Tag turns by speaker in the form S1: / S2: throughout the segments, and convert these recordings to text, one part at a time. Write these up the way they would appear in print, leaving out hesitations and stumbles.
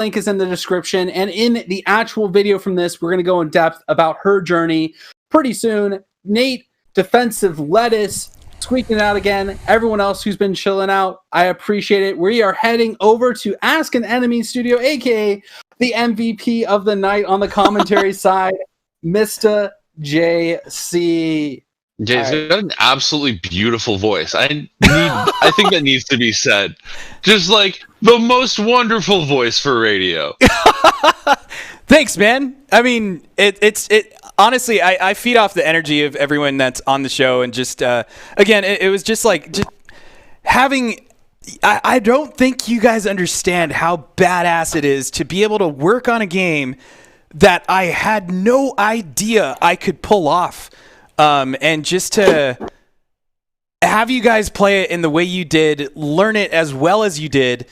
S1: link is in the description. And in the actual video from this, we're going to go in depth about her journey pretty soon. Nate, defensive lettuce, squeaking out again. Everyone else who's been chilling out, I appreciate it. We are heading over to Ask an Enemy Studio, aka the MVP of the night on the commentary side, Mr. JC.
S2: Jay's got an absolutely beautiful voice. I think that needs to be said. Just like the most wonderful voice for radio.
S3: Thanks, man. I mean, it honestly, I feed off the energy of everyone that's on the show, and just again, it was just like having. I don't think you guys understand how badass it is to be able to work on a game that I had no idea I could pull off, and just to have you guys play it in the way you did, learn it as well as you did.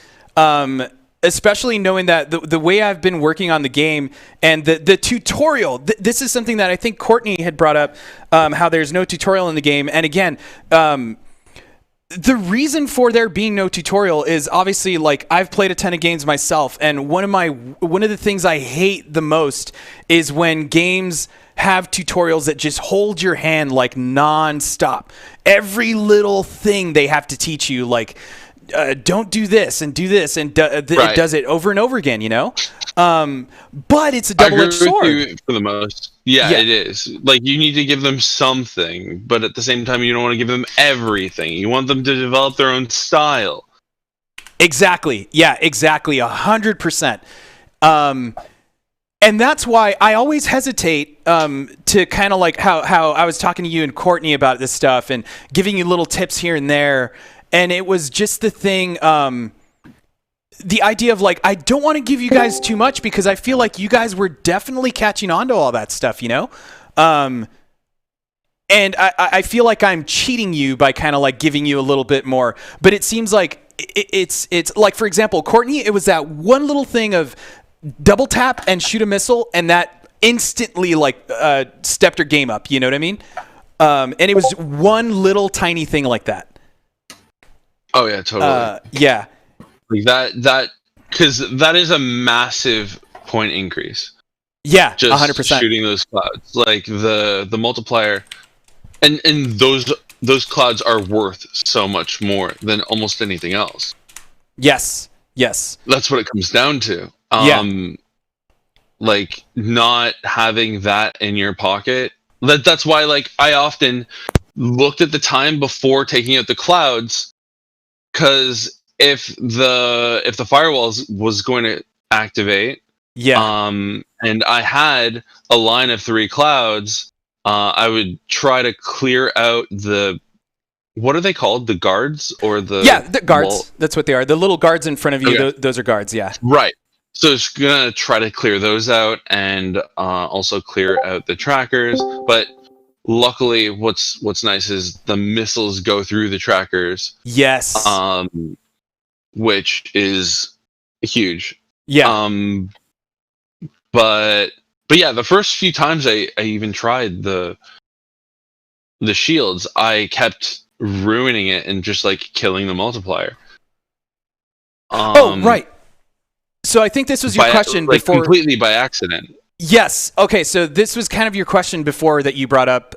S3: Especially knowing that the way I've been working on the game and the tutorial, this is something that I think Courtney had brought up, how there's no tutorial in the game. And again, the reason for there being no tutorial is obviously, like, I've played a ton of games myself, and one of the things I hate the most is when games have tutorials that just hold your hand like non-stop. Every little thing they have to teach you, like, don't do this and do this, and it does it over and over again, you know? But it's a double-edged sword.
S2: I agree with you for the most. Yeah, it is. Like, you need to give them something, but at the same time, you don't want to give them everything. You want them to develop their own style.
S3: Exactly. Yeah, exactly. 100%. And that's why I always hesitate to kind of like how I was talking to you and Courtney about this stuff and giving you little tips here and there. And it was just the thing, the idea of, like, I don't want to give you guys too much because I feel like you guys were definitely catching on to all that stuff, you know? And I feel like I'm cheating you by kind of like giving you a little bit more. But it seems like it's like, for example, Courtney, it was that one little thing of double tap and shoot a missile, and that instantly like stepped her game up, you know what I mean? And it was one little tiny thing like that.
S2: Oh yeah, totally.
S3: Yeah,
S2: like that, because that is a massive point increase.
S3: Yeah,
S2: just
S3: 100%.
S2: Shooting those clouds, like the multiplier, and those clouds are worth so much more than almost anything else.
S3: Yes.
S2: That's what it comes down to. Like, not having that in your pocket. That's why, like, I often looked at the time before taking out the clouds. Because if the firewalls was going to activate, and I had a line of 3 clouds, I would try to clear out what are they called? The guards or the
S3: guards.
S2: wall?
S3: That's what they are. The little guards in front of you.
S2: Okay.
S3: Those are guards. Yeah.
S2: Right. So it's gonna try to clear those out and also clear out the trackers, but. Luckily, what's nice is the missiles go through the trackers.
S3: Yes.
S2: Which is huge.
S3: Yeah.
S2: But yeah, the first few times I even tried the shields, I kept ruining it and just like killing the multiplier.
S3: Right. So I think this was your question before.
S2: Completely by accident.
S3: Yes. Okay. So this was kind of your question before that you brought up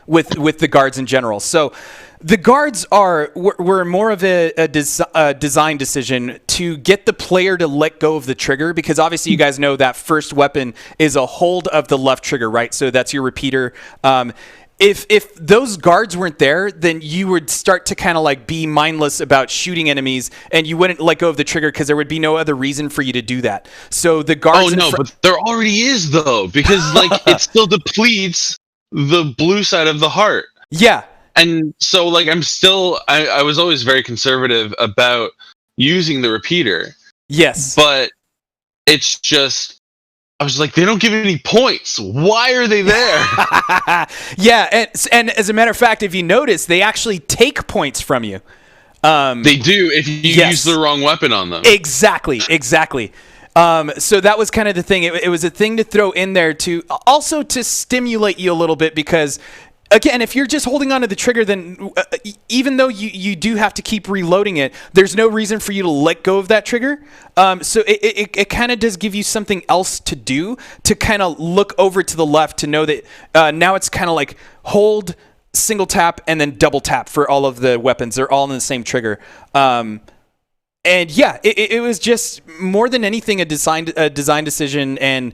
S3: with the guards in general. So the guards were more of a design decision to get the player to let go of the trigger, because obviously you guys know that first weapon is a hold of the left trigger, right? So that's your repeater. If those guards weren't there, then you would start to kind of like be mindless about shooting enemies, and you wouldn't let go of the trigger because there would be no other reason for you to do that. So the guards.
S2: Oh no, but there already is though, because like it still depletes the blue side of the heart.
S3: Yeah.
S2: And so like I was always very conservative about using the repeater.
S3: Yes.
S2: But it's just. I was like, they don't give any points. Why are they there?
S3: Yeah, and as a matter of fact, if you notice, they actually take points from you.
S2: They do if you use the wrong weapon on them.
S3: Exactly. So that was kind of the thing. It was a thing to throw in there to also to stimulate you a little bit, because again, if you're just holding onto the trigger, then even though you do have to keep reloading it, there's no reason for you to let go of that trigger. So it kind of does give you something else to do, to kind of look over to the left to know that now it's kind of like hold, single tap, and then double tap for all of the weapons. They're all in the same trigger. And yeah, it was just more than anything a design decision, and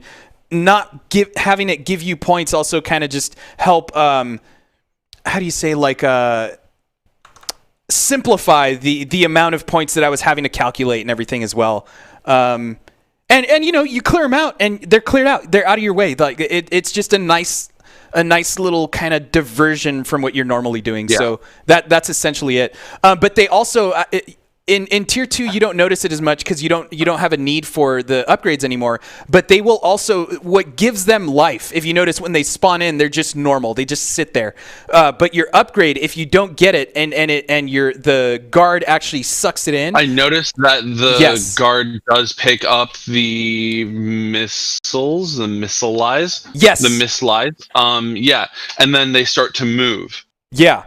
S3: not having it give you points also kind of just help. How do you say, like, simplify the amount of points that I was having to calculate and everything as well. And you know, you clear them out and they're cleared out. They're out of your way. Like it's just a nice little kind of diversion from what you're normally doing. Yeah. So that's essentially it. But they also in tier 2, you don't notice it as much because you don't have a need for the upgrades anymore. But they will also, what gives them life, if you notice when they spawn in, they're just normal. They just sit there. But your upgrade, if you don't get it and the guard actually sucks it in.
S2: I noticed that the guard does pick up the missiles, the missiles.
S3: Yes.
S2: The missiles. Yeah. And then they start to move.
S3: Yeah.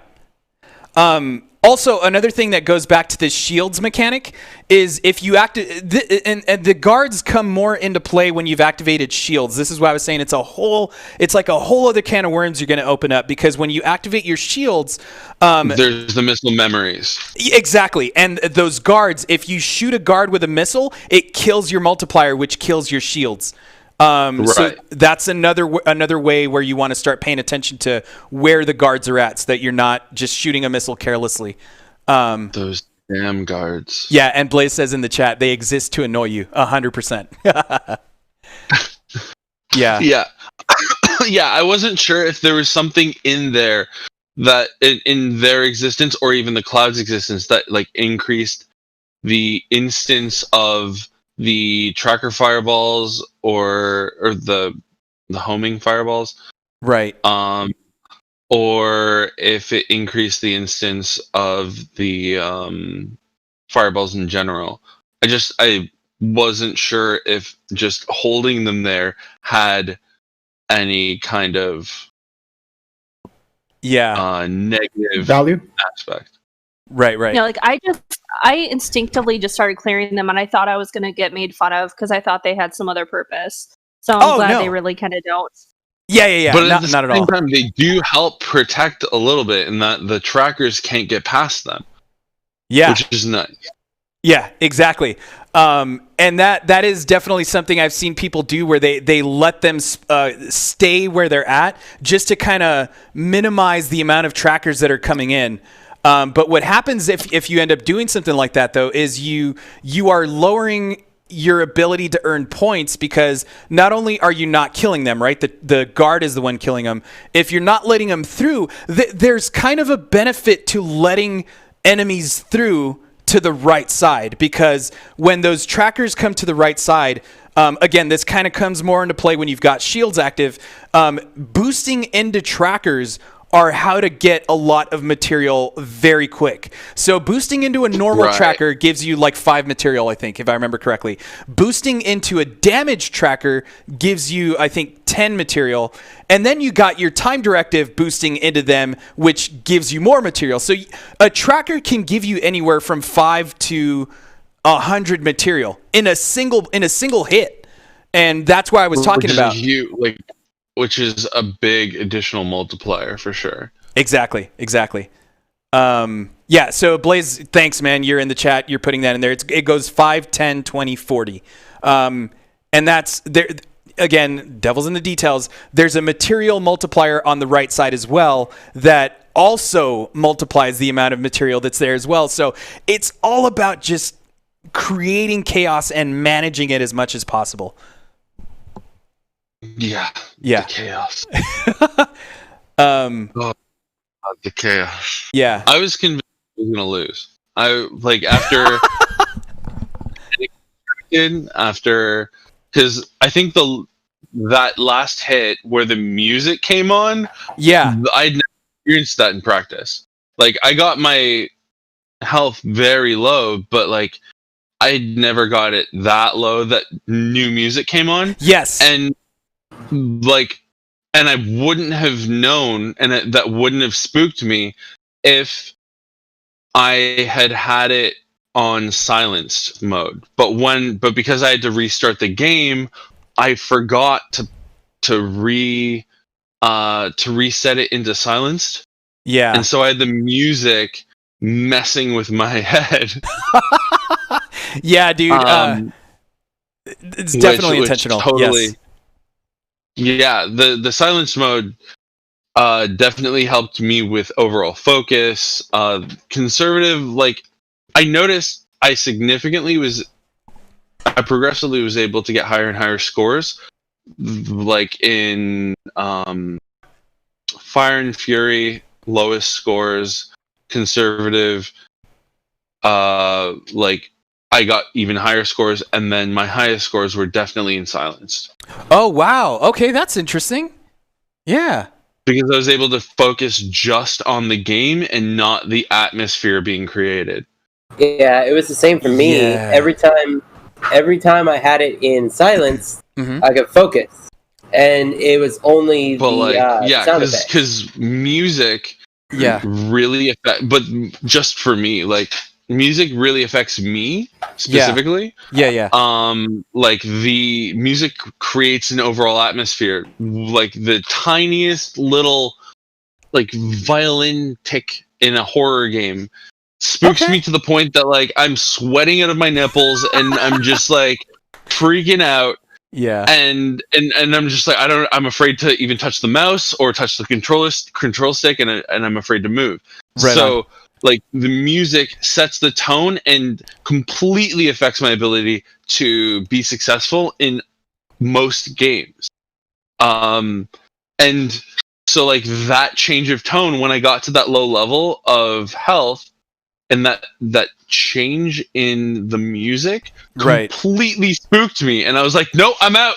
S3: Also, another thing that goes back to the shields mechanic is if you and the guards come more into play when you've activated shields. This is why I was saying it's like a whole other can of worms you're going to open up, because when you activate your shields,
S2: there's the missile memories.
S3: Exactly. And those guards, if you shoot a guard with a missile, it kills your multiplier, which kills your shields. Right. So that's another way where you want to start paying attention to where the guards are at, so that you're not just shooting a missile carelessly.
S2: Those damn guards.
S3: Yeah, and Blaze says in the chat, they exist to annoy you. 100%. Yeah.
S2: Yeah. Yeah, I wasn't sure if there was something in there that in their existence, or even the cloud's existence, that like increased the instance of the tracker fireballs or the homing fireballs,
S3: right?
S2: Or if it increased the instance of the fireballs in general. I wasn't sure if just holding them there had any kind of negative
S4: value
S2: aspect.
S3: Right.
S5: Yeah, like I instinctively just started clearing them, and I thought I was going to get made fun of because I thought they had some other purpose. So I'm glad they really kind of don't.
S3: Yeah.
S2: But
S3: not at all.
S2: Time, they do help protect a little bit, in that the trackers can't get past them.
S3: Yeah,
S2: which is nice.
S3: Yeah, exactly. And that is definitely something I've seen people do, where they let them stay where they're at, just to kind of minimize the amount of trackers that are coming in. But what happens if you end up doing something like that, though, is you are lowering your ability to earn points, because not only are you not killing them, right? The guard is the one killing them. If you're not letting them through, there's kind of a benefit to letting enemies through to the right side, because when those trackers come to the right side, again, this kind of comes more into play when you've got shields active. Boosting into trackers are how to get a lot of material very quick. So boosting into a normal tracker gives you like 5 material, I think, if I remember correctly. Boosting into a damage tracker gives you, I think, 10 material. And then you got your time directive boosting into them, which gives you more material. So a tracker can give you anywhere from 5 to 100 material in a single hit. And that's why I was talking about.
S2: Which is a big additional multiplier for sure. Exactly.
S3: Yeah, so Blaze, thanks, man. You're in the chat. You're putting that in there. It goes 5, 10, 20, 40. And that's there. Again, devil's in the details. There's a material multiplier on the right side as well that also multiplies the amount of material that's there as well. So it's all about just creating chaos and managing it as much as possible.
S2: Yeah. The chaos. The chaos.
S3: Yeah.
S2: I was convinced I was gonna lose. Because I think that last hit where the music came on.
S3: Yeah.
S2: I'd never experienced that in practice. Like, I got my health very low, but like I never got it that low that new music came on.
S3: Yes.
S2: And like and I wouldn't have known, and that wouldn't have spooked me if I had it on silenced mode. But because I had to restart the game, I forgot to reset it into silenced.
S3: Yeah.
S2: And so I had the music messing with my head.
S3: Yeah, dude. It's definitely intentional.
S2: Totally.
S3: Yes.
S2: Yeah, the silence mode definitely helped me with overall focus. Conservative, like I noticed I progressively was able to get higher and higher scores. Like in Fire and Fury, lowest scores. Conservative, like I got even higher scores, and then my highest scores were definitely in silenced.
S3: Oh wow. Okay, that's interesting. Yeah.
S2: Because I was able to focus just on the game and not the atmosphere being created.
S4: Yeah, it was the same for me.
S3: Yeah.
S4: Every time I had it in silence,
S3: Mhm.
S4: I could focus, and it was only
S2: But
S4: sound effect.
S2: because music,
S3: Yeah.
S2: really but just for me, like music really affects me specifically.
S3: Yeah.
S2: Like the music creates an overall atmosphere. Like the tiniest little like violin tick in a horror game spooks me to the point that like I'm sweating out of my nipples and I'm just like freaking out.
S3: Yeah.
S2: And I'm just like I'm afraid to even touch the mouse or touch the control stick, and I'm afraid to move.
S3: Right
S2: so
S3: on.
S2: like the music sets the tone and completely affects my ability to be successful in most games. And so like that change of tone when I got to that low level of health, and that change in the music completely spooked me, and I was like, "No, I'm out."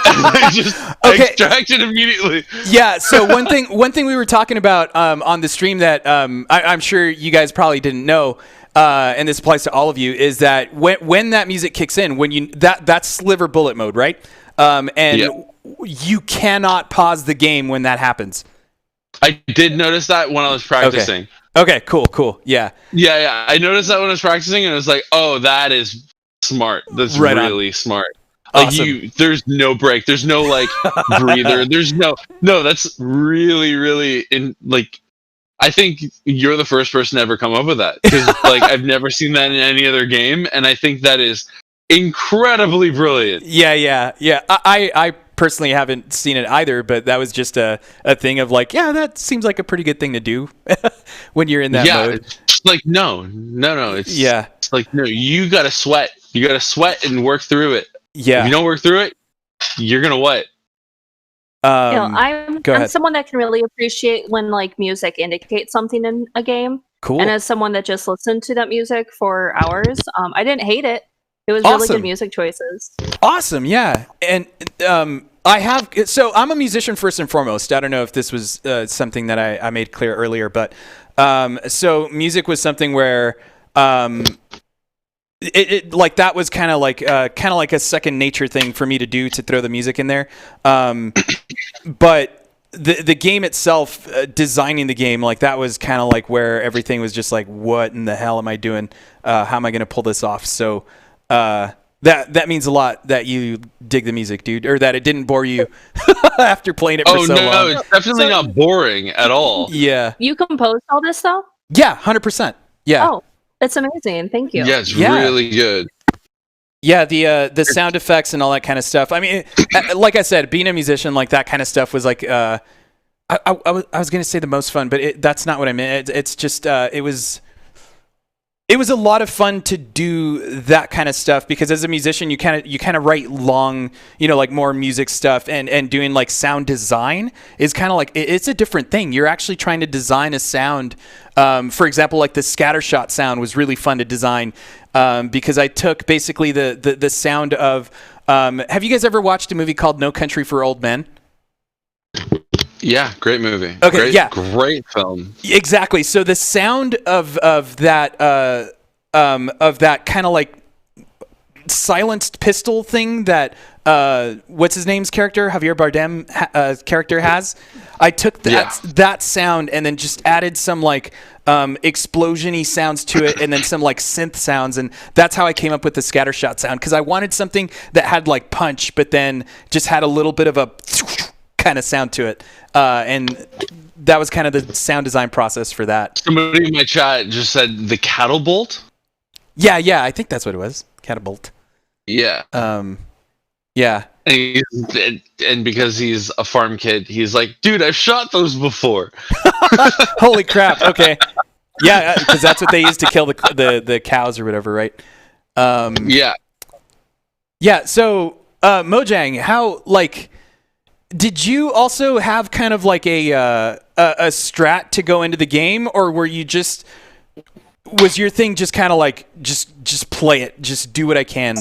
S2: And I just extracted immediately.
S3: Yeah. So one thing we were talking about on the stream that I'm sure you guys probably didn't know, and this applies to all of you, is that when that music kicks in, when you that's sliver bullet mode, right? You cannot pause the game when that happens.
S2: I did notice that when I was practicing.
S3: Okay, cool. Yeah.
S2: Yeah. I noticed that when I was practicing, and I was like, "Oh, that is smart. That's
S3: right
S2: really
S3: on.
S2: smart." Like
S3: awesome.
S2: There's no break. There's no like breather. There's no. That's really, really like. I think you're the first person to ever come up with that, because like I've never seen that in any other game, and I think that is incredibly brilliant.
S3: Yeah. I personally haven't seen it either, but that was just a thing of like, yeah, that seems like a pretty good thing to do when you're in that mode.
S2: It's like no. It's like no. You gotta sweat. You gotta sweat and work through it.
S3: Yeah.
S2: If you don't work through it, you're gonna what?
S5: I'm someone that can really appreciate when like music indicates something in a game.
S3: Cool.
S5: And as someone that just listened to that music for hours, I didn't hate it. It was really good music choices.
S3: Awesome, yeah. And I'm a musician first and foremost. I don't know if this was something that I made clear earlier, but so music was something where it like that was kind of like a second nature thing for me to do, to throw the music in there. But the game itself, designing the game, like that was kind of like where everything was just like, what in the hell am I doing? How am I going to pull this off? So that means a lot that you dig the music, dude, or that it didn't bore you after playing it for so long.
S2: No, it's definitely not boring at all.
S3: Yeah.
S5: You composed all this though?
S3: Yeah, 100%. Yeah.
S5: Oh, it's amazing. Thank you.
S2: Yeah, it's really good.
S3: Yeah, the sound effects and all that kind of stuff. I mean, like I said, being a musician, like that kind of stuff was like, I was going to say the most fun, but that's not what I meant. It's just, it was a lot of fun to do that kind of stuff, because as a musician, you kind of write long, like more music stuff, and doing like sound design is kind of like, it's a different thing. You're actually trying to design a sound. For example, like the scattershot sound was really fun to design, because I took basically the sound of, have you guys ever watched a movie called No Country for Old Men?
S2: Yeah, great movie.
S3: Okay,
S2: Great film.
S3: Exactly. So the sound of that kind of like silenced pistol thing that what's his name's character, Javier Bardem character has. I took that sound and then just added some like explosion-y sounds to it, and then some like synth sounds, and that's how I came up with the scattershot sound, because I wanted something that had like punch, but then just had a little bit of a kind of sound to it, and that was kind of the sound design process for that.
S2: Somebody in my chat just said the cattle bolt.
S3: Yeah, I think that's what it was. Catapult.
S2: Yeah.
S3: Yeah.
S2: And because he's a farm kid, he's like, dude, I've shot those before.
S3: Holy crap. Okay. Yeah, because that's what they use to kill the cows or whatever, right?
S2: Yeah.
S3: Yeah. So, Mojang, how like, did you also have kind of like a strat to go into the game, or were you just? Was your thing just kind of like just play it, just do what I can?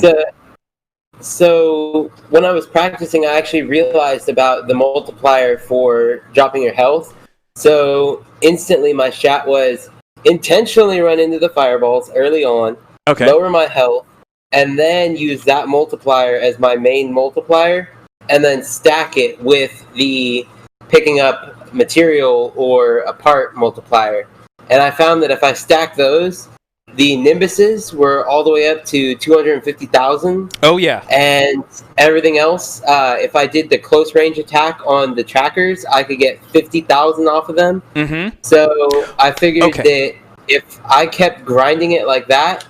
S4: So when I was practicing, I actually realized about the multiplier for dropping your health. So instantly my strat was intentionally run into the fireballs early on, lower my health, and then use that multiplier as my main multiplier, and then stack it with the picking up material or a part multiplier. And I found that if I stacked those, the Nimbuses were all the way up to 250,000.
S3: Oh, yeah.
S4: And everything else, if I did the close range attack on the trackers, I could get 50,000 off of them.
S3: Mm-hmm.
S4: So I figured that if I kept grinding it like that,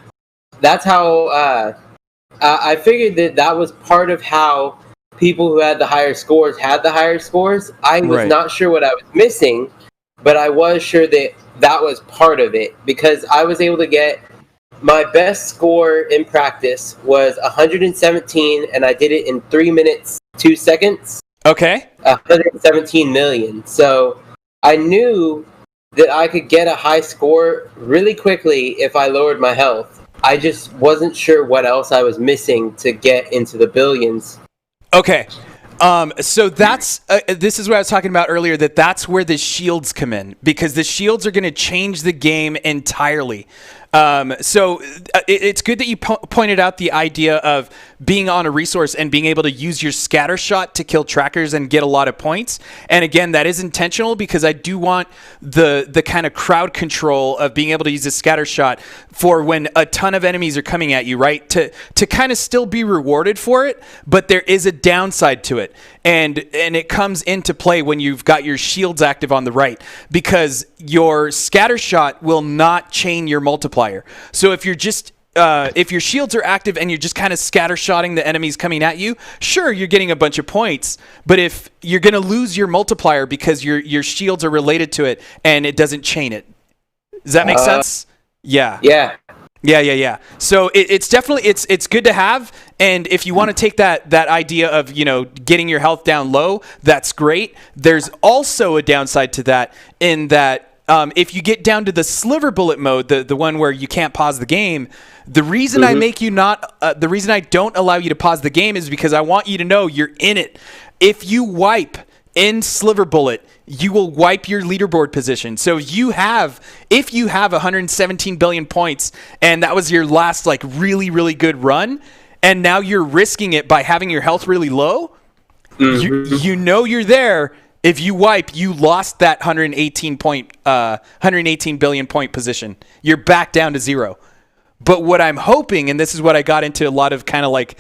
S4: that's how I figured that was part of how people who had the higher scores had the higher scores. I was not sure what I was missing, but I was sure that was part of it, because I was able to get my best score in practice was 117, and I did it in 3 minutes 2 seconds.
S3: Okay.
S4: 117 million. So I knew that I could get a high score really quickly if I lowered my health. I just wasn't sure what else I was missing to get into the billions.
S3: Okay. So that's this is what I was talking about earlier, that's where the shields come in, because the shields are going to change the game entirely. So it's good that you pointed out the idea of being on a resource and being able to use your scatter shot to kill trackers and get a lot of points. And again, that is intentional, because I do want the kind of crowd control of being able to use a scatter shot for when a ton of enemies are coming at you, right? To kind of still be rewarded for it, but there is a downside to it. And it comes into play when you've got your shields active on the right, because your scatter shot will not chain your multiplier. So if you're just if your shields are active and you're just kind of scattershotting the enemies coming at you, sure, you're getting a bunch of points. But if you're going to lose your multiplier because your shields are related to it and it doesn't chain it, does that make sense? Yeah. So it's definitely it's good to have, and if you want to take that idea of getting your health down low, that's great. There's also a downside to that, in that if you get down to the sliver bullet mode, the one where you can't pause the game, the reason I make you the reason I don't allow you to pause the game is because I want you to know you're in it. If you wipe in sliver bullet, you will wipe your leaderboard position. So if you have 117 billion points and that was your last like really, really good run, and now you're risking it by having your health really low, you know you're there. If you wipe, you lost that 118 billion point position. You're back down to zero. But what I'm hoping, and this is what I got into a lot of kind of like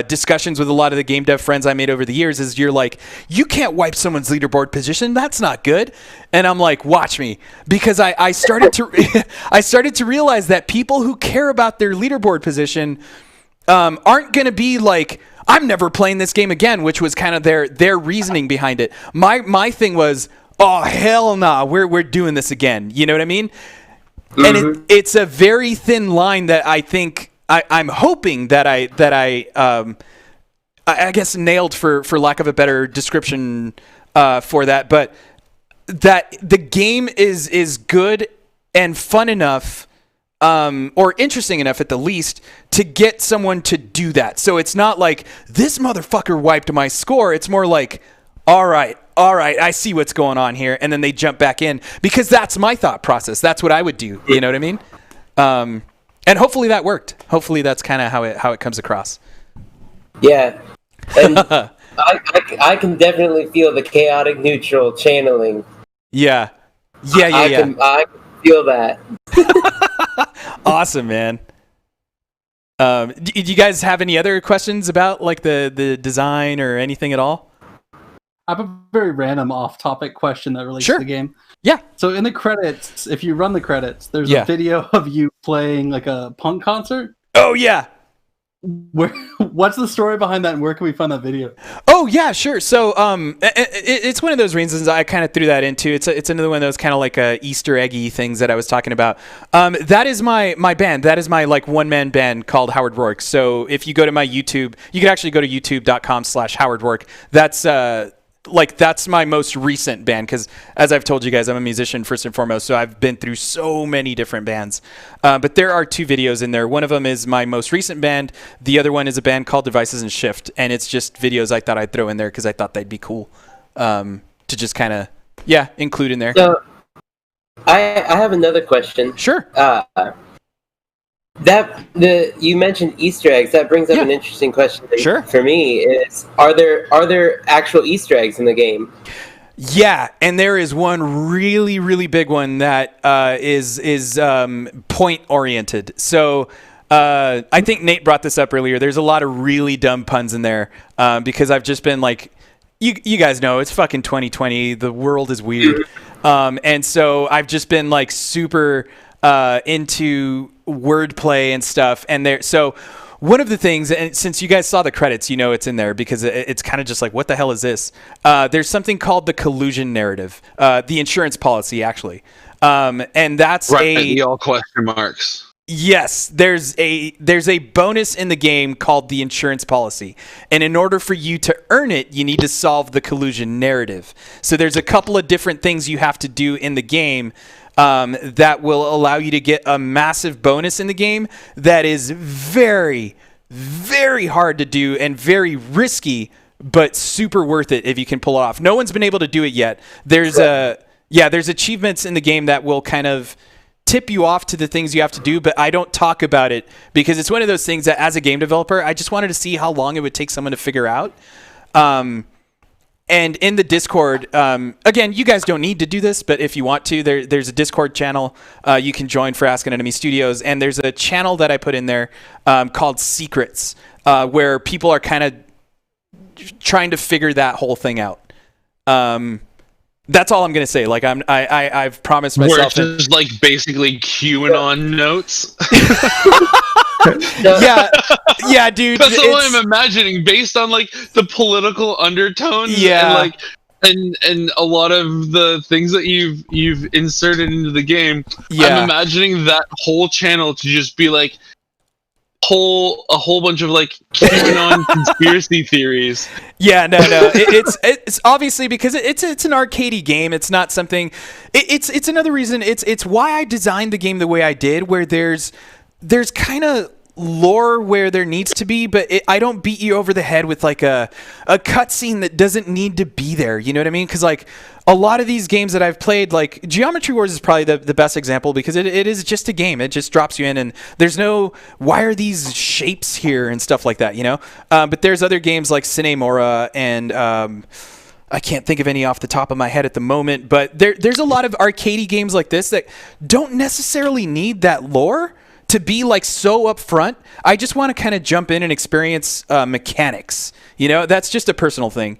S3: discussions with a lot of the game dev friends I made over the years, is you're like, you can't wipe someone's leaderboard position. That's not good. And I'm like, watch me, because I started to I started to realize that people who care about their leaderboard position aren't going to be like, I'm never playing this game again, which was kind of their reasoning behind it. My thing was, oh hell nah, we're doing this again. You know what I mean? And it's a very thin line that I think I'm hoping that I guess nailed, for lack of a better description for that, but that the game is good and fun enough, or interesting enough at the least, to get someone to do that. So it's not like, this motherfucker wiped my score. It's more like, all right, I see what's going on here. And then they jump back in, because that's my thought process. That's what I would do. You know what I mean? And And hopefully that worked. Hopefully that's kind of how it comes across.
S4: Yeah, and I can definitely feel the chaotic neutral channeling.
S3: Yeah.
S4: I can feel that.
S3: Awesome, man. Do you guys have any other questions about like the design or anything at all?
S1: I have a very random off-topic question that relates to the game.
S3: Yeah.
S1: So in the credits, if you run the credits, there's a video of you playing like a punk concert.
S3: Oh yeah.
S1: What's the story behind that, and where can we find that video?
S3: Oh yeah, sure. So it's one of those reasons I kind of threw that into. It's another one of those kind of like Easter eggy things that I was talking about. That is my band. That is my like one-man band called Howard Rourke. So if you go to my YouTube, you can actually go to youtube.com/Howard Rourke. That's my most recent band, because as I've told you guys, I'm a musician first and foremost, so I've been through so many different bands. But there are 2 videos in there. One of them is my most recent band. The other one is a band called Devices and Shift, and it's just videos I thought I'd throw in there because I thought they'd be cool to just kind of, include in there.
S4: So I have another question.
S3: Sure.
S4: You mentioned Easter eggs. That brings up an interesting question for me. Is are there actual Easter eggs in the game?
S3: Yeah, and there is one really, really big one that is point oriented. So I think Nate brought this up earlier. There's a lot of really dumb puns in there because I've just been like, you guys know it's fucking 2020. The world is weird, and so I've just been like super into wordplay and stuff. And so one of the things, and since you guys saw the credits, you know it's in there because it's kind of just like, what the hell is this? There's something called the collusion narrative, the insurance policy, actually. And that's
S2: all question marks.
S3: Yes, there's a bonus in the game called the insurance policy. And in order for you to earn it, you need to solve the collusion narrative. So there's a couple of different things you have to do in the game that will allow you to get a massive bonus in the game that is very, very hard to do and very risky, but super worth it if you can pull it off. No one's been able to do it yet. There's achievements in the game that will kind of tip you off to the things you have to do, but I don't talk about it because it's one of those things that as a game developer, I just wanted to see how long it would take someone to figure out. And in the Discord, again, you guys don't need to do this, but if you want to, there's a Discord channel you can join for Ask an Enemy Studios, and there's a channel that I put in there called Secrets, where people are kind of trying to figure that whole thing out. That's all I'm gonna say. Like I've promised myself.
S2: Where it's just like basically QAnon notes.
S3: yeah, dude.
S2: That's all I'm imagining, based on like the political undertones.
S3: Yeah,
S2: and a lot of the things that you've inserted into the game.
S3: Yeah.
S2: I'm imagining that whole channel to just be like a whole bunch of like QAnon conspiracy theories.
S3: Yeah, no. It's obviously because it's an arcadey game. It's not something. It's another reason. It's why I designed the game the way I did, where there's kind of lore where there needs to be, but I don't beat you over the head with like a cutscene that doesn't need to be there. You know what I mean? Because like a lot of these games that I've played, like Geometry Wars is probably the best example because it is just a game. It just drops you in and there's no, why are these shapes here and stuff like that, you know? But there's other games like Sine Mora and I can't think of any off the top of my head at the moment, but there's a lot of arcadey games like this that don't necessarily need that lore to be like so upfront. I just want to kind of jump in and experience mechanics. You know, that's just a personal thing.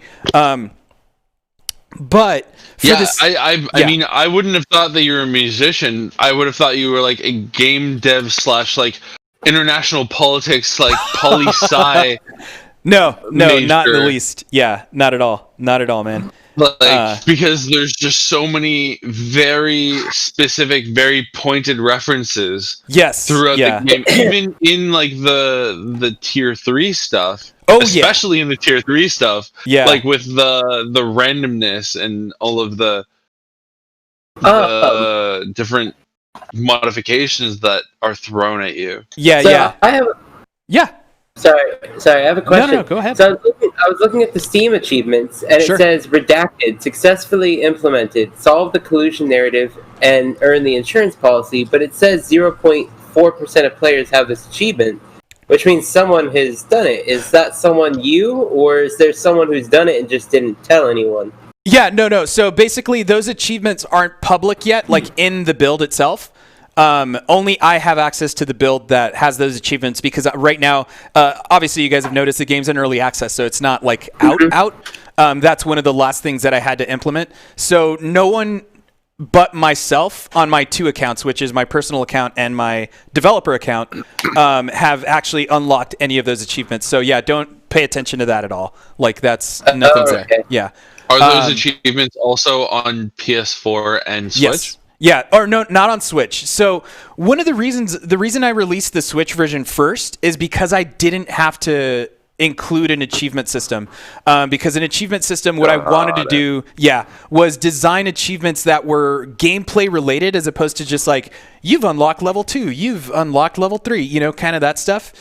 S3: But for this,
S2: I mean, I wouldn't have thought that you were a musician. I would have thought you were like a game dev / like international politics, like poli sci.
S3: No, not in the least. Yeah, not at all, man.
S2: Like, because there's just so many very specific, very pointed references.
S3: Yes,
S2: throughout the game, even in like the tier 3 stuff.
S3: Oh,
S2: especially in the tier 3 stuff.
S3: Yeah,
S2: like with the randomness and all of the different modifications that are thrown at you.
S3: Yeah.
S4: Sorry, I have a question.
S3: No, go ahead.
S4: So I was looking at the Steam achievements, and it says redacted, successfully implemented, solve the collusion narrative, and earn the insurance policy, but it says 0.5 4% of players have this achievement, which means someone has done it. Is that someone you, or is there someone who's done it and just didn't tell anyone?
S3: Yeah, no. So basically, those achievements aren't public yet, like in the build itself. Only I have access to the build that has those achievements because right now, obviously, you guys have noticed the game's in early access, so it's not like out. That's one of the last things that I had to implement. So no one but myself on my 2 accounts, which is my personal account and my developer account, have actually unlocked any of those achievements. So yeah, don't pay attention to that at all. Like that's nothing's there. Yeah.
S2: Are those achievements also on PS4 and Switch?
S3: Yes. Yeah, or no, not on Switch. So one of the reason I released the Switch version first is because I didn't have to include an achievement system. Because an achievement system, what I wanted to do, was design achievements that were gameplay related as opposed to just like, you've unlocked level 2, you've unlocked level 3, you know, kind of that stuff.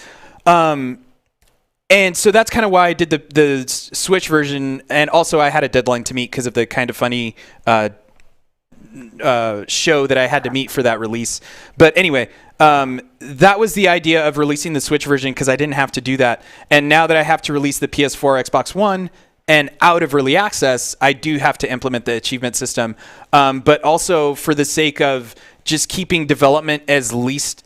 S3: And so that's kind of why I did the Switch version. And also I had a deadline to meet because of the Kind of Funny show that I had to meet for that release. But anyway, that was the idea of releasing the Switch version because I didn't have to do that. And now that I have to release the PS4, Xbox One, and out of early access, I do have to implement the achievement system. But also for the sake of just keeping development as least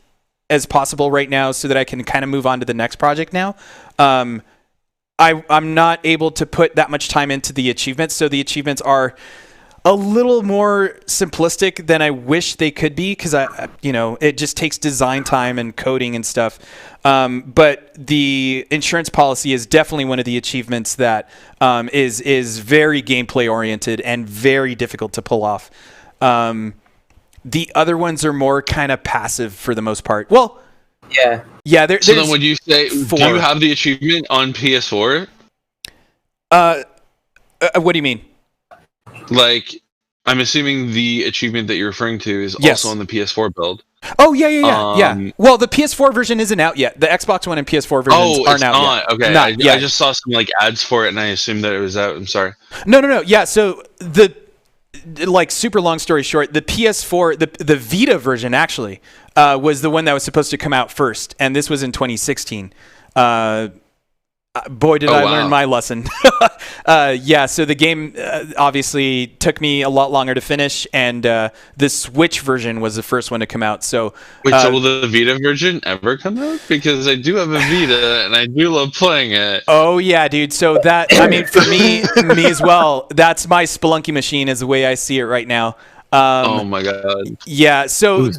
S3: as possible right now so that I can kind of move on to the next project now. I'm not able to put that much time into the achievements. So the achievements are a little more simplistic than I wish they could be because it just takes design time and coding and stuff. But the insurance policy is definitely one of the achievements that is very gameplay oriented and very difficult to pull off. The other ones are more kind of passive for the most part. Well, yeah.
S2: So then, would you say 4. Do you have the achievement on PS4?
S3: What do you mean?
S2: Like, I'm assuming the achievement that you're referring to is also on the PS4 build.
S3: Oh, yeah. Well, the PS4 version isn't out yet. The Xbox One and PS4 versions aren't out yet.
S2: Okay, I just saw some like ads for it, and I assumed that it was out. I'm sorry.
S3: No. Yeah, so super long story short, the PS4, the Vita version actually was the one that was supposed to come out first, and this was in 2016. Boy, did I learn my lesson. So the game obviously took me a lot longer to finish, and the Switch version was the first one to come out. So,
S2: so will the Vita version ever come out? Because I do have a Vita, and I do love playing it.
S3: Oh, yeah, dude. So that, I mean, for me as well, that's my Spelunky machine is the way I see it right now.
S2: Oh, my God.
S3: Yeah, so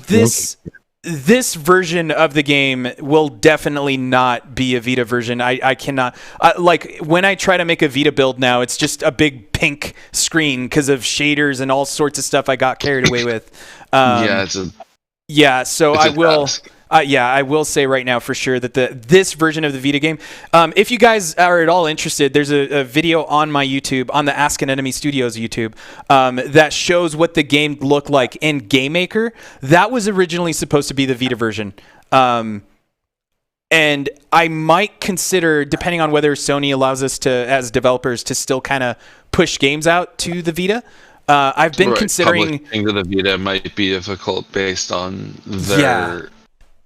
S3: this version of the game will definitely not be a Vita version. I cannot like when I try to make a Vita build now, it's just a big pink screen because of shaders and all sorts of stuff I got carried away with. So I will. I will say right now for sure that this version of the Vita game, if you guys are at all interested, there's a video on my YouTube, on the Ask an Enemy Studios YouTube, that shows what the game looked like in Game Maker. That was originally supposed to be the Vita version. And I might consider, depending on whether Sony allows us to, as developers, to still kind of push games out to the Vita. I've been considering...
S2: Publishing to the Vita might be difficult based on their...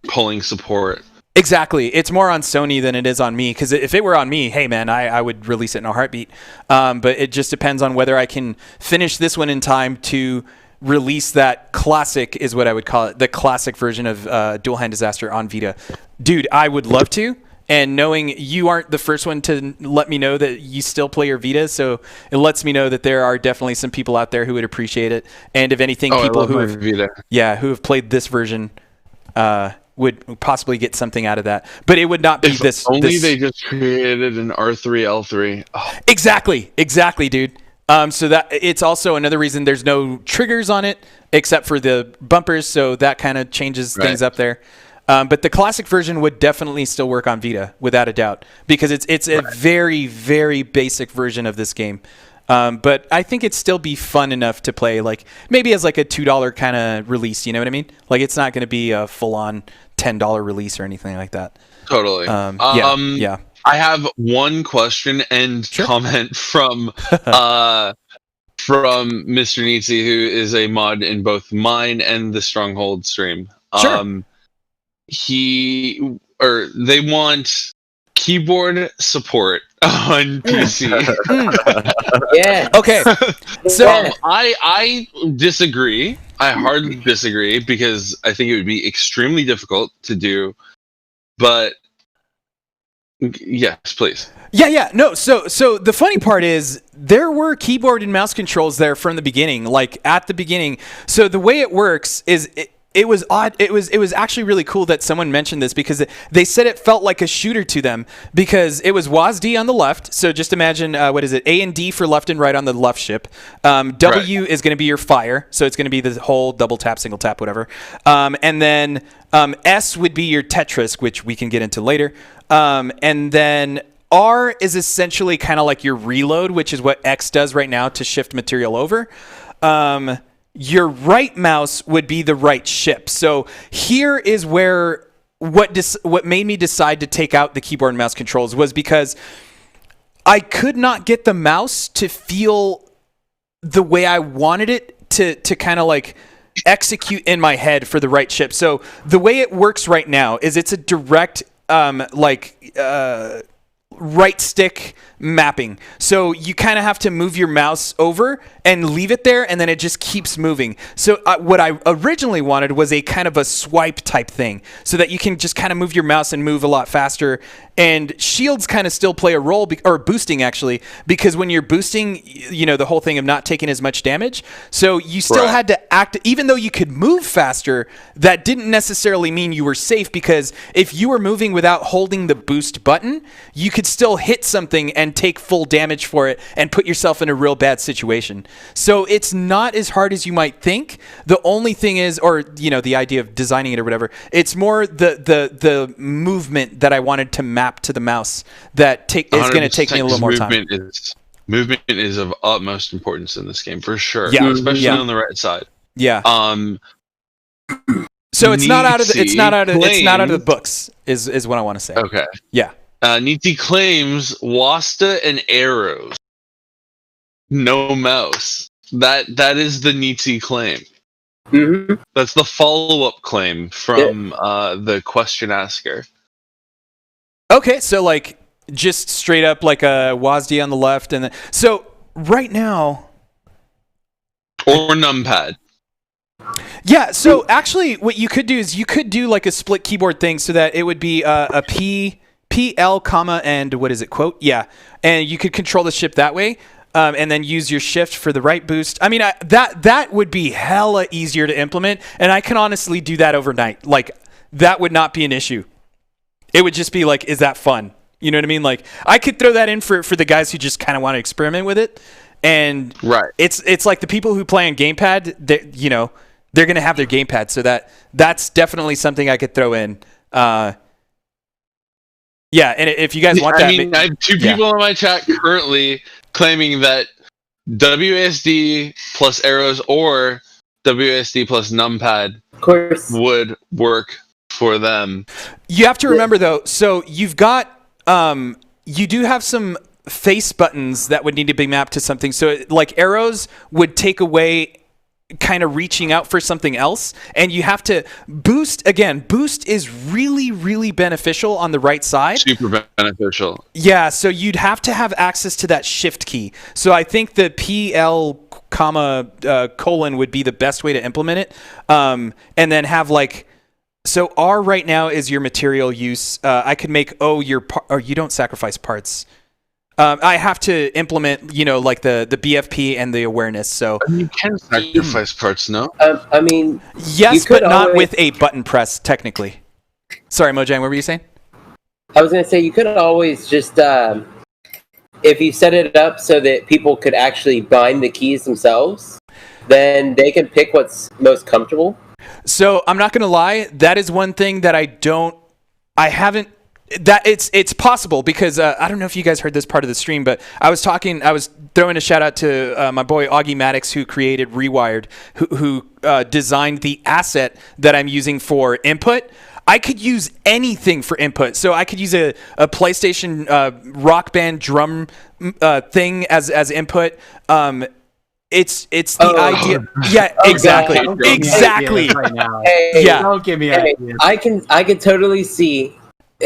S2: pulling support.
S3: Exactly. It's more on Sony than it is on me, because if it were on me, hey man, I would release it in a heartbeat. But it just depends on whether I can finish this one in time to release that classic, is what I would call it, the classic version of Dual Hand Disaster on Vita. Dude, I would love to. And knowing you aren't the first one to let me know that you still play your Vita, so it lets me know that there are definitely some people out there who would appreciate it. And if anything, people who have played this version would possibly get something out of that. But it would not be this.
S2: Only they just created an R3 L3. Oh.
S3: Exactly, dude. So that it's also another reason there's no triggers on it except for the bumpers, so that kind of changes things up there. But the classic version would definitely still work on Vita, without a doubt, because it's a very, very basic version of this game. But I think it'd still be fun enough to play, like maybe as like a $2 kind of release. You know what I mean? Like it's not going to be a full-on $10 release or anything like that.
S2: Totally.
S3: Yeah.
S2: I have one question and comment from Mr. Nietzsche, who is a mod in both mine and the Stronghold stream. they want keyboard support on PC.
S4: Yeah.
S3: Okay. So
S2: I disagree. I hardly disagree because I think it would be extremely difficult to do. But yes, please.
S3: Yeah. No. So the funny part is there were keyboard and mouse controls there from the beginning, like at the beginning. So the way it works is it was odd. It was actually really cool that someone mentioned this because they said it felt like a shooter to them because it was WASD on the left. So just imagine what is it? A and D for left and right on the left ship. W is going to be your fire, so it's going to be the whole double tap, single tap, whatever. And then S would be your Tetris, which we can get into later. And then R is essentially kind of like your reload, which is what X does right now to shift material over. Your right mouse would be the right ship. So here is where what made me decide to take out the keyboard and mouse controls was because I could not get the mouse to feel the way I wanted it to kind of like execute in my head for the right ship. So the way it works right now is it's a direct right stick mapping. So you kind of have to move your mouse over and leave it there, and then it just keeps moving. So what I originally wanted was a kind of a swipe type thing so that you can just kind of move your mouse and move a lot faster. And shields kind of still play a role, or boosting actually, because when you're boosting, the whole thing of not taking as much damage. So you still had to act, even though you could move faster, that didn't necessarily mean you were safe, because if you were moving without holding the boost button, you could still hit something and take full damage for it and put yourself in a real bad situation. So it's not as hard as you might think. The only thing is, or the idea of designing it or whatever, it's more the movement that I wanted to map to the mouse that is going to take me a little more time.
S2: Movement is of utmost importance in this game for sure.
S3: Yeah,
S2: especially on the right side.
S3: Yeah. So it's not out of the books is what I want to say.
S2: Okay.
S3: Yeah.
S2: Nietzsche claims Wasta and arrows. No mouse. That is the Nietzsche claim.
S4: Mm-hmm.
S2: That's the follow-up claim from the question asker.
S3: Okay, so like just straight up like a WASD on the left, and so right now,
S2: or numpad.
S3: Yeah, so actually, what you could do is you could do like a split keyboard thing, so that it would be a PL comma and what is it, quote? Yeah, and you could control the ship that way. And then use your shift for the right boost. I mean, that would be hella easier to implement, and I can honestly do that overnight. Like, that would not be an issue. It would just be like, is that fun? You know what I mean? Like, I could throw that in for the guys who just kind of want to experiment with it. And it's like the people who play on gamepad, they're going to have their gamepad. So that's definitely something I could throw in. Yeah, and if you guys want that.
S2: I mean, I have two people in my chat currently claiming that WASD plus arrows or WASD plus numpad
S4: of course
S2: would work for them.
S3: You have to remember though, so you've got you do have some face buttons that would need to be mapped to something. So like arrows would take away kind of reaching out for something else, and you have to boost. Again, boost is really, really beneficial on the right side.
S2: Super beneficial.
S3: Yeah, so you'd have to have access to that shift key. So I think the PL colon would be the best way to implement it. And then have like, so R right now is your material use. I could make or you don't sacrifice parts. I have to implement, like the BFP and the awareness. So
S2: you can sacrifice parts, no?
S4: I mean,
S3: yes, but not with a button press, technically. Sorry, Mojang, what were you saying?
S4: I was going to say you could always just, if you set it up so that people could actually bind the keys themselves, then they can pick what's most comfortable.
S3: So I'm not going to lie, that is one thing that I haven't. That it's possible because I don't know if you guys heard this part of the stream, but I was throwing a shout out to my boy Augie Maddox, who created Rewired, who designed the asset that I'm using for input. I could use anything for input, so I could use a PlayStation Rock Band drum thing as input. it's the idea. Yeah, exactly.
S4: God.
S3: Exactly.
S1: Right now.
S4: Hey,
S3: Yeah.
S1: Don't give me
S4: hey,
S1: ideas.
S4: I can totally see.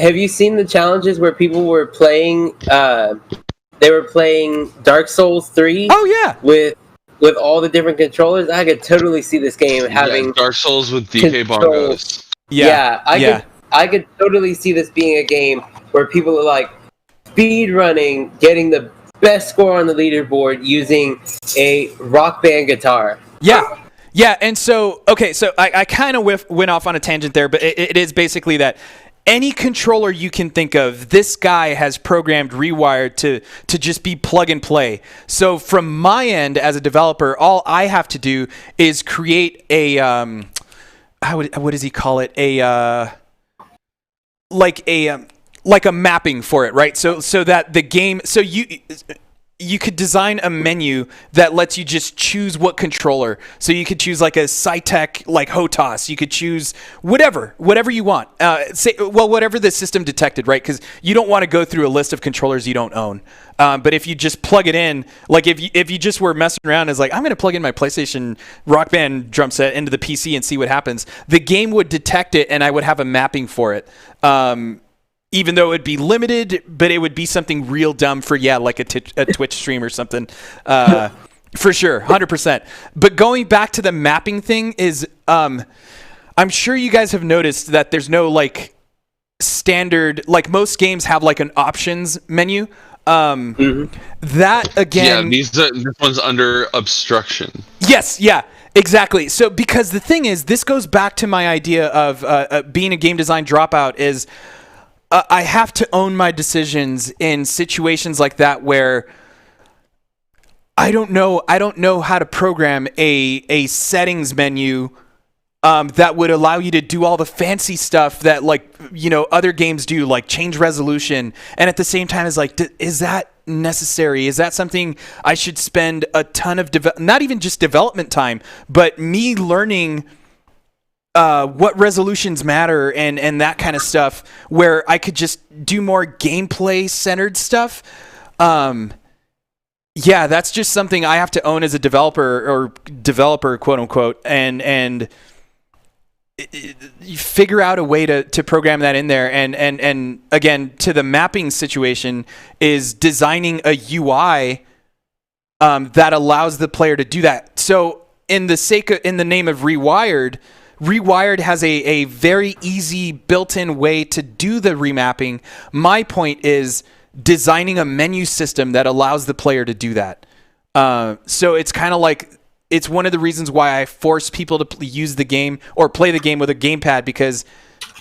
S4: Have you seen the challenges where people were playing? They were playing Dark Souls 3.
S3: Oh yeah.
S4: With all the different controllers. I could totally see this game having
S2: Dark Souls with DK
S4: controls.
S2: bongos.
S3: Yeah.
S4: I could totally see this being a game where people are like speed running, getting the best score on the leaderboard using a Rock Band guitar.
S3: Yeah, and so I kind of went off on a tangent there, but it is basically that any controller you can think of, this guy has programmed Rewired to just be plug and play. So from my end as a developer, all I have to do is create a what does he call it? Like a mapping for it, right? So that the game, so you could design a menu that lets you just choose what controller. So you could choose like a Cytec, like HOTAS. You could choose whatever you want. Whatever the system detected, right? Because you don't want to go through a list of controllers you don't own. But if you just plug it in, like if you just were messing around as like, I'm going to plug in my PlayStation Rock Band drum set into the PC and see what happens, the game would detect it and I would have a mapping for it. Even though it'd be limited, but it would be something real dumb for, like a Twitch stream or something. For sure, 100%. But going back to the mapping thing is, I'm sure you guys have noticed that there's no, like, standard, like most games have, like, an options menu. That, again...
S2: Yeah, this one's under obstruction.
S3: Yes, yeah. Exactly. So, because the thing is, this goes back to my idea of being a game design dropout is... I have to own my decisions in situations like that where I don't know how to program a settings menu that would allow you to do all the fancy stuff that other games do, like change resolution, and at the same time is like, is that necessary? Is that something I should spend a ton of not even just development time, but me learning what resolutions matter and that kind of stuff, where I could just do more gameplay centered stuff. That's just something I have to own as a developer quote unquote, and you figure out a way to program that in there. And again, to the mapping situation is designing a UI that allows the player to do that. So in the name of Rewired has a very easy built-in way to do the remapping. My point is designing a menu system that allows the player to do that. So it's kind of like, it's one of the reasons why I force people to use the game or play the game with a gamepad, because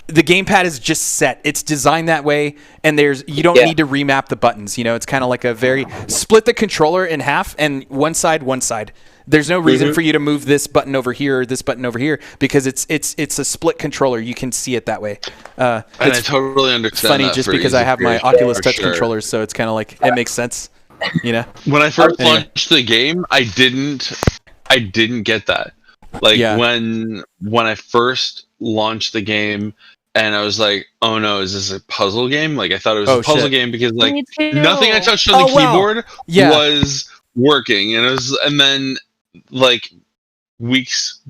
S3: the gamepad is just set. It's designed that way, and you don't need to remap the buttons. It's kind of like a very split the controller in half and one side. There's no reason for you to move this button over here or this button over here, because it's a split controller. You can see it that way.
S2: And I totally understand.
S3: Funny
S2: that
S3: just
S2: for
S3: because I have my Oculus Touch controllers, so it's kind of like it makes sense.
S2: When I first launched the game, I didn't get that. When I first launched the game, and I was like, oh no, is this a puzzle game? Like, I thought it was a puzzle game, because like nothing I touched on the keyboard was working, and then like weeks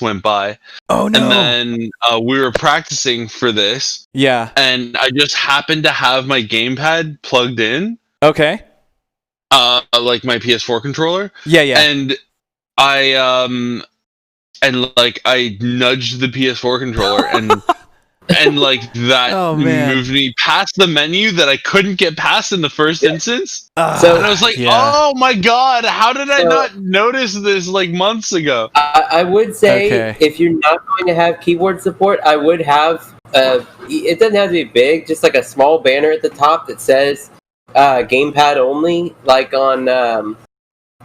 S2: went by. Oh no. And then we were practicing for this.
S3: Yeah.
S2: And I just happened to have my gamepad plugged in.
S3: Okay.
S2: Like my PS4 controller.
S3: Yeah.
S2: And I I nudged the PS4 controller and like that moved me past the menu that I couldn't get past in the first instance. And I was like, oh my god, how did I not notice this like months ago?
S4: I would say if you're not going to have keyboard support, I would have it doesn't have to be big, just like a small banner at the top that says gamepad only, like on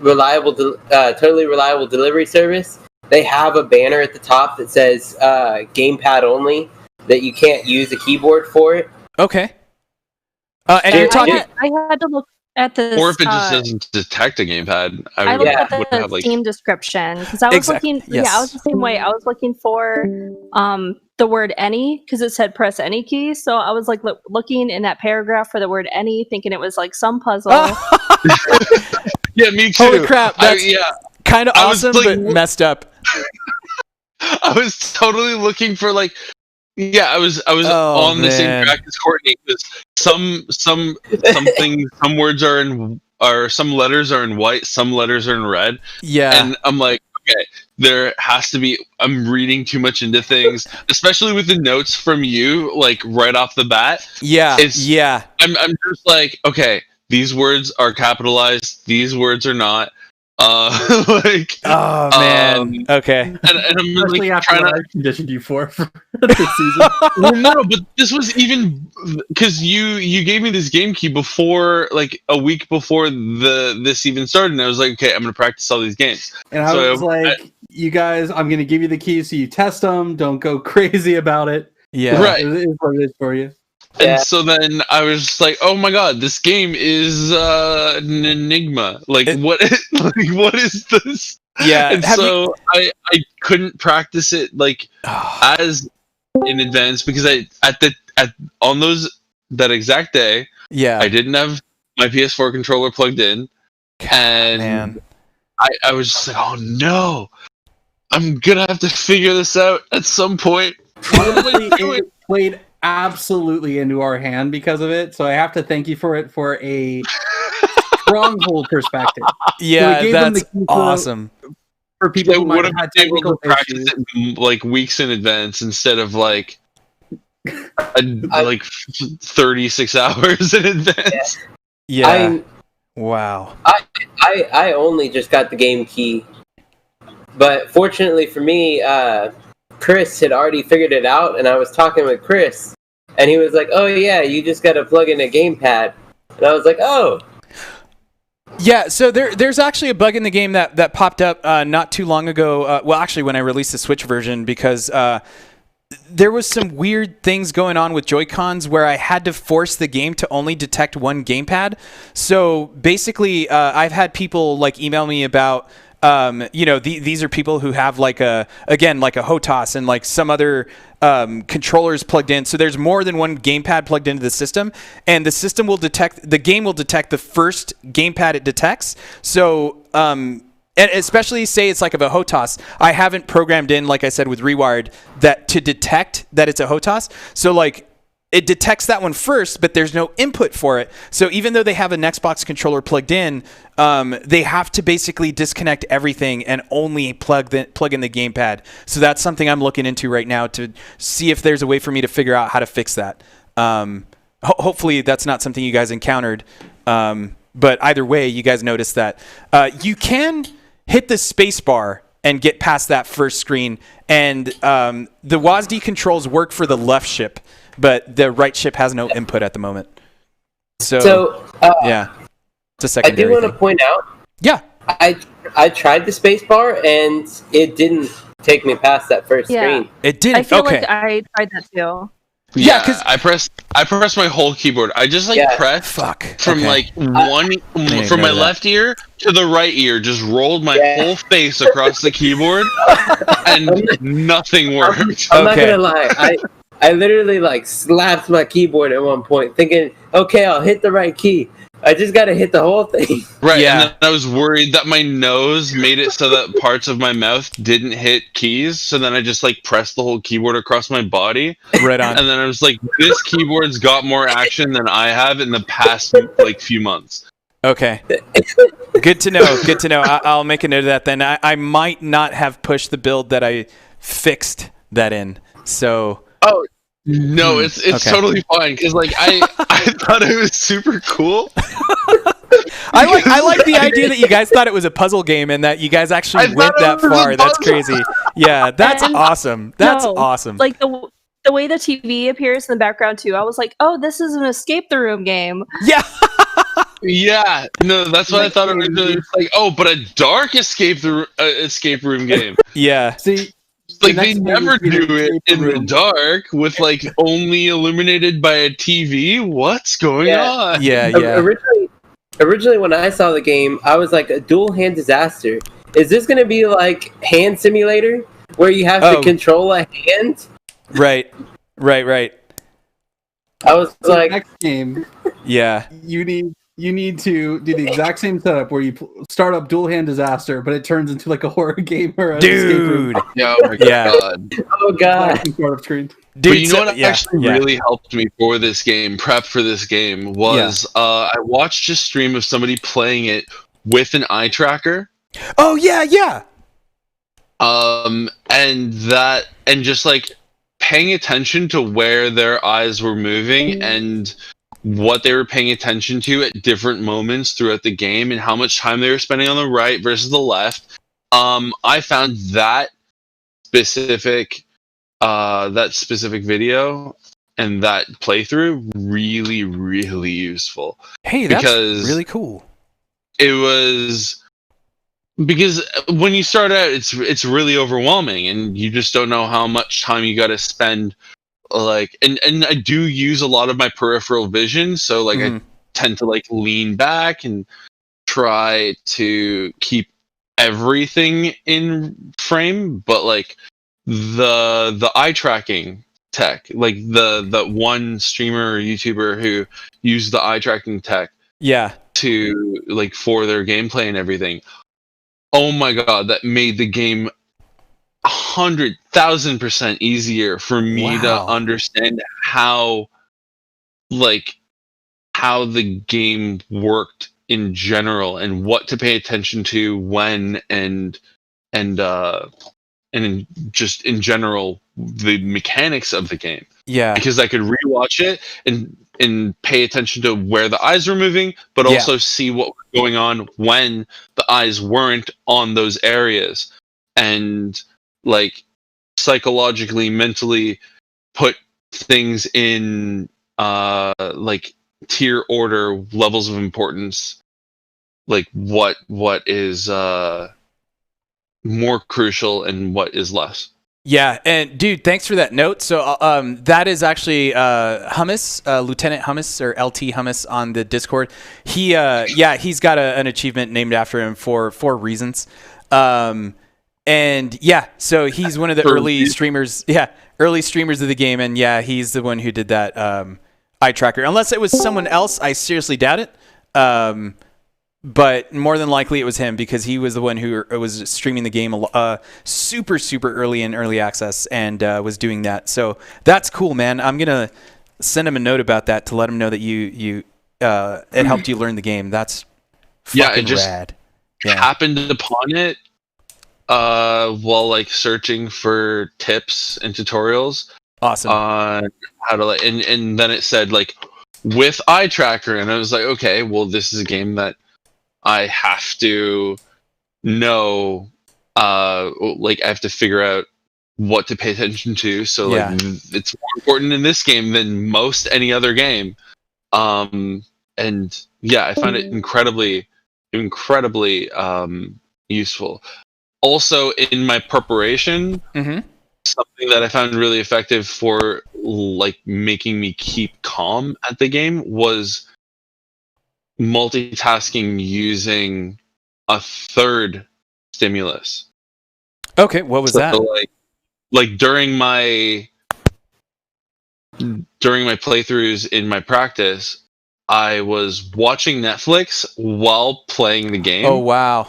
S4: totally reliable delivery service. They have a banner at the top that says gamepad only, that you can't use a keyboard for it.
S3: Okay. And you're talking...
S5: I had to look at the...
S2: Or if it just doesn't detect a gamepad.
S5: I looked at the Steam description, because I was looking...
S3: Yes.
S5: Yeah, I was the same way. I was looking for the word any, because it said press any key. So I was like looking in that paragraph for the word any, thinking it was like some puzzle.
S2: Yeah, me too.
S3: Holy crap! That's kind of awesome,
S2: like,
S3: but messed up.
S2: I was totally looking for like, I was on the same track as Courtney because some things, some words some letters are in white, some letters are in red.
S3: Yeah,
S2: and I'm like, okay, there has to be. I'm reading too much into things, especially with the notes from you, like right off the bat.
S3: Yeah,
S2: I'm just like, okay, these words are capitalized, these words are not. Like,
S3: oh man, okay.
S2: And I'm
S1: Especially
S2: like
S1: after
S2: trying
S1: what
S2: to
S1: I conditioned you for this season.
S2: no, but this was even because you gave me this game key before, like a week before this even started, and I was like, okay, I'm gonna practice all these games.
S1: And I was like, you guys, I'm gonna give you the keys so you test them. Don't go crazy about it.
S3: Yeah,
S2: right.
S1: It is what it is for you.
S2: And so then I was just like, oh my god, this game is an enigma. Like, what is this?
S3: Yeah.
S2: And so I couldn't practice it like as in advance because on that exact day, I didn't have my PS4 controller plugged in. And I was just like, oh no, I'm gonna have to figure this out at some point.
S1: Honestly, it played absolutely into our hand because of it, so I have to thank you for it for a Stronghold perspective.
S3: Yeah,
S1: so
S3: that's awesome.
S1: For people who might have had
S2: able to
S1: technical
S2: practice
S1: issues.
S2: it like weeks in advance instead of like 36 hours in advance.
S3: Yeah. Wow.
S4: I only just got the game key, but fortunately for me, Chris had already figured it out, and I was talking with Chris, and he was like, "Oh yeah, you just got to plug in a gamepad," and I was like, "Oh."
S3: Yeah, so there's actually a bug in the game that popped up not too long ago. Well, actually, when I released the Switch version, because there was some weird things going on with Joy-Cons where I had to force the game to only detect one gamepad. So basically, I've had people like email me about. These are people who have like a HOTAS and like some other controllers plugged in. So there's more than one gamepad plugged into the system, and the game will detect the first gamepad it detects. So, and especially say it's like of a HOTAS, I haven't programmed in, like I said, with Rewired that to detect that it's a HOTAS. So like, it detects that one first, but there's no input for it. So even though they have an Xbox controller plugged in, they have to basically disconnect everything and only plug in the gamepad. So that's something I'm looking into right now to see if there's a way for me to figure out how to fix that. Hopefully that's not something you guys encountered. But either way, you guys noticed that you can hit the space bar and get past that first screen. And the WASD controls work for the left ship, but the right ship has no input at the moment. So yeah, it's a secondary.
S4: I do want to point out.
S3: Yeah,
S4: I tried the space bar and it didn't take me past that first screen.
S3: It didn't.
S5: I feel like I tried that too.
S2: Yeah, because I pressed my whole keyboard. I just pressed from from my left ear to the right ear, just rolled my whole face across the keyboard, and nothing worked.
S4: I'm not gonna lie. I literally slapped my keyboard at one point, thinking, okay, I'll hit the right key. I just gotta hit the whole thing.
S2: Right, yeah. And then I was worried that my nose made it so that parts of my mouth didn't hit keys, so then I just pressed the whole keyboard across my body.
S3: Right on.
S2: And then I was like, this keyboard's got more action than I have in the past few months.
S3: Okay. Good to know. Good to know. I'll make a note of that then. I might not have pushed the build that I fixed that in. So...
S2: Oh, no, it's totally fine because I thought it was super cool.
S3: I like the idea that you guys thought it was a puzzle game and that you guys actually went that far. That's crazy. Yeah, that's awesome. That's awesome.
S5: Like the way the TV appears in the background too. I was like, oh, this is an escape the room game.
S3: Yeah.
S2: Yeah, no, that's what I thought originally. It's but a dark escape room game.
S3: Yeah.
S1: See.
S2: They never do it in the dark with only illuminated by a TV. What's going on?
S3: Yeah.
S4: Originally, when I saw the game, I was like, a dual hand disaster. Is this going to be like Hand Simulator, where you have to control a hand?
S3: Right.
S4: I was like,
S1: next game.
S3: Yeah.
S1: You need you need to do the exact same setup where you start up Dual Hand Disaster, but it turns into like a horror game or an escape room.
S2: Yeah, oh my god.
S4: Oh god.
S1: Startup screen.
S2: Dude, but you know what actually really helped me for this game, prep for this game, was I watched a stream of somebody playing it with an eye tracker.
S3: Oh yeah.
S2: And just like paying attention to where their eyes were moving and what they were paying attention to at different moments throughout the game and how much time they were spending on the right versus the left. I found that specific video and that playthrough really, really useful.
S3: Hey, that's really cool.
S2: It was because when you start out, it's really overwhelming, and you just don't know how much time you got to spend. Like, and I do use a lot of my peripheral vision, so like I tend to like lean back and try to keep everything in frame, but like the eye tracking tech, like the one streamer or YouTuber who used the eye tracking tech to like for their gameplay and everything. Oh my god, that made the game 100,000% easier for me to understand how the game worked in general and what to pay attention to when and just in general the mechanics of the game. Yeah, because I could rewatch it and pay attention to where the eyes were moving, but also see what was going on when the eyes weren't on those areas, and like psychologically, mentally put things in like tier order, levels of importance, like what is more crucial and what is less.
S3: Yeah, and dude, thanks for that note. So that is actually Hummus, Lieutenant Hummus or LT Hummus on the Discord. He's got an achievement named after him for 4 reasons. And yeah, so he's one of the early streamers of the game, and yeah, he's the one who did that eye tracker. Unless it was someone else, I seriously doubt it. But more than likely it was him, because he was the one who was streaming the game super early in early access and was doing that. So that's cool, man. I'm gonna send him a note about that to let him know that you it helped you learn the game. That's fucking rad. Yeah.
S2: Happened upon it while like searching for tips and tutorials.
S3: Awesome.
S2: On how to like, and then it said like with eye tracker, and I was like, okay, well, this is a game that I have to know, like I have to figure out what to pay attention to. So like it's more important in this game than most any other game. And yeah, I find it incredibly useful. Also in my preparation, something that I found really effective for like making me keep calm at the game was multitasking using a third stimulus.
S3: Okay, what was that?
S2: Like during my playthroughs in my practice, I was watching Netflix while playing the game.
S3: Oh wow.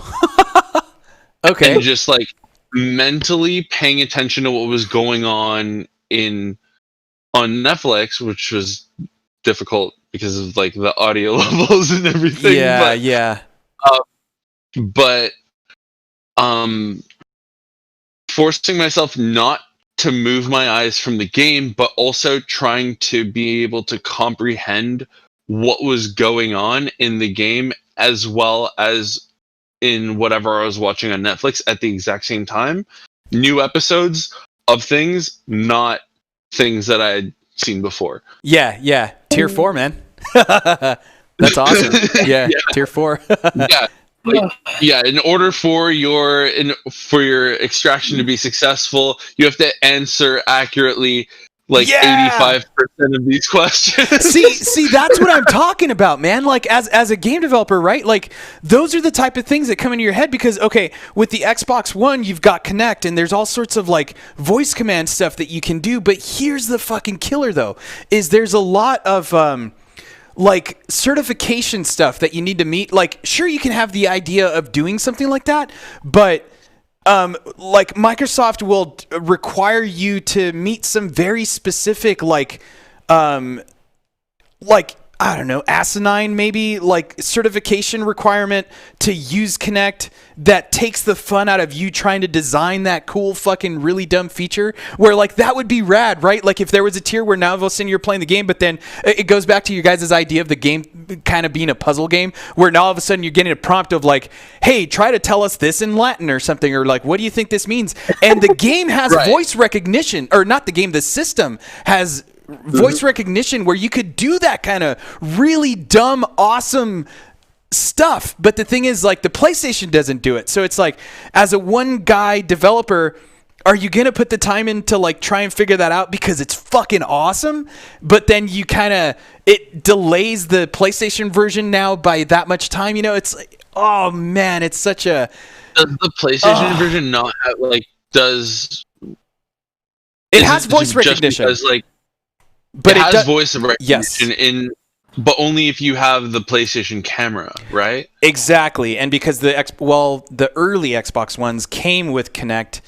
S3: Okay.
S2: And just like mentally paying attention to what was going on on Netflix, which was difficult because of like the audio levels and everything. But forcing myself not to move my eyes from the game, but also trying to be able to comprehend what was going on in the game as well as in whatever I was watching on Netflix at the exact same time. New episodes of things, not things that I had seen before.
S3: Yeah. Tier 4, man. That's awesome. Yeah. Tier 4.
S2: In order for your extraction to be successful, you have to answer accurately like 85% of these questions.
S3: See, that's what I'm talking about, man. Like as a game developer, right? Like those are the type of things that come into your head because okay, with the Xbox One, you've got Kinect and there's all sorts of like voice command stuff that you can do, but here's the fucking killer though, is there's a lot of like certification stuff that you need to meet. Like, sure, you can have the idea of doing something like that, but like Microsoft will require you to meet some very specific, like I don't know, asinine maybe, like certification requirement to use Kinect that takes the fun out of you trying to design that cool fucking really dumb feature where like that would be rad, right? Like if there was a tier where now all of a sudden you're playing the game, but then it goes back to your guys' idea of the game kind of being a puzzle game where now all of a sudden you're getting a prompt of like, hey, try to tell us this in Latin or something, or like, what do you think this means? And the game has voice recognition, or not the game, the system has voice recognition where you could do that kind of really dumb, awesome stuff. But the thing is, like, the PlayStation doesn't do it. So it's like, as a one guy developer, are you going to put the time in to like try and figure that out because it's fucking awesome? But then you kind of, it delays the PlayStation version now by that much time. You know, it's like, oh man, it's such a...
S2: Does the PlayStation version not have, like, does...
S3: It has voice recognition.
S2: Because, like,
S3: but
S2: it has voice recognition
S3: yes.
S2: but only if you have the PlayStation camera, right?
S3: Exactly, and because the early Xbox ones came with Kinect,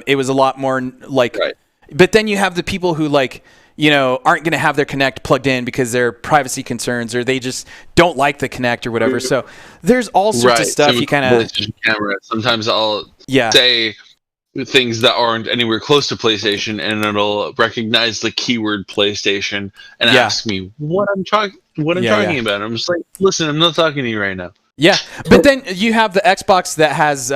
S3: it was a lot more like. Right. But then you have the people who like, you know, aren't going to have their Kinect plugged in because they're privacy concerns or they just don't like the Kinect or whatever. So there's all sorts of stuff you kind of.
S2: Camera. Sometimes I'll say things that aren't anywhere close to PlayStation, and it'll recognize the keyword PlayStation and ask me what I'm talking about. I'm just like, listen, I'm not talking to you right now.
S3: Yeah, but then you have the Xbox that has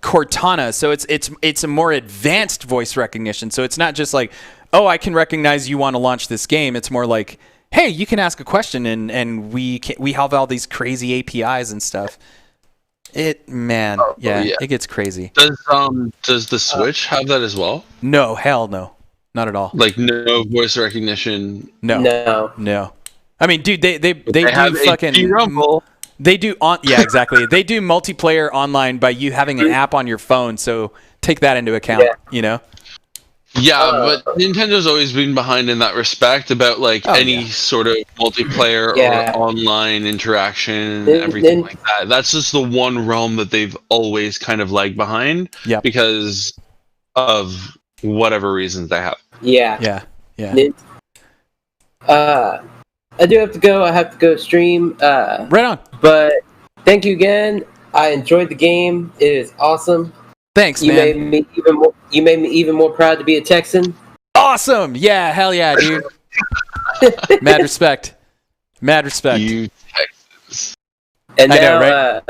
S3: Cortana, so it's a more advanced voice recognition. So it's not just like, oh, I can recognize you want to launch this game. It's more like, hey, you can ask a question, and we have all these crazy APIs and stuff. It gets crazy.
S2: Does the Switch have that as well?
S3: No, hell no, not at all.
S2: Like no voice recognition.
S3: No. I mean, dude, they do fucking. They do exactly. They do multiplayer online by you having an app on your phone. So take that into account. You know.
S2: Yeah, but Nintendo's always been behind in that respect about like any sort of multiplayer or online interaction, everything like that. That's just the one realm that they've always kind of lagged behind because of whatever reasons they have.
S4: Yeah. I do have to go. I have to go stream.
S3: Right on.
S4: But thank you again. I enjoyed the game. It is awesome.
S3: Thanks, man.
S4: You made me even more proud to be a Texan.
S3: Awesome! Yeah, hell yeah, dude. Mad respect.
S2: You Texans.
S4: And now, I know,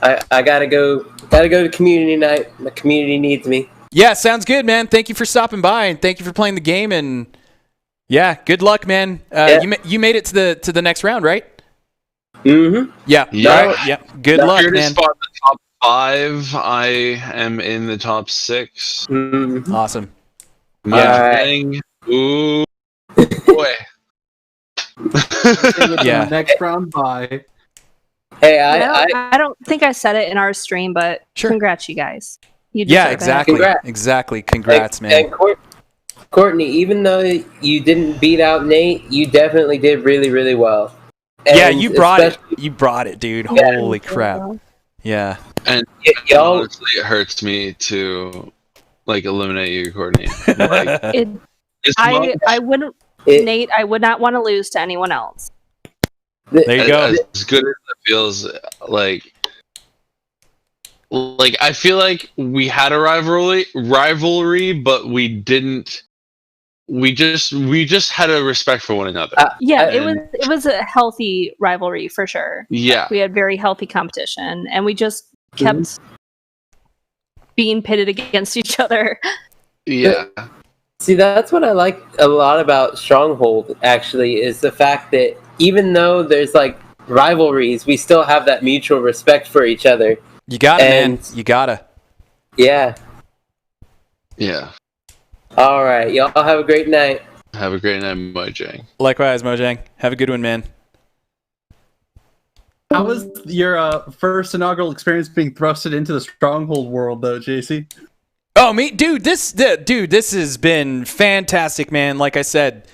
S4: right? I gotta go to community night. My community needs me.
S3: Yeah, sounds good, man. Thank you for stopping by and thank you for playing the game. And yeah, good luck, man. You made it to the next round, right?
S4: Mm-hmm.
S3: Yeah. Good luck, man.
S2: Spot in the top 5. I am in the top 6.
S4: Mm-hmm.
S3: Awesome.
S2: Right. Ooh, boy.
S1: Next round, bye.
S4: Hey,
S5: I don't think I said it in our stream, but congrats, you guys. You deserve
S3: exactly. Exactly. Congrats, man.
S4: And Courtney, even though you didn't beat out Nate, you definitely did really, really well. And
S3: you brought it. You brought it, dude. Holy crap. Yeah.
S2: And honestly, it hurts me to like eliminate you, Courtney. Like,
S5: I wouldn't, Nate. I would not want to lose to anyone else.
S3: There you go.
S2: As good as it feels, like I feel like we had a rivalry, but we didn't. We just had a respect for one another.
S5: It was a healthy rivalry for sure.
S2: Yeah,
S5: we had very healthy competition, and we just kept being pitted against each other.
S2: Yeah.
S4: See, that's what I like a lot about Stronghold. Actually, is the fact that even though there's like rivalries, we still have that mutual respect for each other.
S3: You got it, man. You gotta.
S4: Yeah.
S2: Yeah.
S4: All right, y'all have a great night.
S2: Have a great night, Mojang.
S3: Likewise, Mojang. Have a good one, man.
S1: How was your first inaugural experience being thrusted into the Stronghold world, though, JC?
S3: Oh, me, dude. This has been fantastic, man. Like I said,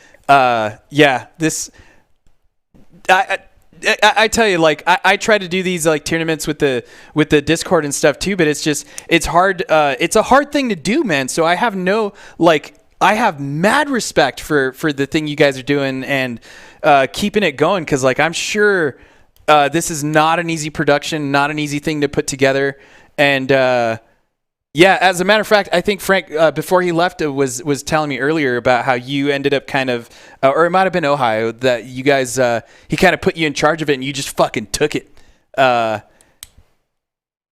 S3: I tell you, like I try to do these like tournaments with the Discord and stuff too, but it's hard. It's a hard thing to do, man. So I have I have mad respect for the thing you guys are doing and keeping it going, because like I'm sure this is not an easy production, not an easy thing to put together, and. Yeah, as a matter of fact, I think Frank, before he left, was telling me earlier about how you ended up kind of, or it might have been Ohio, that you guys, he kind of put you in charge of it and you just fucking took it.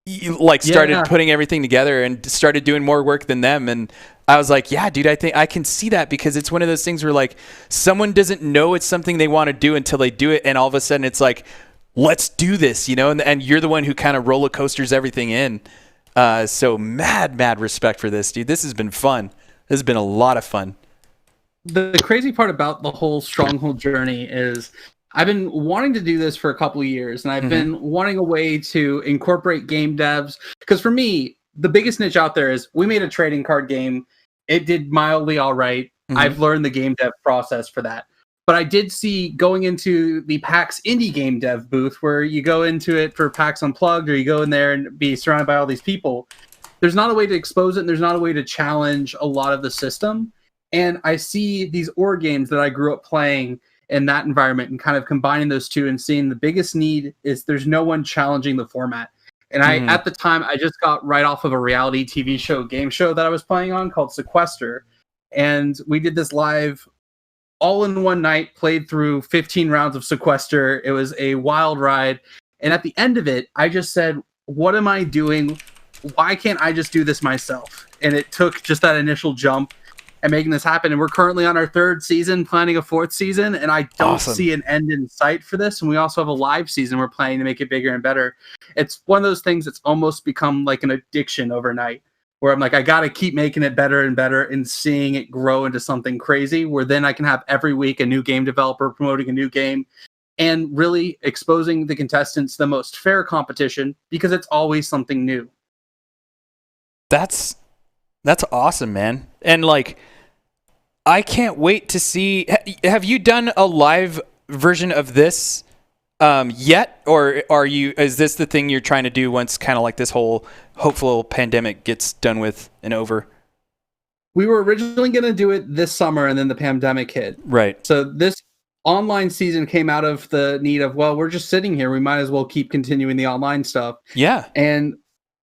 S3: You started putting everything together and started doing more work than them. And I was like, yeah, dude, I think I can see that, because it's one of those things where like someone doesn't know it's something they want to do until they do it. And all of a sudden it's like, let's do this, and you're the one who kind of roller coasters everything in. So mad respect for this, dude. This has been fun. This has been a lot of fun.
S1: The crazy part about the whole Stronghold journey is I've been wanting to do this for a couple of years, and I've been wanting a way to incorporate game devs. Because for me, the biggest niche out there is we made a trading card game. It did mildly all right. I've learned the game dev process for that. But I did see going into the PAX Indie Game Dev booth, where you go into it for PAX Unplugged, or you go in there and be surrounded by all these people. There's not a way to expose it, and there's not a way to challenge a lot of the system. And I see these org games that I grew up playing in that environment, and kind of combining those two and seeing the biggest need is there's no one challenging the format. And at the time, I just got right off of a reality TV show, game show that I was playing on called Sequester. And we did this live all in one night, played through 15 rounds of Sequester. It was a wild ride. And at the end of it, I just said, what am I doing? Why can't I just do this myself? And it took just that initial jump and making this happen. And we're currently on our 3rd season, planning a 4th season. And I don't see an end in sight for this. And we also have a live season we're planning to make it bigger and better. It's one of those things that's almost become like an addiction overnight, where I'm like, I got to keep making it better and better and seeing it grow into something crazy, where then I can have every week a new game developer promoting a new game and really exposing the contestants to the most fair competition, because it's always something new.
S3: That's awesome, man. And like, I can't wait to see. Have you done a live version of this yet, or is this the thing you're trying to do once kind of like this whole hopeful pandemic gets done with and over?
S1: We were originally going to do it this summer, and then the pandemic hit.
S3: Right.
S1: So this online season came out of the need of, well, we're just sitting here, we might as well keep continuing the online stuff.
S3: Yeah.
S1: And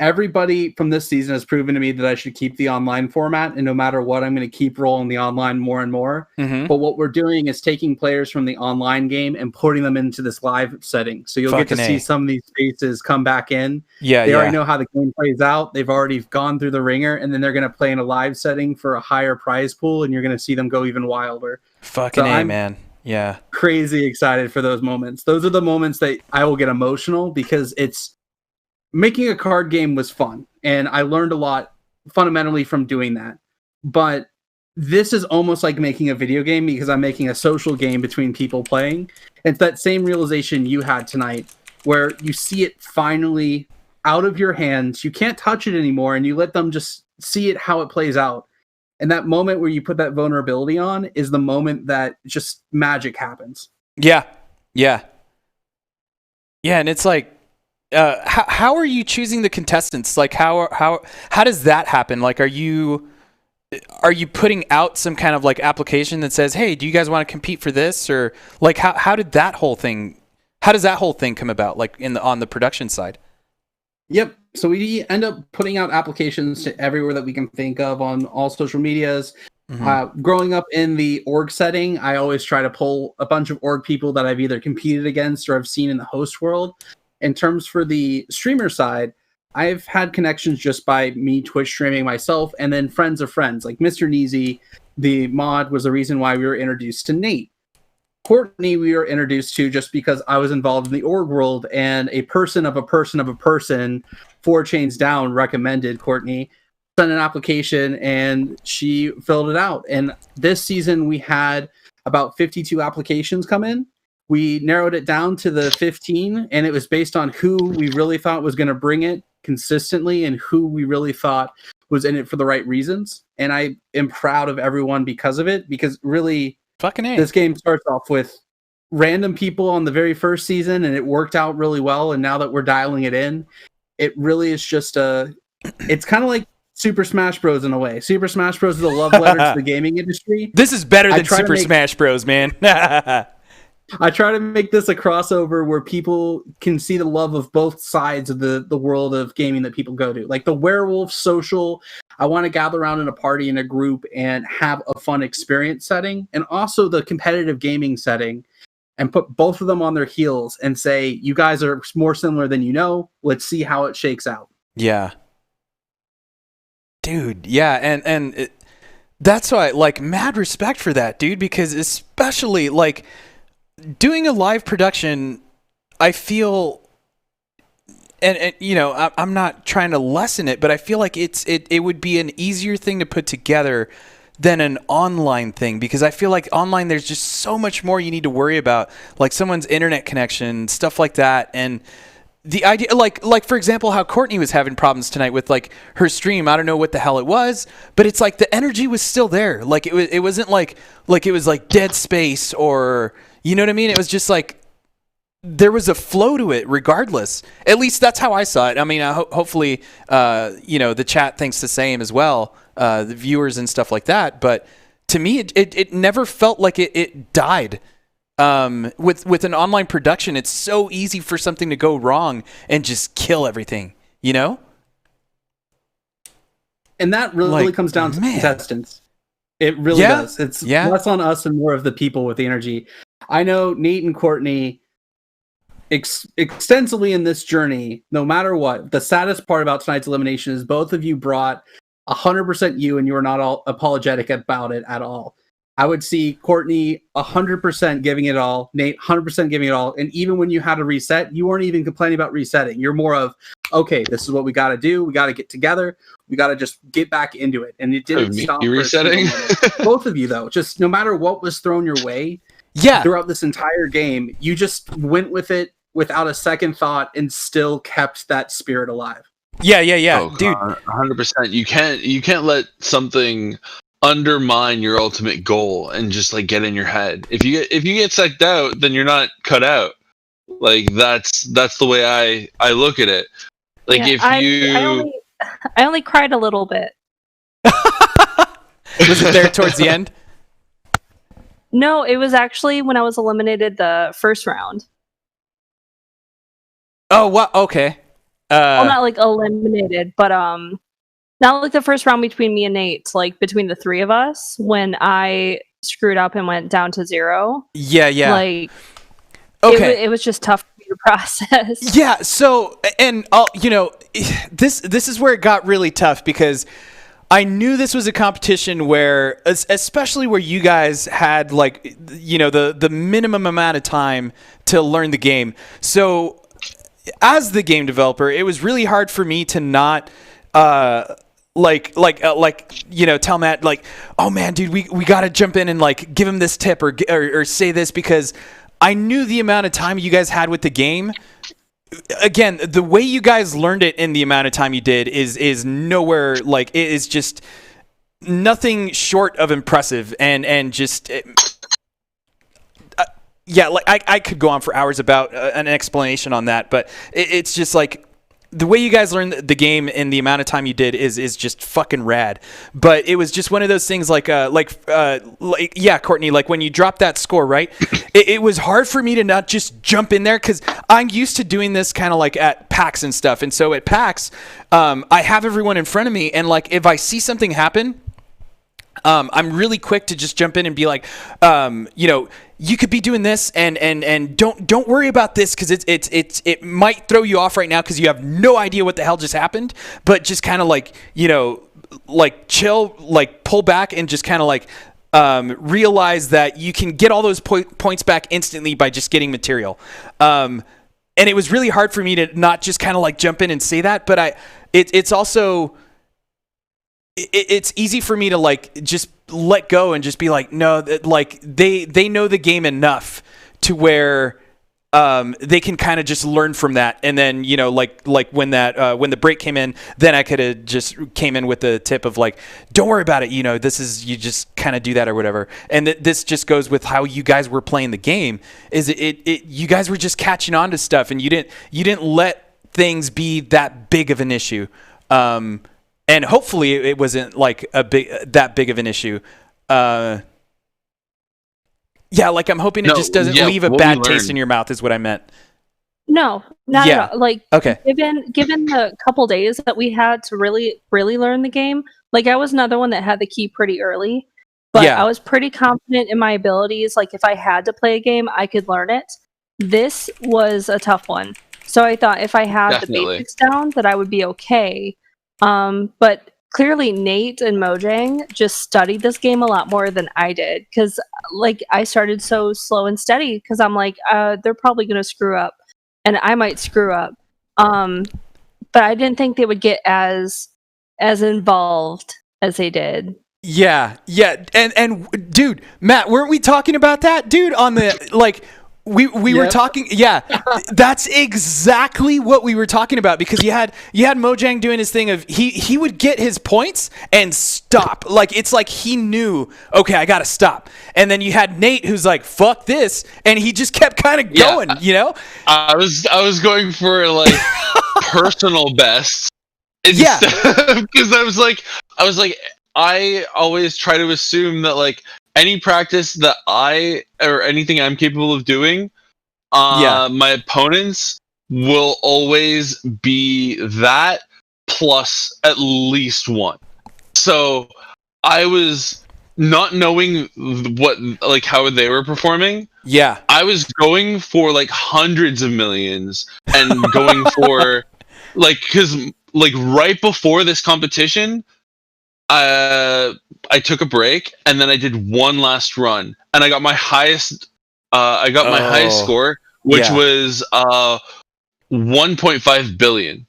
S1: everybody from this season has proven to me that I should keep the online format, and no matter what, I'm going to keep rolling the online more and more. But what we're doing is taking players from the online game and putting them into this live setting. So you'll get to see some of these faces come back in. They already know how the game plays out. They've already gone through the ringer, and then they're going to play in a live setting for a higher prize pool, and you're going to see them go even wilder.
S3: I'm, man. Yeah.
S1: Crazy excited for those moments. Those are the moments that I will get emotional, because it's making a card game was fun, and I learned a lot fundamentally from doing that. But this is almost like making a video game, because I'm making a social game between people playing. It's that same realization you had tonight, where you see it finally out of your hands. You can't touch it anymore, and you let them just see it, how it plays out. And that moment where you put that vulnerability on is the moment that just magic happens.
S3: Yeah. And it's like, how are you choosing the contestants? Like, how does that happen? Like, are you putting out some kind of like application that says, hey, do you guys want to compete for this? Or like, how does that whole thing come about, like on the production side?
S1: Yep. So we end up putting out applications to everywhere that we can think of on all social medias. Growing up in the org setting, I always try to pull a bunch of org people that I've either competed against or I've seen in the host world. In terms for the streamer side, I've had connections just by me Twitch streaming myself, and then friends of friends. Like Mr. Neezy, the mod, was the reason why we were introduced to Nate. Courtney we were introduced to just because I was involved in the org world, and a person of a person of a person 4 chains down recommended Courtney, sent an application, and she filled it out. And this season we had about 52 applications come in. We narrowed it down to the 15, and it was based on who we really thought was going to bring it consistently and who we really thought was in it for the right reasons. And I am proud of everyone because of it, because really,
S3: fucking A.
S1: This game starts off with random people on the very first season, and it worked out really well. And now that we're dialing it in, it really is just it's kind of like Super Smash Bros. In a way. Super Smash Bros. Is a love letter to the gaming industry.
S3: This is better than Super Smash Bros, man.
S1: I try to make this a crossover where people can see the love of both sides of the world of gaming that people go to. Like the werewolf social, I want to gather around in a party in a group and have a fun experience setting, and also the competitive gaming setting, and put both of them on their heels and say, you guys are more similar than you know. Let's see how it shakes out.
S3: Yeah. Dude, yeah, and that's why, like, mad respect for that, dude, because especially, like, doing a live production, I feel, and you know, I'm not trying to lessen it, but I feel like it would be an easier thing to put together than an online thing, because I feel like online there's just so much more you need to worry about, like someone's internet connection, stuff like that, and the idea, like for example, how Courtney was having problems tonight with like her stream. I don't know what the hell it was, but it's like the energy was still there. Like it wasn't like it was like dead space, or you know what I mean? It was just like there was a flow to it regardless. At least that's how I saw it. I mean, hopefully, you know, the chat thinks the same as well, the viewers and stuff like that. But to me, it never felt like it died. With an online production, it's so easy for something to go wrong and just kill everything, you know?
S1: And that really comes down to contestants. It really does. It's less on us and more of the people with the energy. I know Nate and Courtney extensively in this journey, no matter what, the saddest part about tonight's elimination is both of you brought 100% you, and you were not all apologetic about it at all. I would see Courtney 100% giving it all, Nate 100% giving it all, and even when you had to reset, you weren't even complaining about resetting. You're more of, okay, this is what we got to do. We got to get together. We got to just get back into it. And it didn't stop.
S2: You resetting?
S1: Both of you, though, just no matter what was thrown your way, throughout this entire game, you just went with it without a second thought and still kept that spirit alive.
S3: Yeah,
S2: oh,
S3: dude.
S2: 100%. You can't let something undermine your ultimate goal and just like get in your head. If you get psyched out, then you're not cut out. Like that's the way I look at it. Like
S5: I only cried a little bit.
S3: Was it there towards the end?
S5: No, it was actually when I was eliminated the first round.
S3: Oh, what? Okay.
S5: Well, not like eliminated, but not like the first round between me and Nate, like between the three of us, when I screwed up and went down to 0.
S3: Yeah.
S5: Like,
S3: okay.
S5: It was just tough for me to process.
S3: Yeah. So, and you know, this is where it got really tough, because I knew this was a competition where, especially where you guys had like, you know, the minimum amount of time to learn the game. So, as the game developer, it was really hard for me to not like you know, tell Matt like, oh man, dude, we got to jump in and like give him this tip or say this, because I knew the amount of time you guys had with the game. Again, the way you guys learned it in the amount of time you did is nowhere, like, it is just nothing short of impressive, and just yeah, like I could go on for hours about an explanation on that, but it's just like the way you guys learned the game in the amount of time you did is just fucking rad. But it was just one of those things like yeah, Courtney, like when you dropped that score, right? It was hard for me to not just jump in there, because I'm used to doing this kind of like at PAX and stuff. And so at PAX, I have everyone in front of me, and like if I see something happen, I'm really quick to just jump in and be like, you know, you could be doing this, and don't worry about this, because it might throw you off right now because you have no idea what the hell just happened. But just kind of like, you know, like chill, like pull back, and just kind of like realize that you can get all those points back instantly by just getting material. And it was really hard for me to not just kind of like jump in and say that, but it's also. It's easy for me to like just let go and just be like, no, like they know the game enough to where they can kind of just learn from that. And then, like when the break came in, then I could have just came in with the tip of like, don't worry about it. You just kind of do that or whatever. And this just goes with how you guys were playing the game. Is you guys were just catching on to stuff, and you didn't let things be that big of an issue. And hopefully it wasn't like that big of an issue. Yeah, like I'm hoping it just doesn't leave a bad taste in your mouth is what I meant.
S5: No, not at all. Like,
S3: okay.
S5: Given the couple days that we had to really, really learn the game, like I was another one that had the key pretty early, but I was pretty confident in my abilities. Like if I had to play a game, I could learn it. This was a tough one. So I thought if I had the basics down that I would be okay. But clearly Nate and Mojang just studied this game a lot more than I did, because like I started so slow and steady because I'm like, they're probably going to screw up and I might screw up. But I didn't think they would get as involved as they did.
S3: Yeah. And dude, Matt, weren't we talking about that, dude, on the like we were talking, that's exactly what we were talking about, because you had Mojang doing his thing of he would get his points and stop. Like it's like he knew, okay, I gotta stop. And then you had Nate who's like, fuck this, and he just kept kind of going,
S2: I was going for like personal best instead, because I was like I always try to assume that like any practice that or anything I'm capable of doing, my opponents will always be that plus at least one. So I was not knowing how they were performing.
S3: Yeah.
S2: I was going for like hundreds of millions and going for because right before this competition, I took a break and then I did one last run and I got my highest highest score, which was 1.5 billion.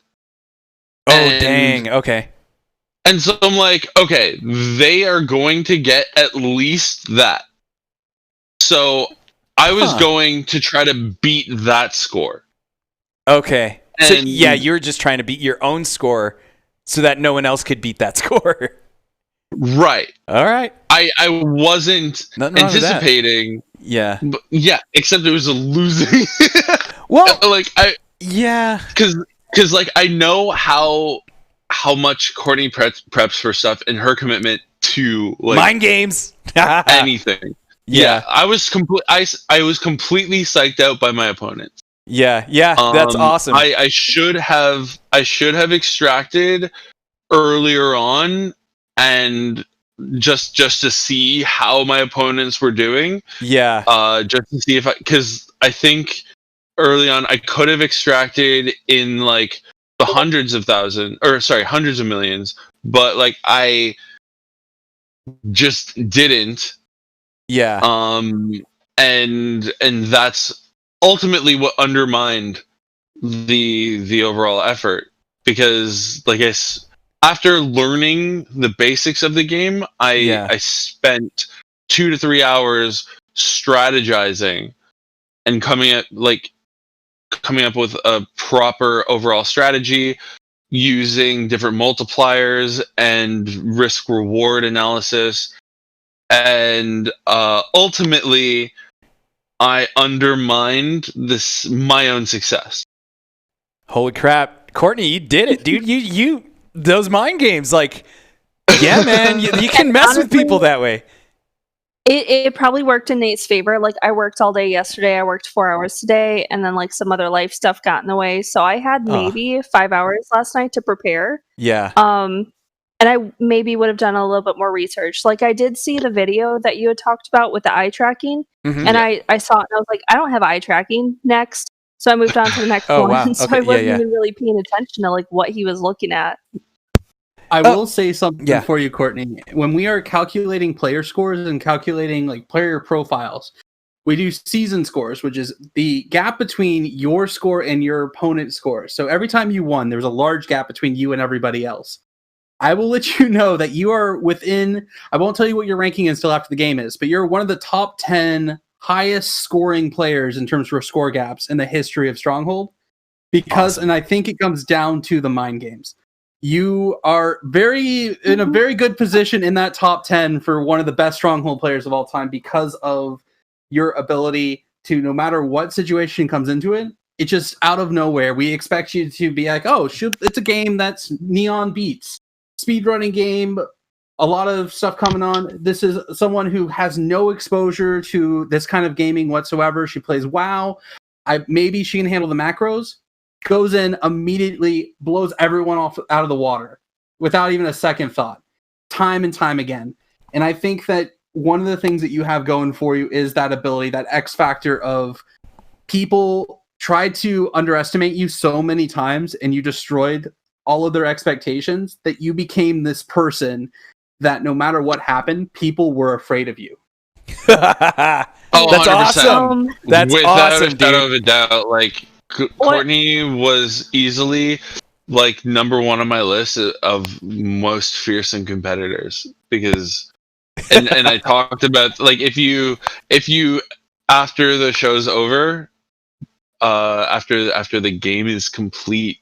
S3: Dang. Okay.
S2: And so I'm like, okay, they are going to get at least that. So I was going to try to beat that score.
S3: Okay. And so you're just trying to beat your own score so that no one else could beat that score.
S2: Right.
S3: All right.
S2: I wasn't anticipating.
S3: Yeah.
S2: But except it was a losing.
S3: Well,
S2: because like I know how much Courtney preps for stuff and her commitment to like
S3: mind games,
S2: anything. Yeah, I was completely psyched out by my opponents.
S3: Yeah, that's awesome.
S2: I should have extracted earlier on and just to see how my opponents were doing.
S3: Yeah.
S2: Just to see because I think early on I could have extracted in like the hundreds of millions, but like I just didn't.
S3: Yeah.
S2: And that's ultimately what undermined the overall effort, because like after learning the basics of the game, I spent 2 to 3 hours strategizing and coming up with a proper overall strategy using different multipliers and risk reward analysis, and ultimately I undermined my own success.
S3: Holy crap, Courtney, you did it, dude. You those mind games, like, yeah, man, you can mess with people that way.
S5: It probably worked in Nate's favor. Like I worked all day yesterday. I worked 4 hours today, and then like some other life stuff got in the way. So I had maybe 5 hours last night to prepare.
S3: Yeah.
S5: And I maybe would have done a little bit more research. Like I did see the video that you had talked about with the eye tracking, and I saw it and I was like, I don't have eye tracking next. So I moved on to the next one.
S3: Wow.
S5: So I wasn't even really paying attention to like what he was looking at.
S1: I will say something for you, Courtney. When we are calculating player scores and calculating like player profiles, we do season scores, which is the gap between your score and your opponent's score. So every time you won, there's a large gap between you and everybody else. I will let you know that you are within, I won't tell you what your ranking until after the game is, but you're one of the top 10 highest scoring players in terms of score gaps in the history of Stronghold. Because, and I think it comes down to the mind games. You are in a very good position in that top 10 for one of the best Stronghold players of all time because of your ability to, no matter what situation comes into it, it just out of nowhere, we expect you to be like, oh, it's a game that's neon beats, speedrunning game, a lot of stuff coming on. This is someone who has no exposure to this kind of gaming whatsoever. She plays WoW. Maybe she can handle the macros. Goes in, immediately blows everyone off out of the water without even a second thought, time and time again. And I think that one of the things that you have going for you is that ability, that X factor of people tried to underestimate you so many times and you destroyed all of their expectations that you became this person that no matter what happened, people were afraid of you.
S3: That's
S2: 100%.
S3: awesome. That's
S2: Without
S3: awesome,
S2: a shadow
S3: dude.
S2: of a doubt, like Courtney was easily like number one on my list of most fearsome competitors because, and I talked about like if you after the show's over, after the game is complete,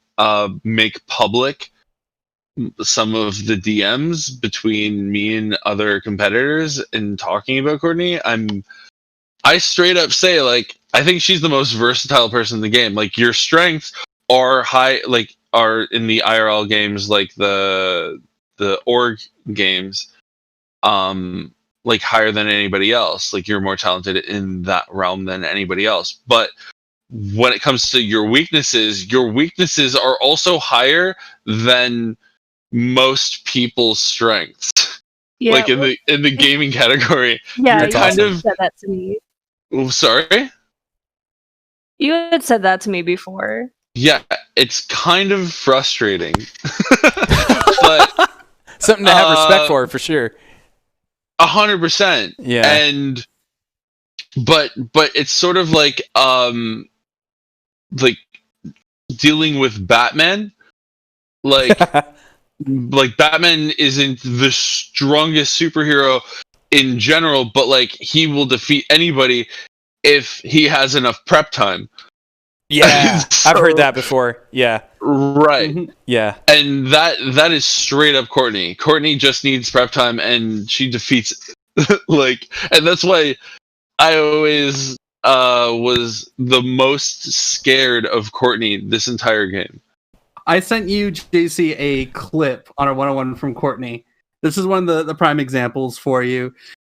S2: make public some of the DMs between me and other competitors and talking about Courtney. I straight up say, like, I think she's the most versatile person in the game. Like, your strengths are high, like, are in the IRL games, like the org games, like higher than anybody else. Like, you're more talented in that realm than anybody else. But when it comes to your weaknesses are also higher than most people's strengths.
S5: Yeah,
S2: like in the gaming category.
S5: Yeah,
S2: you're
S5: you
S2: kind
S5: had
S2: of
S5: said that to me.
S2: Oh, sorry?
S5: You had said that to me before.
S2: Yeah, it's kind of frustrating. But
S3: something to have respect for sure.
S2: 100%.
S3: Yeah.
S2: And but it's sort of like dealing with Batman. Like Batman isn't the strongest superhero in general, but like he will defeat anybody if he has enough prep time.
S3: Yeah, I've heard that before. Yeah.
S2: Right.
S1: Mm-hmm.
S3: Yeah.
S2: And that is straight up Courtney. Courtney just needs prep time and she defeats like, and that's why I always was the most scared of Courtney this entire game.
S1: I sent you, JC, a clip on our 101 from Courtney. This is one of the prime examples for you.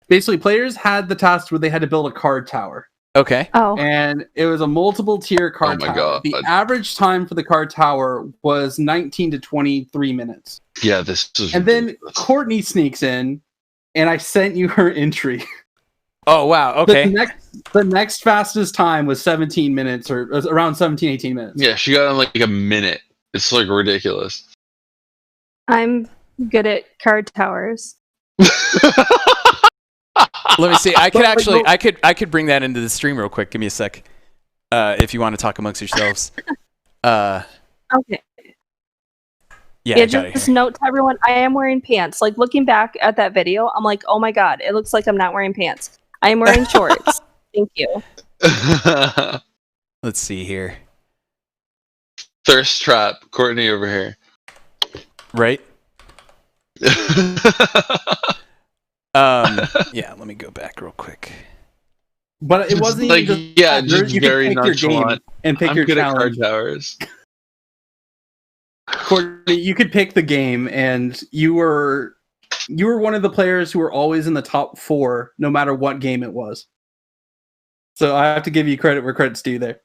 S1: Basically, players had the task where they had to build a card tower.
S3: Okay.
S5: Oh.
S1: And it was a multiple tier card
S2: Oh my
S1: tower.
S2: God.
S1: The average time for the card tower was 19 to 23 minutes.
S2: Yeah, this is
S1: And then Courtney sneaks in, and I sent you her entry.
S3: Oh, wow. Okay.
S1: The next fastest time was 17 minutes, or around 17, 18 minutes.
S2: Yeah, she got in like a minute. It's like ridiculous.
S5: I'm good at card towers.
S3: Let me see. I could actually, I could bring that into the stream real quick. Give me a sec. If you want to talk amongst yourselves.
S5: Okay.
S3: Yeah,
S5: just note to everyone, I am wearing pants. Like, looking back at that video, I'm like, oh my god, it looks like I'm not wearing pants. I am wearing shorts. Thank you.
S3: Let's see here.
S2: Thirst trap, Courtney over here.
S3: Right? Yeah, let me go back real quick.
S1: But it wasn't
S2: like,
S1: even just
S2: yeah,
S1: that.
S2: just
S1: You
S2: very
S1: could pick your game
S2: nonchalant.
S1: and pick
S2: I'm
S1: your
S2: good at
S1: challenge.
S2: card towers.
S1: Courtney, you could pick the game, and you were one of the players who were always in the top 4, no matter what game it was. So I have to give you credit where credit's due there.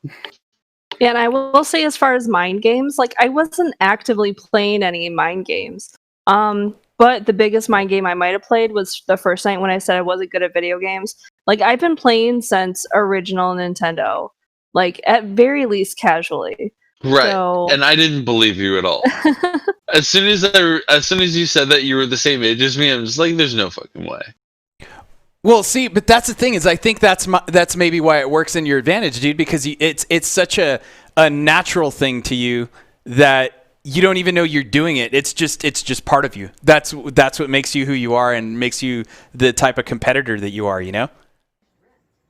S5: Yeah, and I will say, as far as mind games, like, I wasn't actively playing any mind games. But the biggest mind game I might have played was the first night when I said I wasn't good at video games. Like, I've been playing since original Nintendo, like, at very least casually.
S2: Right.
S5: So...
S2: And I didn't believe you at all. As soon as you said that you were the same age as me, I'm just like, there's no fucking way.
S3: Well, see, but that's the thing, is I think that's maybe why it works in your advantage, dude, because it's such a natural thing to you that you don't even know you're doing it. It's just part of you. That's what makes you who you are and makes you the type of competitor that you are, you know?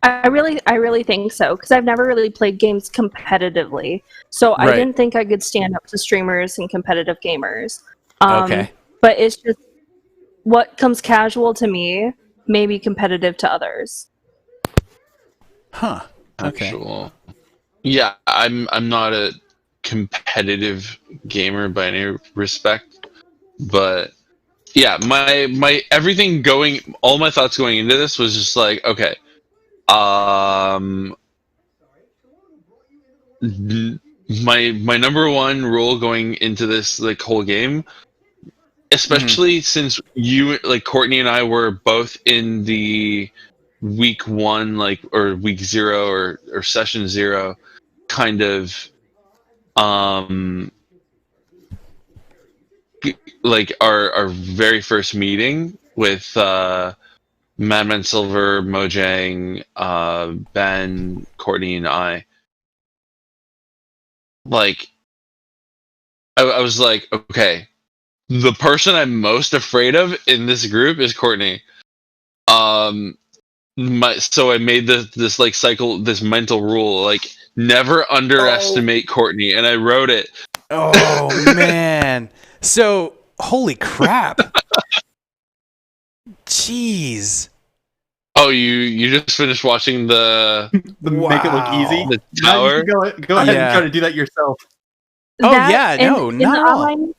S5: I really think so, because I've never really played games competitively, so I
S3: Right.
S5: didn't think I could stand up to streamers and competitive gamers.
S3: Okay.
S5: But it's just what comes casual to me may be competitive to others.
S3: Huh. Okay.
S2: Actual. Yeah, I'm not a competitive gamer by any respect, but yeah, my everything going, all my thoughts going into this was just like, okay, my number one rule going into this like whole game, especially since you like Courtney and I were both in the week one like or week zero or session zero kind of um like our very first meeting with Madman Silver, Mojang, Ben, Courtney, and I. Like, I was like, okay, the person I'm most afraid of in this group is Courtney. So I made this like this mental rule, like never underestimate Courtney, and I wrote it.
S3: Oh man. So holy crap. Jeez.
S2: Oh, you just finished watching the
S1: Make it look easy.
S2: the
S1: Now you
S2: tower.
S1: can go ahead and try to do that yourself.
S3: Oh yeah, no, not at all.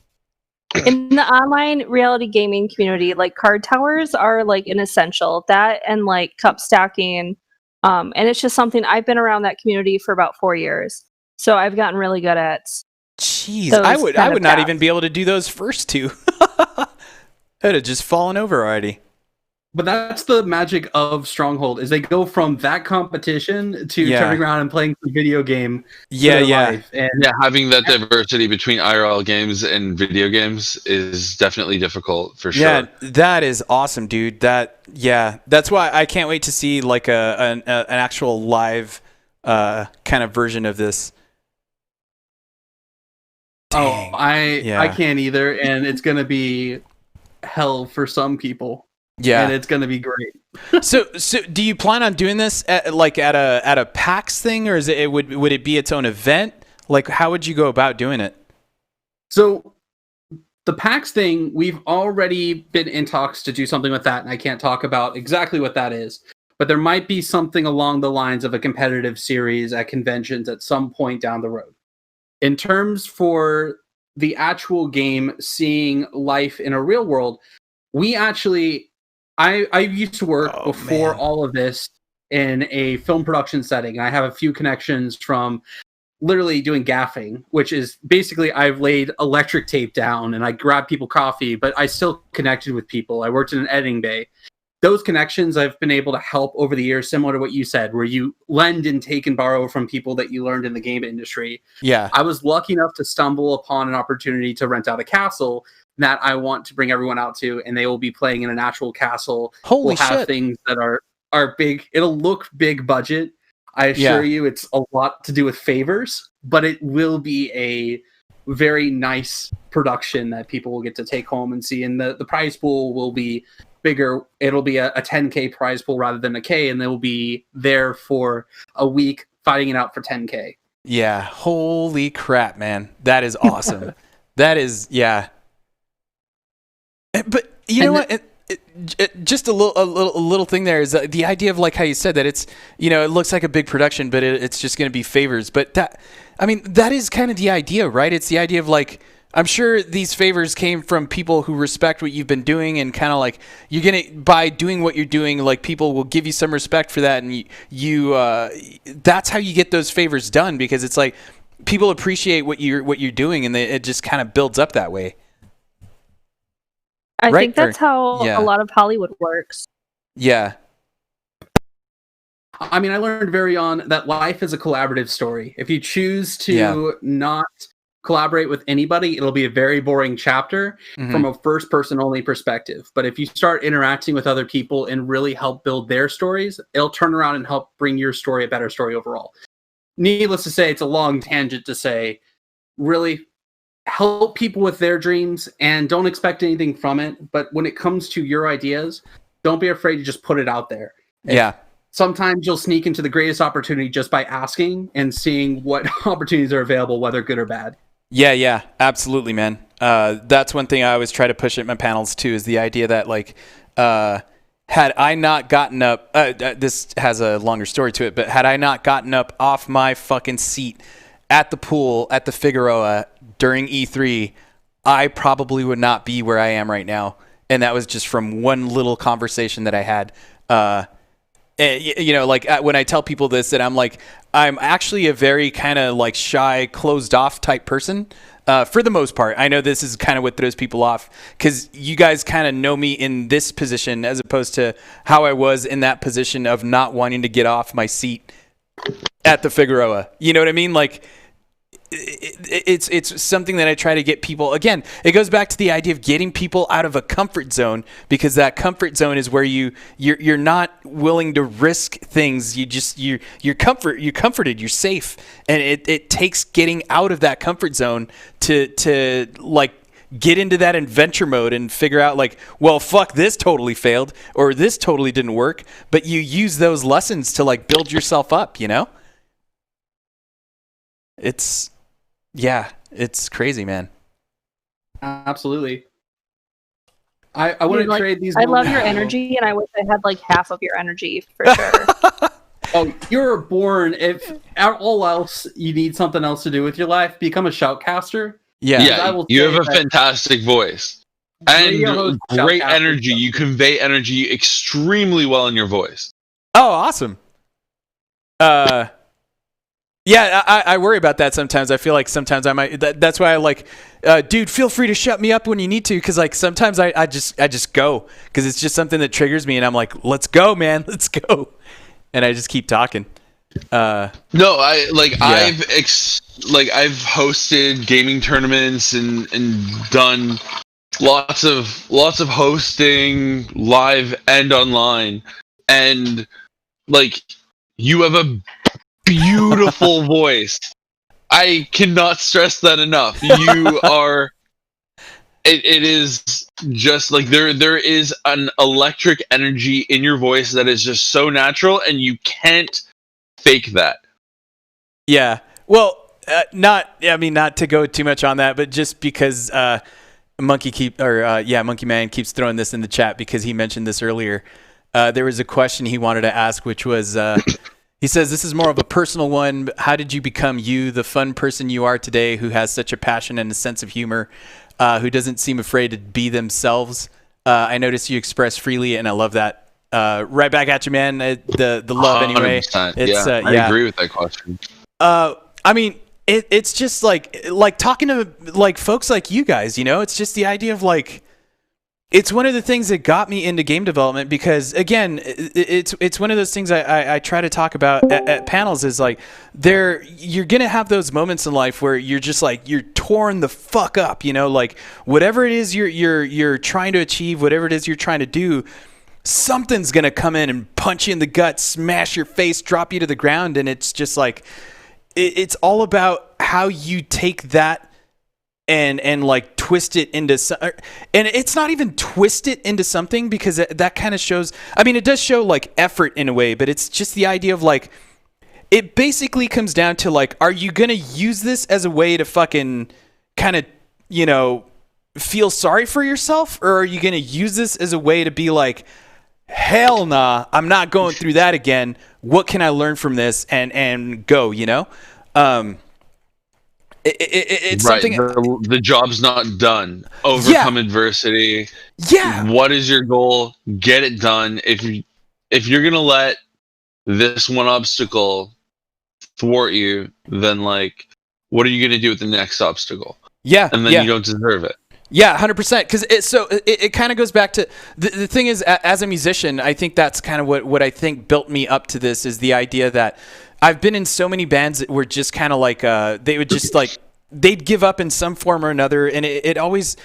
S5: In the online reality gaming community, like card towers are like an essential. That and like cup stacking, and it's just something I've been around that community for about 4 years, so I've gotten really good at.
S3: Jeez,
S5: those
S3: I would
S5: kind of
S3: not
S5: tasks.
S3: even be able to do those first two. I'd have just fallen over already.
S1: But that's the magic of Stronghold, is they go from that competition to
S3: Yeah.
S1: turning around and playing some video game.
S3: Yeah,
S1: for their
S3: yeah.
S1: life. And
S2: Yeah, having that diversity between IRL games and video games is definitely difficult for sure.
S3: Yeah, that is awesome, dude. That's why I can't wait to see like an actual live kind of version of this. Dang.
S1: I can't either, and it's gonna be hell for some people.
S3: Yeah.
S1: And it's gonna be great.
S3: So do you plan on doing this at a PAX thing, or would it be its own event? Like, how would you go about doing it?
S1: So the PAX thing, we've already been in talks to do something with that, and I can't talk about exactly what that is. But there might be something along the lines of a competitive series at conventions at some point down the road. In terms for the actual game seeing life in a real world, we actually, I used to work before all of this in a film production setting. I have a few connections from literally doing gaffing, which is basically I've laid electric tape down and I grab people coffee, but I still connected with people. I worked in an editing bay. Those connections I've been able to help over the years, similar to what you said, where you lend and take and borrow from people that you learned in the game industry.
S3: Yeah.
S1: I was lucky enough to stumble upon an opportunity to rent out a castle that I want to bring everyone out to, and they will be playing in an actual castle.
S3: Holy
S1: we'll have
S3: shit.
S1: things that are big. It'll look big budget. I assure you it's a lot to do with favors, but it will be a very nice production that people will get to take home and see. And the prize pool will be bigger. It'll be a 10K prize pool rather than a K, and they'll be there for a week fighting it out for 10K.
S3: Yeah. Holy crap, man. That is awesome. That is, yeah. But you know what? Just a little thing there is the idea of like how you said that it's, it looks like a big production, but it's just going to be favors. But that is kind of the idea, right? It's the idea of like, I'm sure these favors came from people who respect what you've been doing, and kind of like you're going to, by doing what you're doing, like people will give you some respect for that. And you that's how you get those favors done, because it's like people appreciate what you're doing, and it just kind of builds up that way.
S5: I think that's how a lot of Hollywood works.
S3: Yeah.
S1: I mean, I learned very on that life is a collaborative story. If you choose to not collaborate with anybody, it'll be a very boring chapter from a first-person only perspective. But if you start interacting with other people and really help build their stories, it'll turn around and help bring your story a better story overall. Needless to say, it's a long tangent to say, really help people with their dreams and don't expect anything from it. But when it comes to your ideas, don't be afraid to just put it out there.
S3: Yeah.
S1: sometimes you'll sneak into the greatest opportunity just by asking and seeing what opportunities are available, whether good or bad.
S3: Yeah, absolutely, man. That's one thing I always try to push at my panels too, is the idea that like, had I not gotten up, this has a longer story to it, but had I not gotten up off my fucking seat at the pool at the Figueroa during E3, I probably would not be where I am right now. And that was just from one little conversation that I had. You know, like when I tell people this, that I'm actually a very kind of like shy, closed off type person. For the most part, I know this is kind of what throws people off, because you guys kind of know me in this position as opposed to how I was in that position of not wanting to get off my seat at the Figueroa. You know what I mean? Like, it's something that I try to get people. Again, it goes back to the idea of getting people out of a comfort zone, because that comfort zone is where you're not willing to risk things. You're comforted, you're safe, and it takes getting out of that comfort zone to like get into that adventure mode and figure out like, well, fuck, this totally failed or this totally didn't work, but you use those lessons to like build yourself up, you know? It's crazy, man.
S1: Absolutely. I want to trade these.
S5: I love your energy, and I wish I had like half of your energy for sure.
S1: Oh, you're born. If all else you need something else to do with your life, become a shoutcaster.
S2: Yeah, you have a fantastic voice and great energy. You convey energy extremely well in your voice.
S3: Oh, awesome. Yeah, I worry about that sometimes. I feel like sometimes I might. That's why I like, dude, feel free to shut me up when you need to, because like sometimes I just go, because it's just something that triggers me, and I'm like, let's go, man, let's go, and I just keep talking.
S2: No, I've hosted gaming tournaments and done lots of hosting live and online, and like, you have a beautiful voice. I cannot stress that enough. You are. It is just like there is an electric energy in your voice that is just so natural, and you can't fake that.
S3: Yeah. Well, not to go too much on that, but just because Monkey Man keeps throwing this in the chat because he mentioned this earlier. There was a question he wanted to ask, which was. He says, this is more of a personal one. How did you become you, the fun person you are today, who has such a passion and a sense of humor, who doesn't seem afraid to be themselves? I notice you express freely, and I love that. Right back at you, man. The love, anyway.
S2: I agree with that question.
S3: I mean, it's just like talking to like folks like you guys, you know? It's just the idea of like, it's one of the things that got me into game development, because again, it's one of those things I try to talk about at panels, is like you're going to have those moments in life where you're just like, you're torn the fuck up, you know, like whatever it is you're trying to achieve, whatever it is you're trying to do, something's going to come in and punch you in the gut, smash your face, drop you to the ground. And it's just like, it's all about how you take that and like twist it into and it's not even twist it into something, because that kind of shows, I mean, it does show like effort in a way, but it's just the idea of like, it basically comes down to like, are you going to use this as a way to fucking kind of, you know, feel sorry for yourself, or are you going to use this as a way to be like, hell nah, I'm not going through that again. What can I learn from this and go, you know? It's
S2: right.
S3: something.
S2: The job's not done. Overcome adversity.
S3: Yeah.
S2: What is your goal? Get it done. If you're gonna let this one obstacle thwart you, then like, what are you gonna do with the next obstacle?
S3: Yeah.
S2: And then you don't deserve it.
S3: Yeah, 100%. Because it kind of goes back to the thing is, as a musician, I think that's kind of what I think built me up to this, is the idea that I've been in so many bands that were just kind of like, they would just like, they'd give up in some form or another. And it always,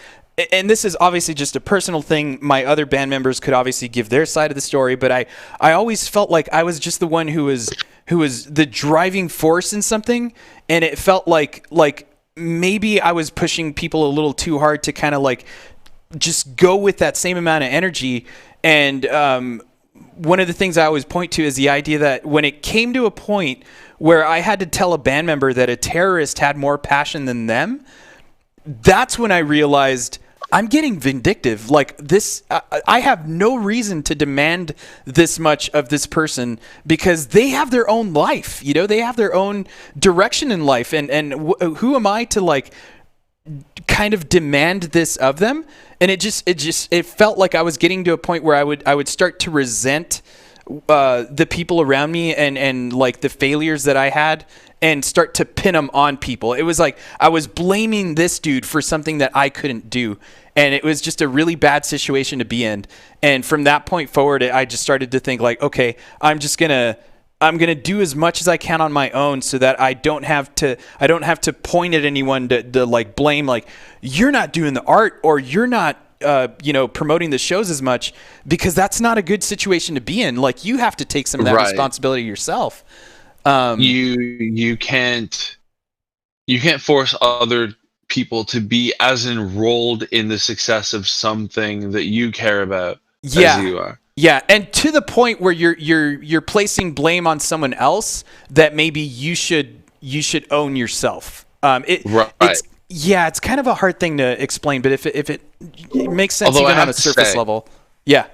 S3: and this is obviously just a personal thing. My other band members could obviously give their side of the story, but I always felt like I was just the one who was the driving force in something. And it felt like maybe I was pushing people a little too hard to kind of like just go with that same amount of energy. And one of the things I always point to is the idea that when it came to a point where I had to tell a band member that a terrorist had more passion than them, that's when I realized I'm getting vindictive. Like this, I have no reason to demand this much of this person because they have their own life. You know, they have their own direction in life, and who am I to like kind of demand this of them? And it felt like I was getting to a point where I would start to resent the people around me and like the failures that I had, and start to pin them on people. It was like I was blaming this dude for something that I couldn't do, and it was just a really bad situation to be in. And from that point forward, I just started to think like, okay, I'm gonna do as much as I can on my own, so that I don't have to point at anyone to like blame, like you're not doing the art or you're not promoting the shows as much, because that's not a good situation to be in. Like you have to take some of that responsibility yourself.
S2: You can't force other people to be as enrolled in the success of something that you care about as you are.
S3: Yeah, and to the point where you're placing blame on someone else that maybe you should own yourself. It's kind of a hard thing to explain, but if it makes sense, even on a surface level. Yeah.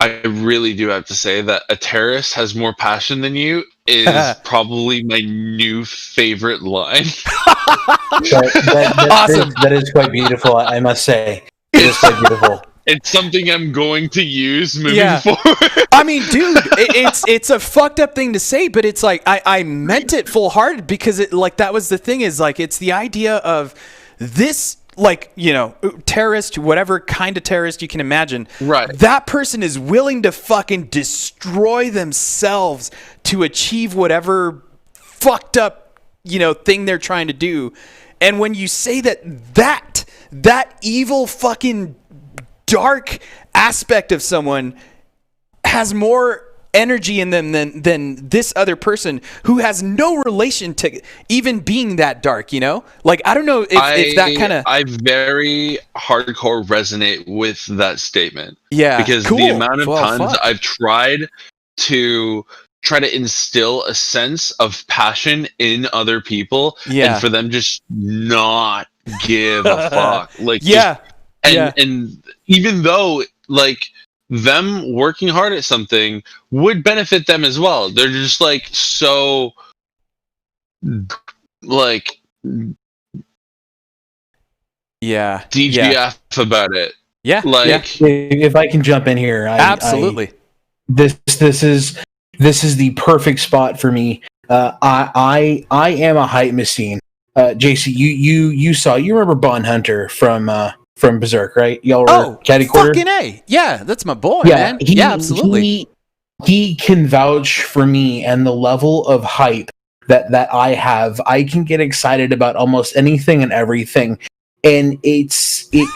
S2: I really do have to say that a terrorist has more passion than you is probably my new favorite line.
S3: Awesome.
S6: That is quite beautiful, I must say. It is quite beautiful.
S2: It's something I'm going to use moving forward.
S3: I mean, dude, it's a fucked up thing to say, but it's like I meant it full hearted, because it like that was the thing, is like it's the idea of this, like, you know, terrorist, whatever kind of terrorist you can imagine.
S2: Right.
S3: That person is willing to fucking destroy themselves to achieve whatever fucked up, thing they're trying to do. And when you say that evil fucking dark aspect of someone has more energy in them than this other person who has no relation to even being that dark, like I don't know if that kind of
S2: I very hardcore resonate with that statement, because
S3: cool.
S2: the amount of times I've tried to instill a sense of passion in other people, and for them just not give a fuck, like and even though like them working hard at something would benefit them as well, they're just like so like DGF about it. Like
S6: if I can jump in here,
S3: absolutely.
S6: This is the perfect spot for me. I am a hype machine. JC, you remember Bon Hunter from Berserk, right? Y'all were catty quarter.
S3: Fucking A. Yeah, that's my boy, man. Absolutely.
S6: He can vouch for me and the level of hype that I have. I can get excited about almost anything and everything. And it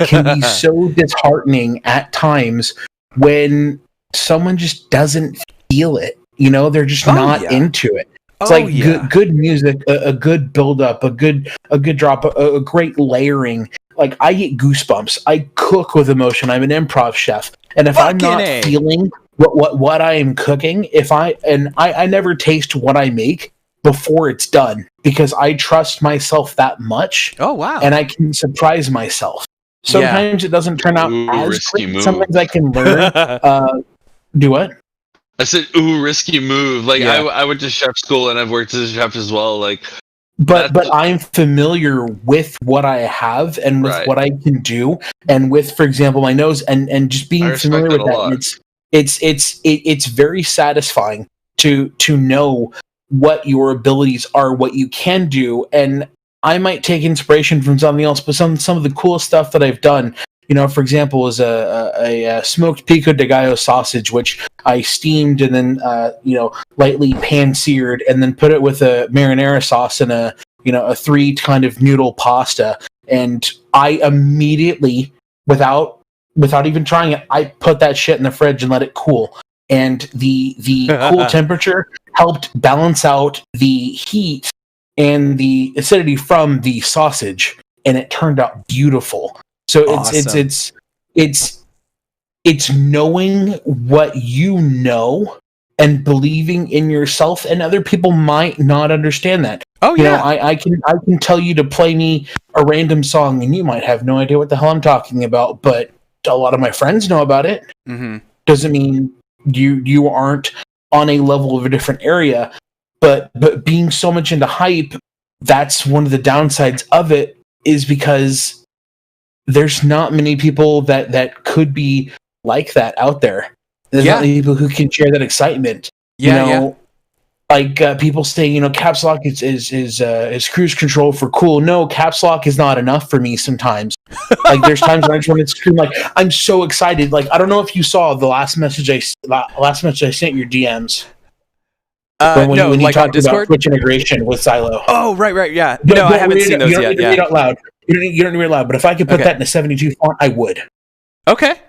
S6: can be so disheartening at times when someone just doesn't feel it. They're just not into it. It's good music, a good build up, a good drop, a great layering. Like I get goosebumps. I cook with emotion. I'm an improv chef, and if I'm not feeling what I am cooking, I never taste what I make before it's done, because I trust myself that much.
S3: Oh wow!
S6: And I can surprise myself. Sometimes it doesn't turn out as great. Sometimes I can learn. Do what?
S2: I said, ooh, risky move. Like I went to chef school and I've worked as a chef as well. Like.
S6: But I'm familiar with what I have and with what I can do, and with, for example, my nose, and just being familiar with that. It's very satisfying to know what your abilities are, what you can do, and I might take inspiration from something else. But some of the coolest stuff that I've done, for example, was a smoked pico de gallo sausage, which I steamed and then lightly pan seared, and then put it with a marinara sauce and a 3 kind of noodle pasta. And I immediately, without even trying it, I put that shit in the fridge and let it cool. And the cool temperature helped balance out the heat and the acidity from the sausage, and it turned out beautiful. So
S3: awesome.
S6: it's it's knowing what you know and believing in yourself, and other people might not understand that.
S3: Oh,
S6: you
S3: yeah.
S6: know, I can tell you to play me a random song, and you might have no idea what the hell I'm talking about, but a lot of my friends know about it.
S3: Mm-hmm.
S6: Doesn't mean you aren't on a level of a different area, but being so much into hype, that's one of the downsides of it, is because there's not many people that could be like that out there. There's not many people who can share that excitement. Like people say, caps lock is cruise control for cool. No, caps lock is not enough for me sometimes. Like there's times when I just want to scream, like I'm so excited. Like I don't know if you saw the last message I sent your DMs. When you
S3: like
S6: talked
S3: on Discord?
S6: about Twitch integration with Silo.
S3: Oh, right, yeah. No, I haven't seen those yet.
S6: You don't need to read out loud. You don't need to read out loud. But if I could put that in a 72 font, I would.
S3: Okay.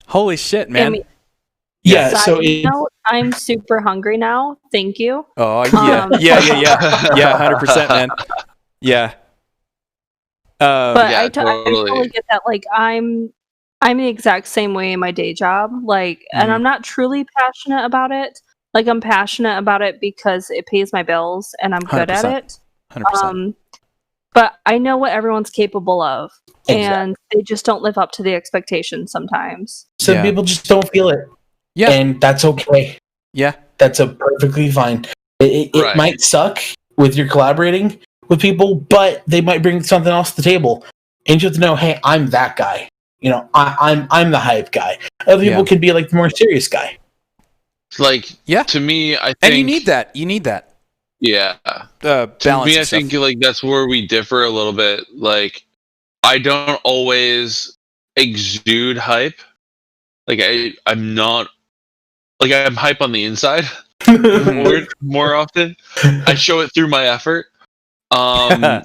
S3: Holy shit, man.
S6: Yeah,
S5: I'm super hungry now. Thank you.
S3: Oh, yeah. Yeah, 100%, man. Yeah.
S5: But I totally get that. Like, I'm the exact same way in my day job. Like, and I'm not truly passionate about it. Like, I'm passionate about it because it pays my bills and I'm good at it.
S3: 100%.
S5: But I know what everyone's capable of. And they just don't live up to the expectations sometimes.
S6: Some people just don't feel it.
S3: Yeah.
S6: And that's okay.
S3: Yeah.
S6: That's perfectly fine. It might suck with your collaborating with people, but they might bring something else to the table. And you have to know, hey, I'm that guy. I'm the hype guy. Other people can be like the more serious guy.
S2: Like, to me, I think...
S3: And you need that.
S2: Yeah.
S3: Balance.
S2: To me, I think like that's where we differ a little bit. Like, I don't always exude hype. Like, I'm not... Like, I'm hype on the inside more often. I show it through my effort. And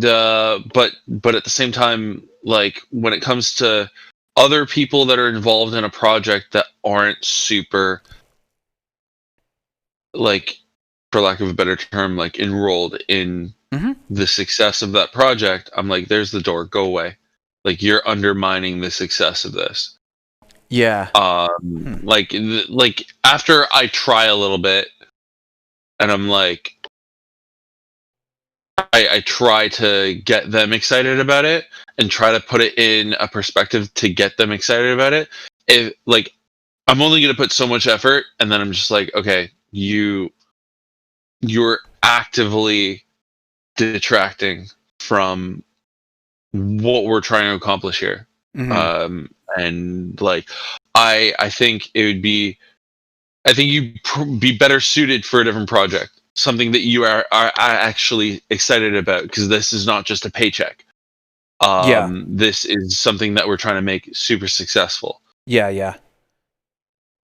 S2: but at the same time, like when it comes to other people that are involved in a project that aren't super, like, for lack of a better term, like enrolled in the success of that project, I'm like, there's the door, go away. Like, you're undermining the success of this.
S3: Yeah.
S2: Like after I try a little bit, and I'm like, I try to get them excited about it and try to put it in a perspective to get them excited about it. If like, I'm only going to put so much effort, and then I'm just like, okay, you're actively detracting from what we're trying to accomplish here. And like, I think it would be, I think you'd be better suited for a different project, something that you are actually excited about, because this is not just a paycheck. This is something that we're trying to make super successful.
S3: Yeah.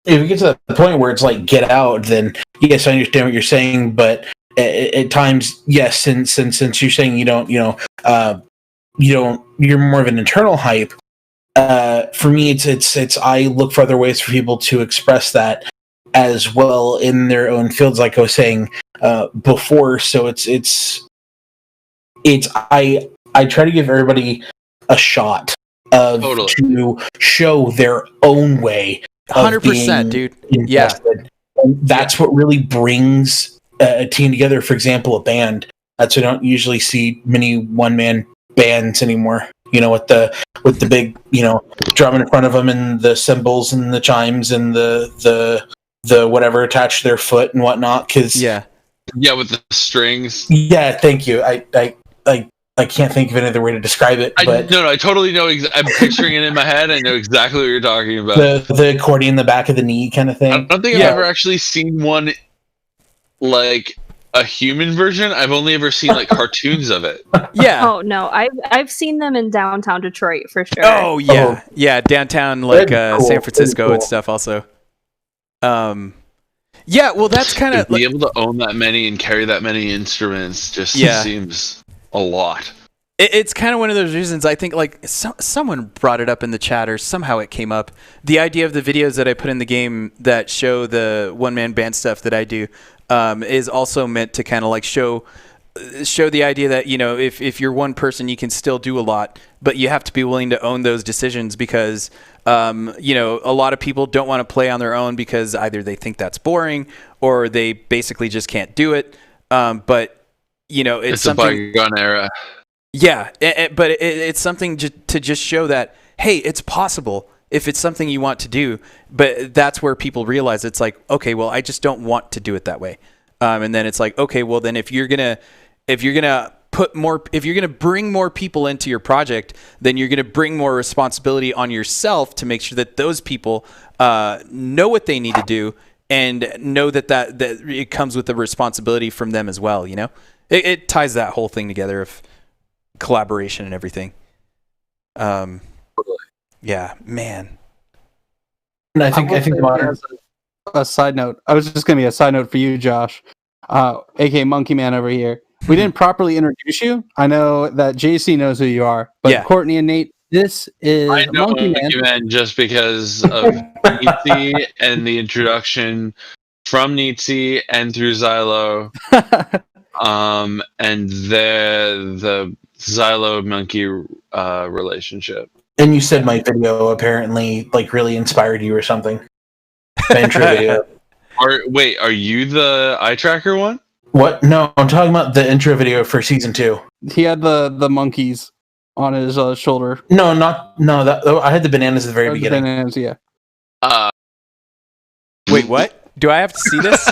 S6: If we get to the point where it's like get out, then yes, I understand what you're saying, but at times, yes, since you're saying you don't, you're more of an internal hype. For me, it's I look for other ways for people to express that as well in their own fields, like I was saying before. So it's I try to give everybody a shot of to show their own way.
S3: 100%, dude.
S6: Invested. And that's what really brings a team together. For example, a band. That's why I don't usually see many one-man bands anymore. With the big, drum in front of them and the cymbals and the chimes and the whatever attached to their foot and whatnot. Because
S2: with the strings.
S6: Yeah, thank you. I can't think of any other way to describe it. But
S2: I totally know. I'm picturing it in my head. I know exactly what you're talking about.
S6: The accordion in the back of the knee kind of thing.
S2: I don't think I've ever actually seen one, like a human version. I've only ever seen like cartoons of it.
S3: Yeah.
S5: Oh no, I've seen them in downtown Detroit for sure.
S3: Oh yeah, yeah, downtown like cool. San Francisco cool. And stuff also. Yeah, well that's kind of
S2: be able to own that many and carry that many instruments just seems a lot.
S3: It's kind of one of those reasons. I think like someone brought it up in the chat, or somehow it came up. The idea of the videos that I put in the game that show the one-man band stuff that I do is also meant to kind of like show show the idea that, you know, if you're one person, you can still do a lot, but you have to be willing to own those decisions because, you know, a lot of people don't want to play on their own because either they think that's boring or they basically just can't do it. But, you know, it's something,
S2: a bygone era.
S3: Yeah, but it's something to just show that, hey, it's possible if it's something you want to do. But that's where people realize it's like, okay, well, I just don't want to do it that way. And then it's like, okay, well, then if you're gonna bring more people into your project, then you're gonna bring more responsibility on yourself to make sure that those people know what they need to do and know that it comes with the responsibility from them as well. You know, it ties that whole thing together of collaboration and everything. Yeah, man.
S6: And I think
S1: a side note. I was just going to be a side note for you, Josh, aka Monkey Man over here. We didn't properly introduce you. I know that JC knows who you are, but yeah. Courtney and Nate, this is Monkey Man
S2: just because of Nietzsche and the introduction from Nietzsche and through Xylo, and the Xylo Monkey relationship.
S6: And you said my video apparently like really inspired you or something. My intro video.
S2: Are you the eye tracker one?
S6: What? No, I'm talking about the intro video for season 2.
S1: He had the monkeys on his shoulder.
S6: I had the bananas at the very beginning.
S1: Bananas, yeah.
S3: Wait, what? Do I have to see this?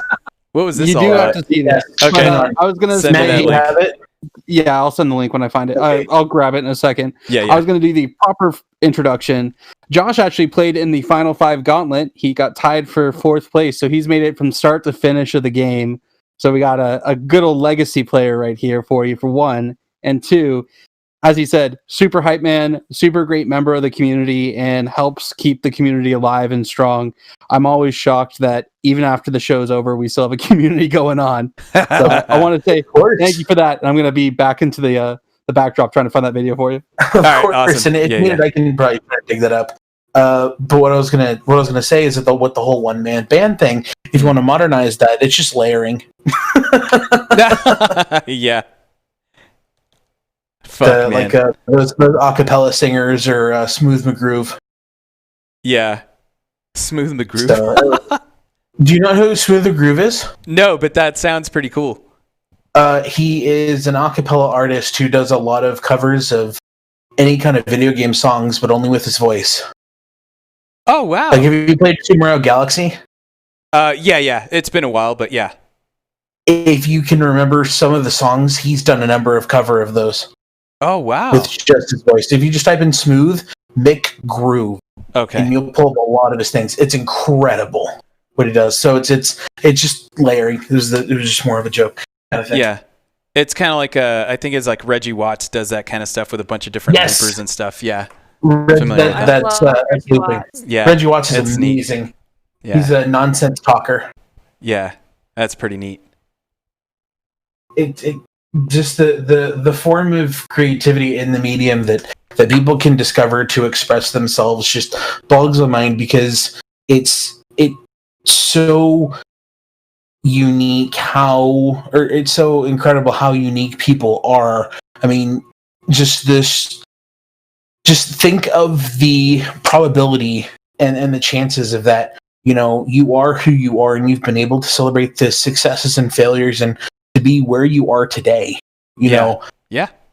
S3: What was this?
S1: You do have to see this.
S3: Okay,
S1: I was gonna
S3: send
S1: say
S3: you have
S6: it.
S1: Yeah, I'll send the link when I find it.
S6: Okay.
S1: I'll grab it in a second.
S3: Yeah.
S1: I was going to do the proper introduction. Josh actually played in the Final 5 Gauntlet. He got tied for 4th place, so he's made it from start to finish of the game. So we got a good old legacy player right here for you, for one. And two, as he said, super hype man, super great member of the community, and helps keep the community alive and strong. I'm always shocked that even after the show's over, we still have a community going on. So I want to say thank you for that. And I'm going to be back into the backdrop trying to find that video for you.
S6: Of course, awesome. And if needed, I can probably dig that up. But what I was gonna say is that with the whole one-man band thing, if you want to modernize that, it's just layering.
S3: Yeah.
S6: Like those acapella singers or Smooth McGroove.
S3: Yeah, Smooth McGroove.
S6: So, do you know who Smooth McGroove is?
S3: No, but that sounds pretty cool.
S6: He is an acapella artist who does a lot of covers of any kind of video game songs, but only with his voice.
S3: Oh wow!
S6: Like, have you played Super Mario Galaxy?
S3: Yeah. It's been a while, but yeah.
S6: If you can remember some of the songs, he's done a number of cover of those.
S3: Oh wow!
S6: With just his voice. If you just type in Smooth McGroove,
S3: okay,
S6: and you'll pull up a lot of his things. It's incredible what he does. So it's just layering. It was just more of a joke kind of thing.
S3: Yeah, it's kind of like I think it's like Reggie Watts does that kind of stuff with a bunch of different loopers and stuff. Yeah.
S6: That's looping.
S3: Yeah,
S6: Reggie Watts is amazing.
S3: Neat. Yeah.
S6: He's a nonsense talker.
S3: Yeah, that's pretty neat.
S6: It just the form of creativity in the medium that people can discover to express themselves just boggles my mind, because it's so unique it's so incredible how unique people are. I mean, just think of the probability and the chances of that. You know, you are who you are, and you've been able to celebrate the successes and failures and to be where you are today. You know,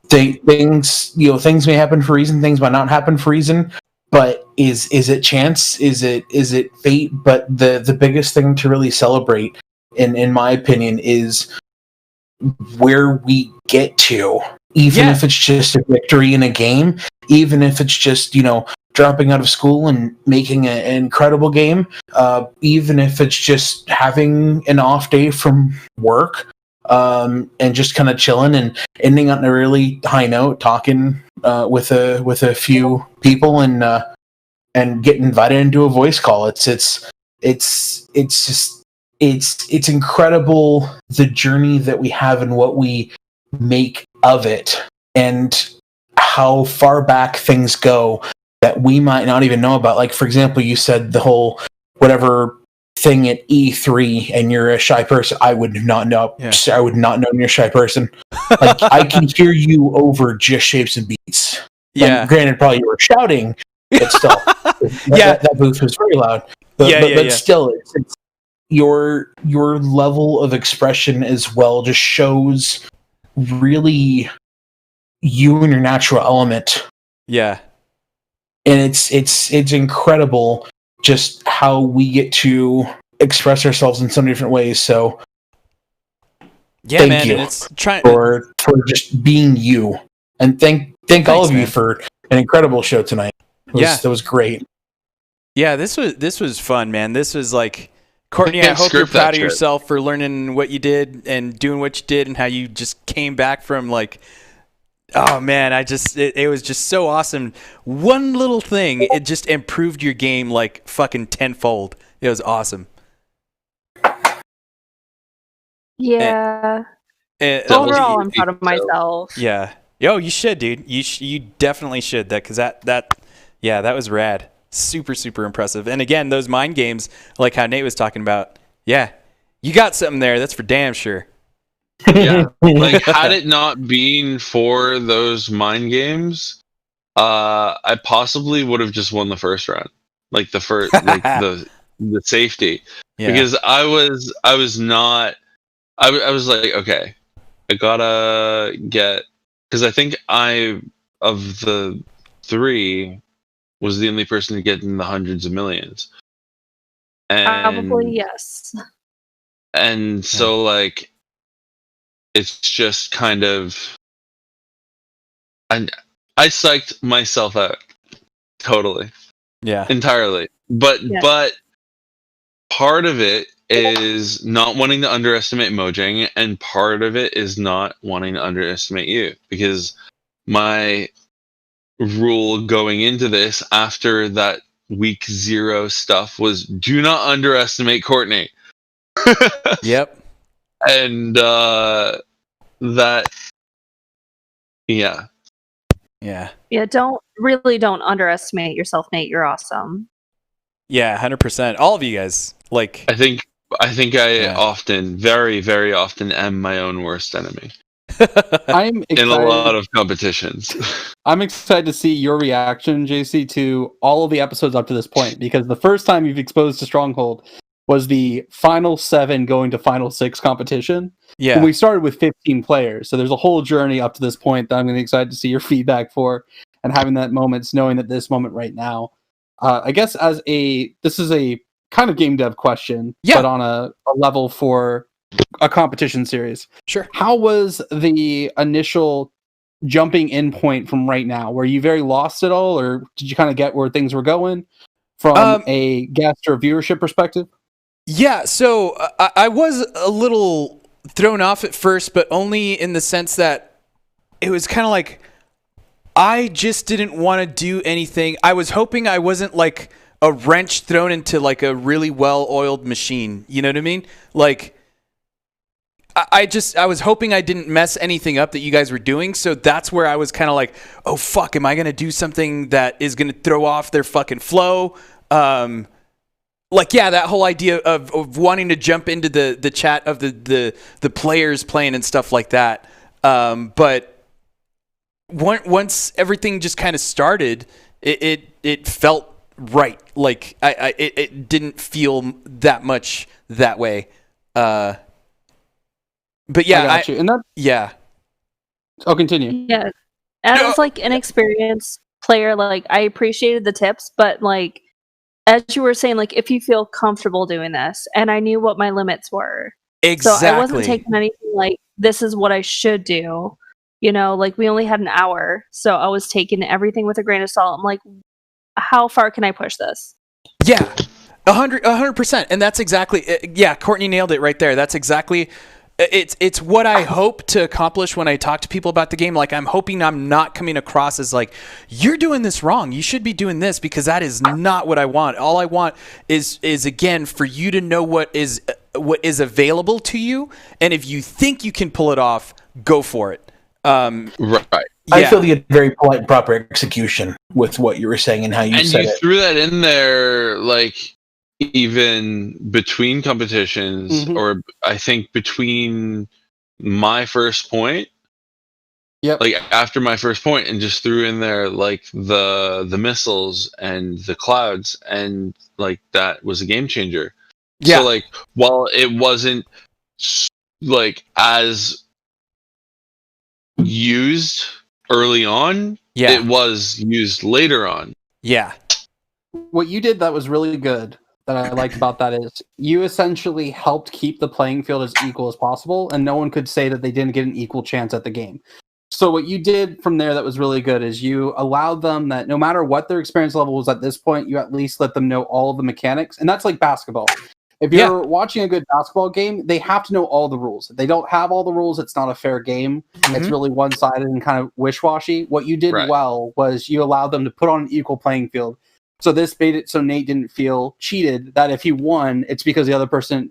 S6: things may happen for a reason, things might not happen for a reason, but is it chance? Is it fate? But the biggest thing to really celebrate, in my opinion, is where we get to. Even if it's just a victory in a game, even if it's just, dropping out of school and making an incredible game, even if it's just having an off day from work, and just kind of chilling and ending on a really high note, talking with a few people and getting invited into a voice call. It's incredible, the journey that we have and what we make of it, and how far back things go that we might not even know about. Like, for example, you said the whole whatever thing at E3 and you're a shy person, I would not know.
S3: Yeah.
S6: I would not know you're a shy person. Like I can hear you over just shapes and beats.
S3: Yeah.
S6: And granted, probably you were shouting, but still, that booth was very loud. But still, it's your level of expression as well just shows really you and your natural element.
S3: Yeah.
S6: And it's incredible just how we get to express ourselves in so many different ways. So
S3: yeah,
S6: thank you
S3: and it's
S6: for just being you. And thank all of you for an incredible show tonight. That was great.
S3: Yeah, this was fun, man. This was like, Courtney, I hope you're proud of yourself for learning what you did and doing what you did and how you just came back from like, oh man, it was just so awesome. One little thing, it just improved your game like fucking tenfold. It was awesome.
S5: Yeah. Overall, I'm proud of myself.
S3: Yeah. Yo, you should, dude. You definitely should. Because that was rad. Super, super impressive. And again, those mind games, like how Nate was talking about, yeah, you got something there. That's for damn sure.
S2: Yeah. Like, had it not been for those mind games, I possibly would have just won the first round. Like the first, like the safety. Yeah. Because I was like, okay, I gotta get, because I think of the three, was the only person to get in the hundreds of millions. And,
S5: probably, yes.
S2: And so, like, it's just kind of... I psyched myself out. Totally.
S3: Yeah.
S2: Entirely. But part of it is not wanting to underestimate Mojang, and part of it is not wanting to underestimate you. Because my rule going into this after that week 0 stuff was do not underestimate Courtney.
S3: Yep.
S2: And that yeah,
S5: don't underestimate yourself, Nate. You're awesome.
S3: Yeah, 100%. All of you guys, like,
S2: I think I often, very, very often, am my own worst enemy.
S1: I'm excited.
S2: In a lot of competitions.
S1: I'm excited to see your reaction, JC, to all of the episodes up to this point, because the first time you've exposed to Stronghold was the final 7 going to final 6 competition.
S3: Yeah.
S1: When we started with 15 players. So there's a whole journey up to this point that I'm going to be excited to see your feedback for, and having that moments, knowing that this moment right now, I guess this is a kind of game dev question, but on a level for a competition series.
S3: Sure.
S1: How was the initial jumping in point from right now? Were you very lost at all, or did you kind of get where things were going from a guest or viewership perspective?
S3: Yeah, so I was a little thrown off at first, but only in the sense that it was kind of like I just didn't want to do anything. I was hoping I wasn't like a wrench thrown into like a really well-oiled machine. You know what I mean? Like, I was hoping I didn't mess anything up that you guys were doing. So that's where I was kind of like, oh, fuck, am I going to do something that is going to throw off their fucking flow? Like, yeah, that whole idea of wanting to jump into the chat of the players playing and stuff like that. But once everything just kind of started, it felt right. Like it didn't feel that much that way. But yeah,
S1: I got you. And I'll continue.
S5: Yeah, as like an experienced player, like I appreciated the tips, but like as you were saying, like if you feel comfortable doing this, and I knew what my limits were,
S3: exactly.
S5: So I wasn't taking anything like this is what I should do. You know, like we only had an hour, so I was taking everything with a grain of salt. I'm like, how far can I push this?
S3: Yeah, 100%, and that's exactly. Yeah, Courtney nailed it right there. That's exactly. It's what I hope to accomplish when I talk to people about the game. Like, I'm hoping I'm not coming across as like, you're doing this wrong. You should be doing this, because that is not what I want. All I want is again for you to know what is available to you, and if you think you can pull it off, go for it.
S2: Right.
S6: I feel you had very polite and proper execution with what you were saying and how you said it.
S2: And you threw that in there, like, even between competitions, or I think between my first point, like after my first point, and just threw in there like the missiles and the clouds, and like that was a game changer. So like while it wasn't like as used early on, it was used later on.
S3: Yeah.
S1: What you did that was really good that I liked about that is you essentially helped keep the playing field as equal as possible, and no one could say that they didn't get an equal chance at the game. So what you did from there that was really good is you allowed them that no matter what their experience level was at this point, you at least let them know all of the mechanics. And that's like basketball. If you're watching a good basketball game, they have to know all the rules. If they don't have all the rules, it's not a fair game. It's really one-sided and kind of wish-washy. What you did well was you allowed them to put on an equal playing field. So this made it so Nate didn't feel cheated, that if he won, it's because the other person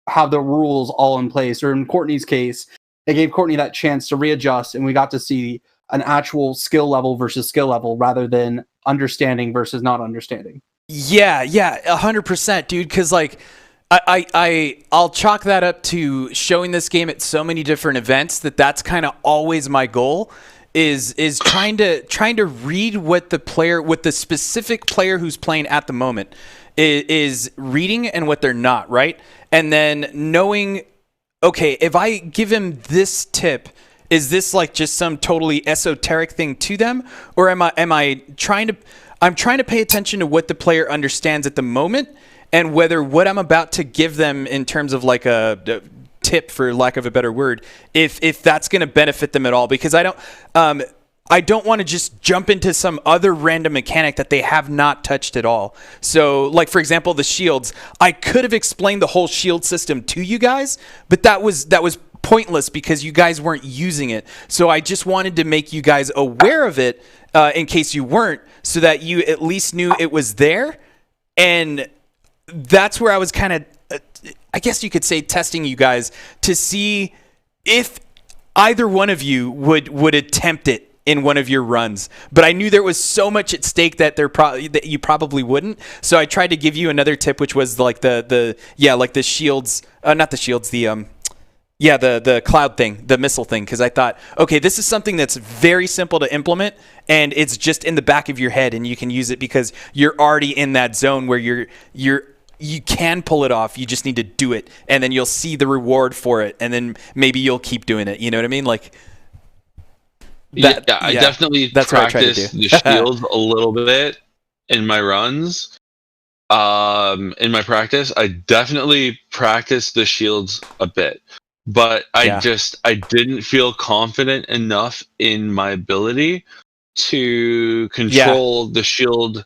S1: have the rules all in place. Or in Courtney's case, it gave Courtney that chance to readjust, and we got to see an actual skill level versus skill level rather than understanding versus not understanding.
S3: Yeah, 100%, dude. Because like, I'll chalk that up to showing this game at so many different events that's kind of always my goal. Is trying to read what the specific player who's playing at the moment is reading and what they're not, right? And then knowing, okay, if I give him this tip, is this like just some totally esoteric thing to them, or am I trying to pay attention to what the player understands at the moment, and whether what I'm about to give them in terms of like a tip, for lack of a better word, if that's going to benefit them at all, because I don't want to just jump into some other random mechanic that they have not touched at all. So like, for example, the shields, I could have explained the whole shield system to you guys, but that was pointless because you guys weren't using it. So I just wanted to make you guys aware of it in case you weren't, so that you at least knew it was there. And that's where I was kind of, I guess you could say, testing you guys to see if either one of you would attempt it in one of your runs. But I knew there was so much at stake that that you probably wouldn't. So I tried to give you another tip, which was like the shields, not the shields, the cloud thing, the missile thing, because I thought, okay, this is something that's very simple to implement, and it's just in the back of your head, and you can use it because you're already in that zone where you can pull it off. You just need to do it, and then you'll see the reward for it, and then maybe you'll keep doing it. You know what I mean? Like,
S2: I definitely practice the shields a little bit in my runs. In my practice, I definitely practice the shields a bit, but I didn't feel confident enough in my ability to control the shield.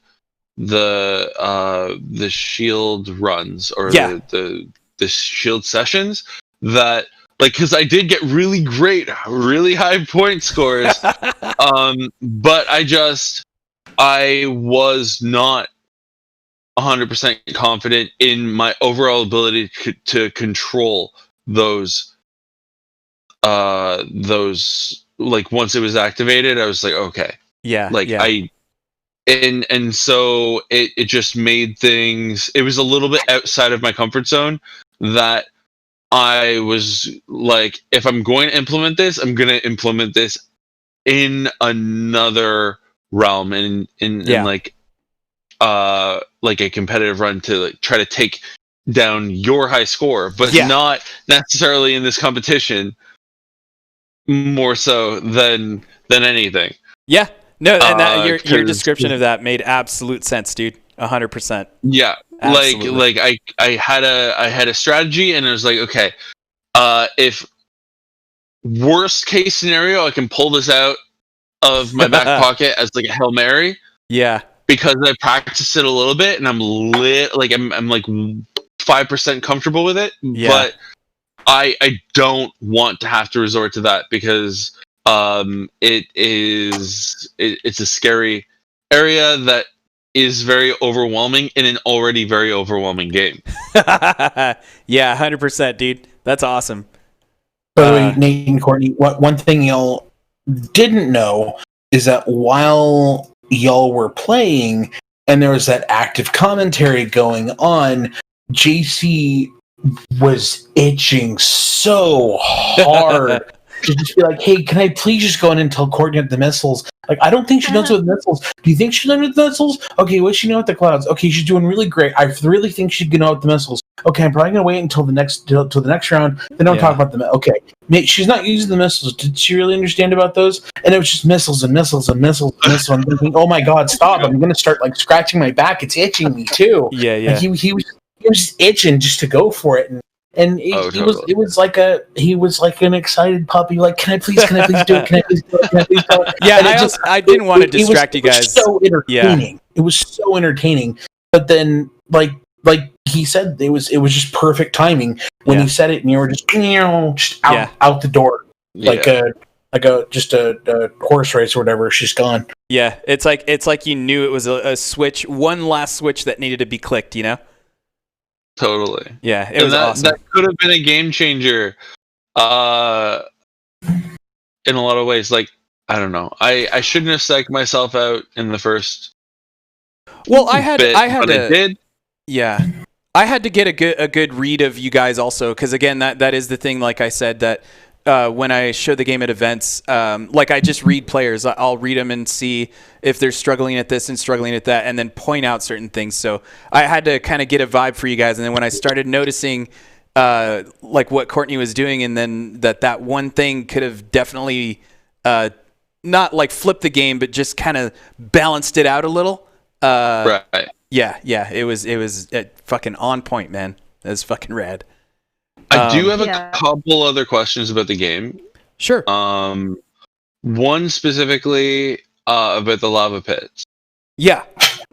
S2: The shield runs, or the shield sessions, that like, because I did get really high point scores, but I was not 100% confident in my overall ability to control those like, once it was activated, I was like, okay, And so it just made things, it was a little bit outside of my comfort zone, that I was like, if I'm going to implement this, I'm going to implement this in another realm, in like a competitive run to like try to take down your high score, but not necessarily in this competition, more so than anything.
S3: Yeah. No, and your description of that made absolute sense, dude. 100%.
S2: Yeah, absolutely. like I had a strategy, and it was like, okay, if worst case scenario, I can pull this out of my back pocket as like a Hail Mary.
S3: Yeah,
S2: because I practiced it a little bit, and I'm like 5% comfortable with it. Yeah. But I don't want to have to resort to that, because it's a scary area that is very overwhelming in an already very overwhelming game.
S3: Yeah, 100%, dude. That's awesome.
S6: By the way, Nate and Courtney, one thing y'all didn't know is that while y'all were playing, and there was that active commentary going on, JC was itching so hard to just be like, hey, can I please just go in and tell Courtney at the missiles? Like, I don't think she knows what the missiles. Do you think she knows what the missiles? Okay, what's she know with the clouds? Okay, she's doing really great. I really think she can know with the missiles. Okay, I'm probably gonna wait until the next round. Then don't talk about them. Okay, she's not using the missiles. Did she really understand about those? And it was just missiles and missiles and missiles and missiles. I'm thinking, oh my god, stop! I'm gonna start like scratching my back. It's itching me too.
S3: Yeah.
S6: Like, he was just itching just to go for it. And he was like an excited puppy. Like, can I please do it? Can I please do it? Can I please do it?
S3: Yeah, I didn't want to distract you guys.
S6: It was so entertaining. Yeah. It was so entertaining. But then, like he said, it was just perfect timing when he said it, and you were just out the door, like a horse race or whatever. She's gone.
S3: Yeah, it's like you knew it was a switch, one last switch that needed to be clicked. You know.
S2: Totally.
S3: Yeah, it was awesome.
S2: That could have been a game changer in a lot of ways. Like, I don't know. I shouldn't have psyched myself out in the first
S3: I had
S2: I did.
S3: Yeah. I had to get a good read of you guys also, because again, that is the thing, like I said, that when I show the game at events, like I just read players. I'll read them and see if they're struggling at this and struggling at that, and then point out certain things. So I had to kind of get a vibe for you guys. And then when I started noticing like what Courtney was doing, and then that one thing could have definitely not like flipped the game, but just kind of balanced it out a little.
S2: Right.
S3: Yeah. It was fucking on point, man. It was fucking rad.
S2: I do have a couple other questions about the game.
S3: Sure.
S2: One specifically about the lava pits.
S3: Yeah.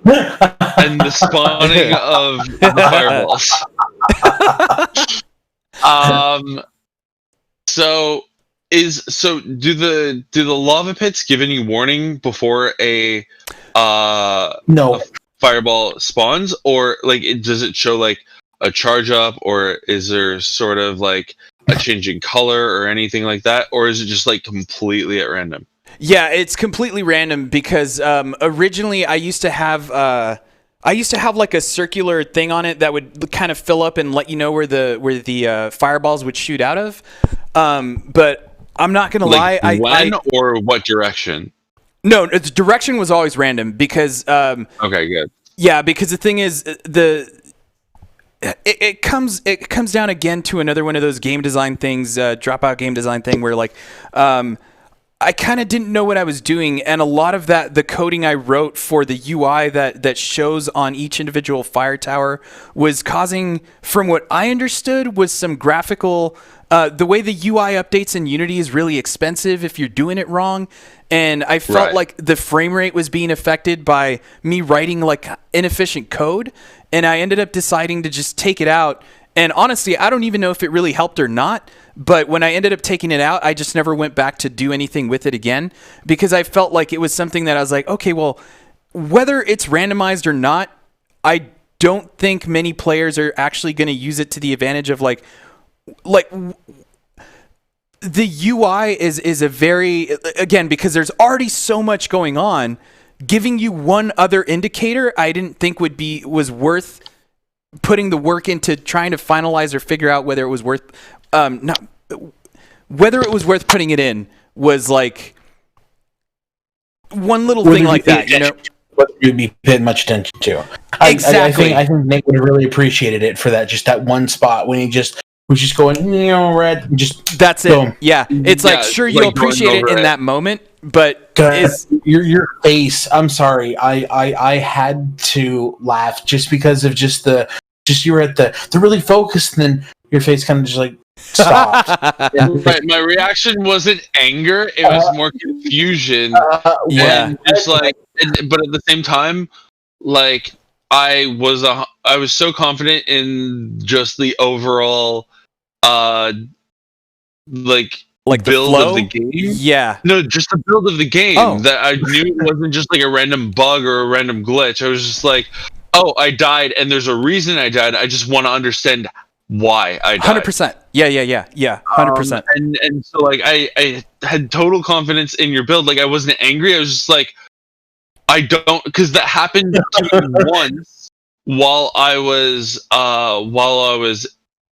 S2: And the spawning of the fireballs. So do the lava pits give any warning before a fireball spawns, or like does it show like a charge up, or is there sort of like a changing color or anything like that, or is it just like completely at random?
S3: Yeah, it's completely random because originally I used to have like a circular thing on it that would kind of fill up and let you know where the fireballs would shoot out of. But I'm not gonna lie,
S2: or what direction?
S3: No, the direction was always random because.
S2: Okay, good.
S3: Yeah, because the thing is It comes down again to another one of those game design things, dropout game design thing, where like I kind of didn't know what I was doing, and a lot of that, the coding I wrote for the UI that shows on each individual fire tower was causing, from what I understood, was some graphical. The way the UI updates in Unity is really expensive if you're doing it wrong, and I felt like the frame rate was being affected by me writing like inefficient code. And I ended up deciding to just take it out. And honestly, I don't even know if it really helped or not. But when I ended up taking it out, I just never went back to do anything with it again, because I felt like it was something that I was like, okay, well, whether it's randomized or not, I don't think many players are actually going to use it to the advantage of like the UI is a very, again, because there's already so much going on. Giving you one other indicator, I didn't think was worth putting the work into trying to finalize or figure out whether it was worth whether it was worth putting it in. Was like one little thing like that, you know.
S6: What you'd be paying much attention to.
S3: Exactly.
S6: I think Nick would have really appreciated it for that, just that one spot when he just was just going, red, just
S3: that's
S6: boom.
S3: It. Yeah, it's like sure you'll appreciate it in that moment, but
S6: your face. I'm sorry, I had to laugh just because of you were at the really focused, and then your face kind of just like stopped.
S2: Right, my reaction wasn't anger; it was more confusion. Just like, but at the same time, like I was so confident in just the overall, like build
S3: the flow
S2: of the game.
S3: Yeah.
S2: No, just the build of the game that I knew it wasn't just like a random bug or a random glitch. I was just like, oh, I died, and there's a reason I died. I just want to understand why I died.
S3: 100%. Yeah. 100%.
S2: And so like I had total confidence in your build. Like I wasn't angry. I was just like, I don't, because that happened to me once while I was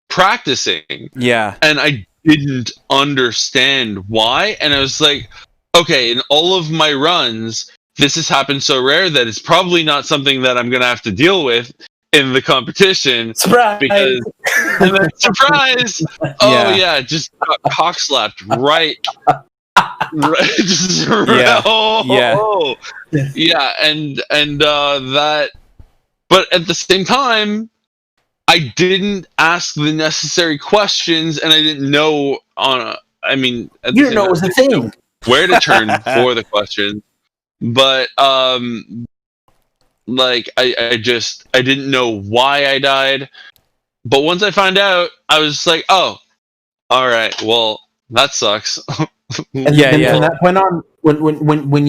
S2: practicing.
S3: Yeah.
S2: And I didn't understand why. And I was like, okay, in all of my runs, this has happened so rare that it's probably not something that I'm gonna have to deal with in the competition.
S6: Surprise!
S2: Because and then, surprise! Oh yeah, just got cock slapped right. Just,
S3: Yeah.
S2: Yeah, and that. But at the same time, I didn't ask the necessary questions, and I didn't know I mean,
S6: you didn't know it was a thing.
S2: Where to turn for the question, but like I didn't know why I died. But once I found out, I was like, oh, all right, well, that sucks.
S6: And then from that point on, when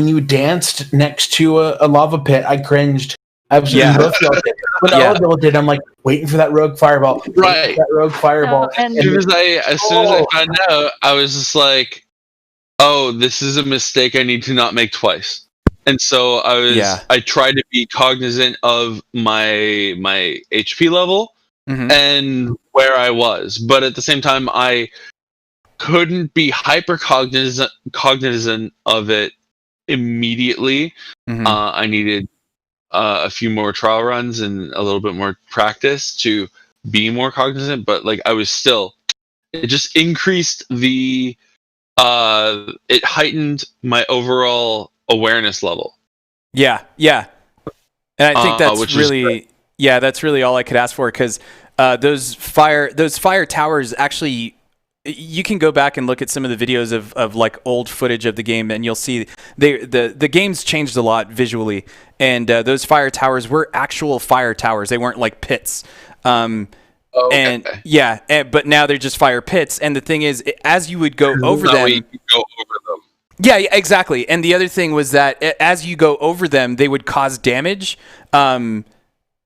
S6: you danced next to a lava pit, I cringed. I was both y'all did. When all of y'all did, I'm like waiting for that rogue fireball.
S2: Right.
S6: That rogue fireball.
S2: As soon as I found out, I was just like, oh, this is a mistake I need to not make twice. And so I tried to be cognizant of my HP level and where I was, but at the same time, I couldn't be hyper cognizant of it immediately. I needed a few more trial runs and a little bit more practice to be more cognizant, but like I was still, it just increased it heightened my overall awareness level.
S3: Yeah. And I think that's really, that's really all I could ask for, because those fire towers actually, you can go back and look at some of the videos of like old footage of the game, and you'll see the game's changed a lot visually, and those fire towers were actual fire towers. They weren't like pits. But now they're just fire pits. And the thing is, as you would go over them. Yeah, exactly. And the other thing was that as you go over them, they would cause damage. And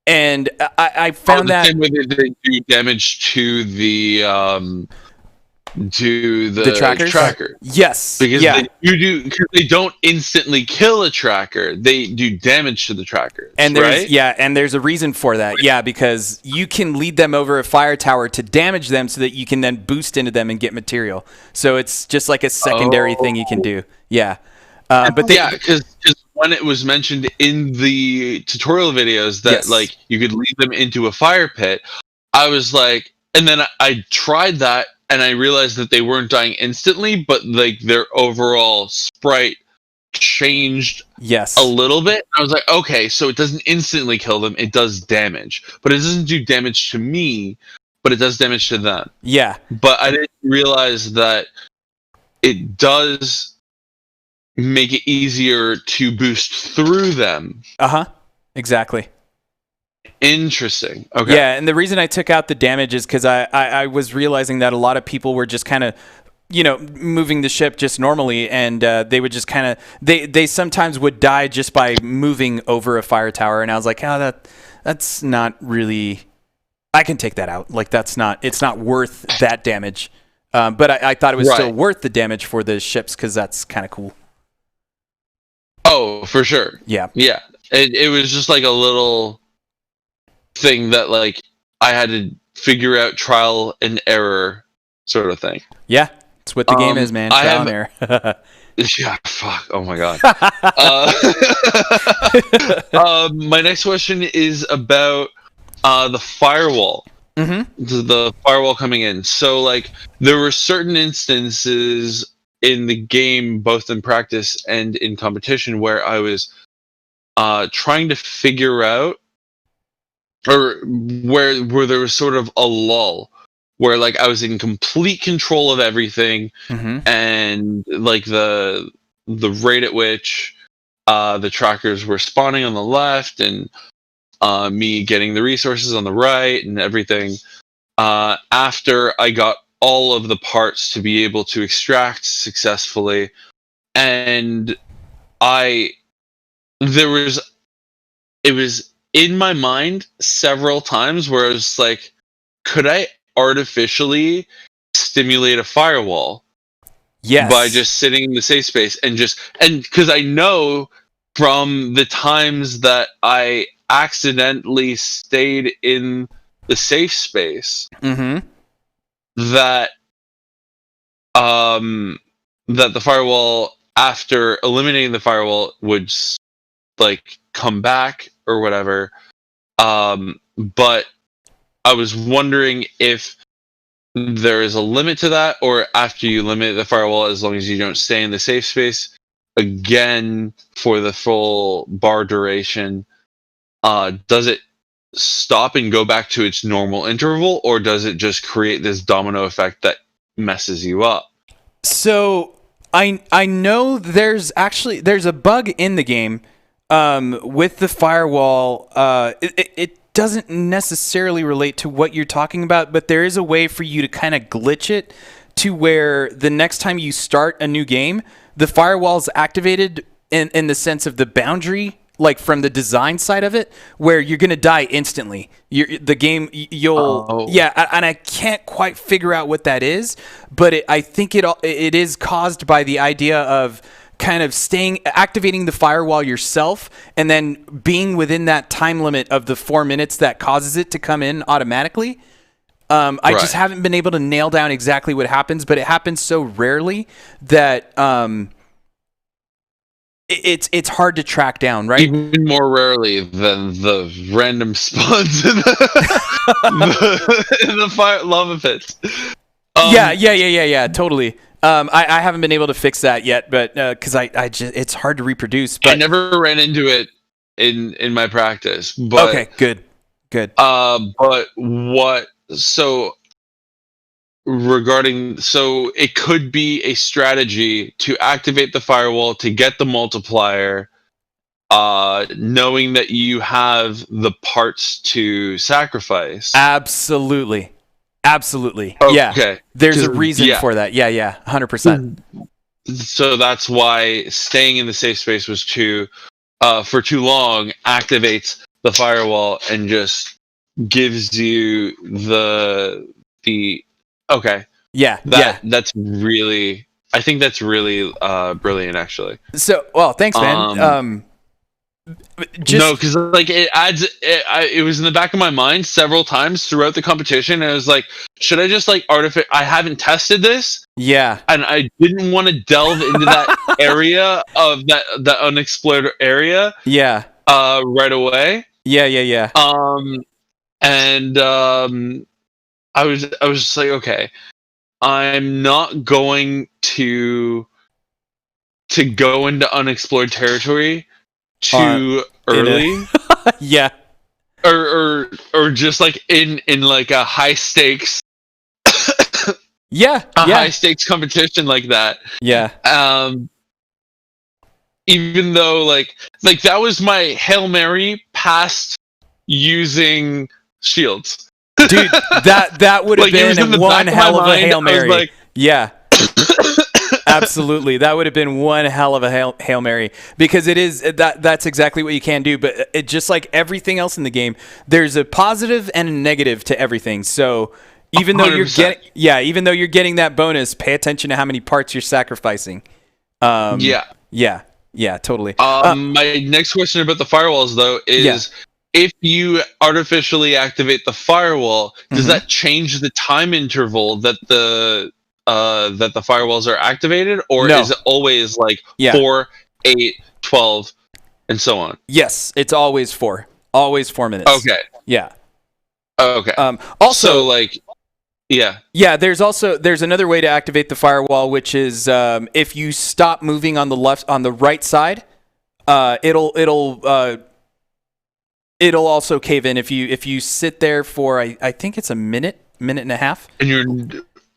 S3: I found that
S2: same way they do damage to the tracker.
S3: Yes,
S2: because they don't instantly kill a tracker. They do damage to the tracker.
S3: And there's a reason for that. Yeah, because you can lead them over a fire tower to damage them so that you can then boost into them and get material. So it's just like a secondary thing you can do. Yeah.
S2: Because when it was mentioned in the tutorial videos that like you could lead them into a fire pit, I was like, and then I tried that. And I realized that they weren't dying instantly, but like their overall sprite changed a little bit. I was like, okay, so it doesn't instantly kill them; it does damage, but it doesn't do damage to me, but it does damage to them.
S3: Yeah.
S2: But I didn't realize that it does make it easier to boost through them.
S3: Exactly.
S2: Interesting. Okay.
S3: Yeah, and the reason I took out the damage is because I was realizing that a lot of people were just kind of, moving the ship just normally, and they would just kind of they sometimes would die just by moving over a fire tower, and I was like, oh, that's not really. I can take that out. Like it's not worth that damage. But I thought it was still worth the damage for the ships because that's kind of cool.
S2: Oh, for sure.
S3: Yeah.
S2: Yeah. It was just like a little thing that like I had to figure out, trial and error sort of thing.
S3: Yeah, it's what the game is, man. Trial and error.
S2: Yeah, fuck. Oh my god. My next question is about the firewall. The firewall coming in. So like there were certain instances in the game, both in practice and in competition, where I was trying to figure out, or where there was sort of a lull, where like I was in complete control of everything, and like the rate at which the trackers were spawning on the left, and me getting the resources on the right, and everything. After I got all of the parts to be able to extract successfully, and it was in my mind several times where I was like, could I artificially stimulate a firewall?
S3: Yes.
S2: By just sitting in the safe space and because I know from the times that I accidentally stayed in the safe space, that that the firewall, after eliminating the firewall, would like come back or whatever. But I was wondering if there is a limit to that, or after you limit the firewall, as long as you don't stay in the safe space again for the full bar duration, does it stop and go back to its normal interval, or does it just create this domino effect that messes you up?
S3: So I know there's a bug in the game with the firewall. It doesn't necessarily relate to what you're talking about, but there is a way for you to kind of glitch it to where the next time you start a new game, the firewall's activated in the sense of the boundary, like from the design side of it, where you're going to die instantly. And I can't quite figure out what that is, but I think it is caused by the idea of kind of activating the firewall yourself and then being within that time limit of the 4 minutes that causes it to come in automatically. I just haven't been able to nail down exactly what happens, but it happens so rarely that it's hard to track down, right?
S2: Even more rarely than the random spawns in the fire lava pits.
S3: Yeah, totally. I haven't been able to fix that yet, but because it's hard to reproduce. But
S2: I never ran into it in my practice. But,
S3: okay, good.
S2: But it could be a strategy to activate the firewall to get the multiplier, knowing that you have the parts to sacrifice.
S3: Absolutely.
S2: Okay.
S3: Yeah. There's a reason for that. Yeah. 100%.
S2: So that's why staying in the safe space was for too long activates the firewall and just gives you the okay.
S3: Yeah.
S2: That's really, I think that's really brilliant, actually.
S3: So, well, thanks, man.
S2: No, because like it was in the back of my mind several times throughout the competition, and I was like, should I just like I haven't tested this.
S3: Yeah.
S2: And I didn't want to delve into that area of that unexplored area.
S3: Yeah.
S2: Right away.
S3: Yeah.
S2: And I was just like, okay, I'm not going to go into unexplored territory too early.
S3: Yeah.
S2: Or just like in like a high stakes high stakes competition like that.
S3: Yeah.
S2: Even though like that was my Hail Mary past using shields.
S3: Dude, that would have been one hell of a Hail Mary.
S2: Like,
S3: yeah. Absolutely. That would have been one hell of a Hail Mary, because that's exactly what you can do. But it just like everything else in the game, there's a positive and a negative to everything. So even though
S2: 100%.
S3: even though you're getting that bonus, pay attention to how many parts you're sacrificing. Yeah, totally.
S2: My next question about the firewalls though is, if you artificially activate the firewall, does that change the time interval that the firewalls are activated, or is it always like 4, 8, 12, and so on?
S3: Yes, it's always 4 minutes.
S2: Okay.
S3: Yeah.
S2: Okay.
S3: Also,
S2: so like, yeah.
S3: There's another way to activate the firewall, which is if you stop moving on the right side, it'll also cave in if you sit there for I think it's a minute and a half.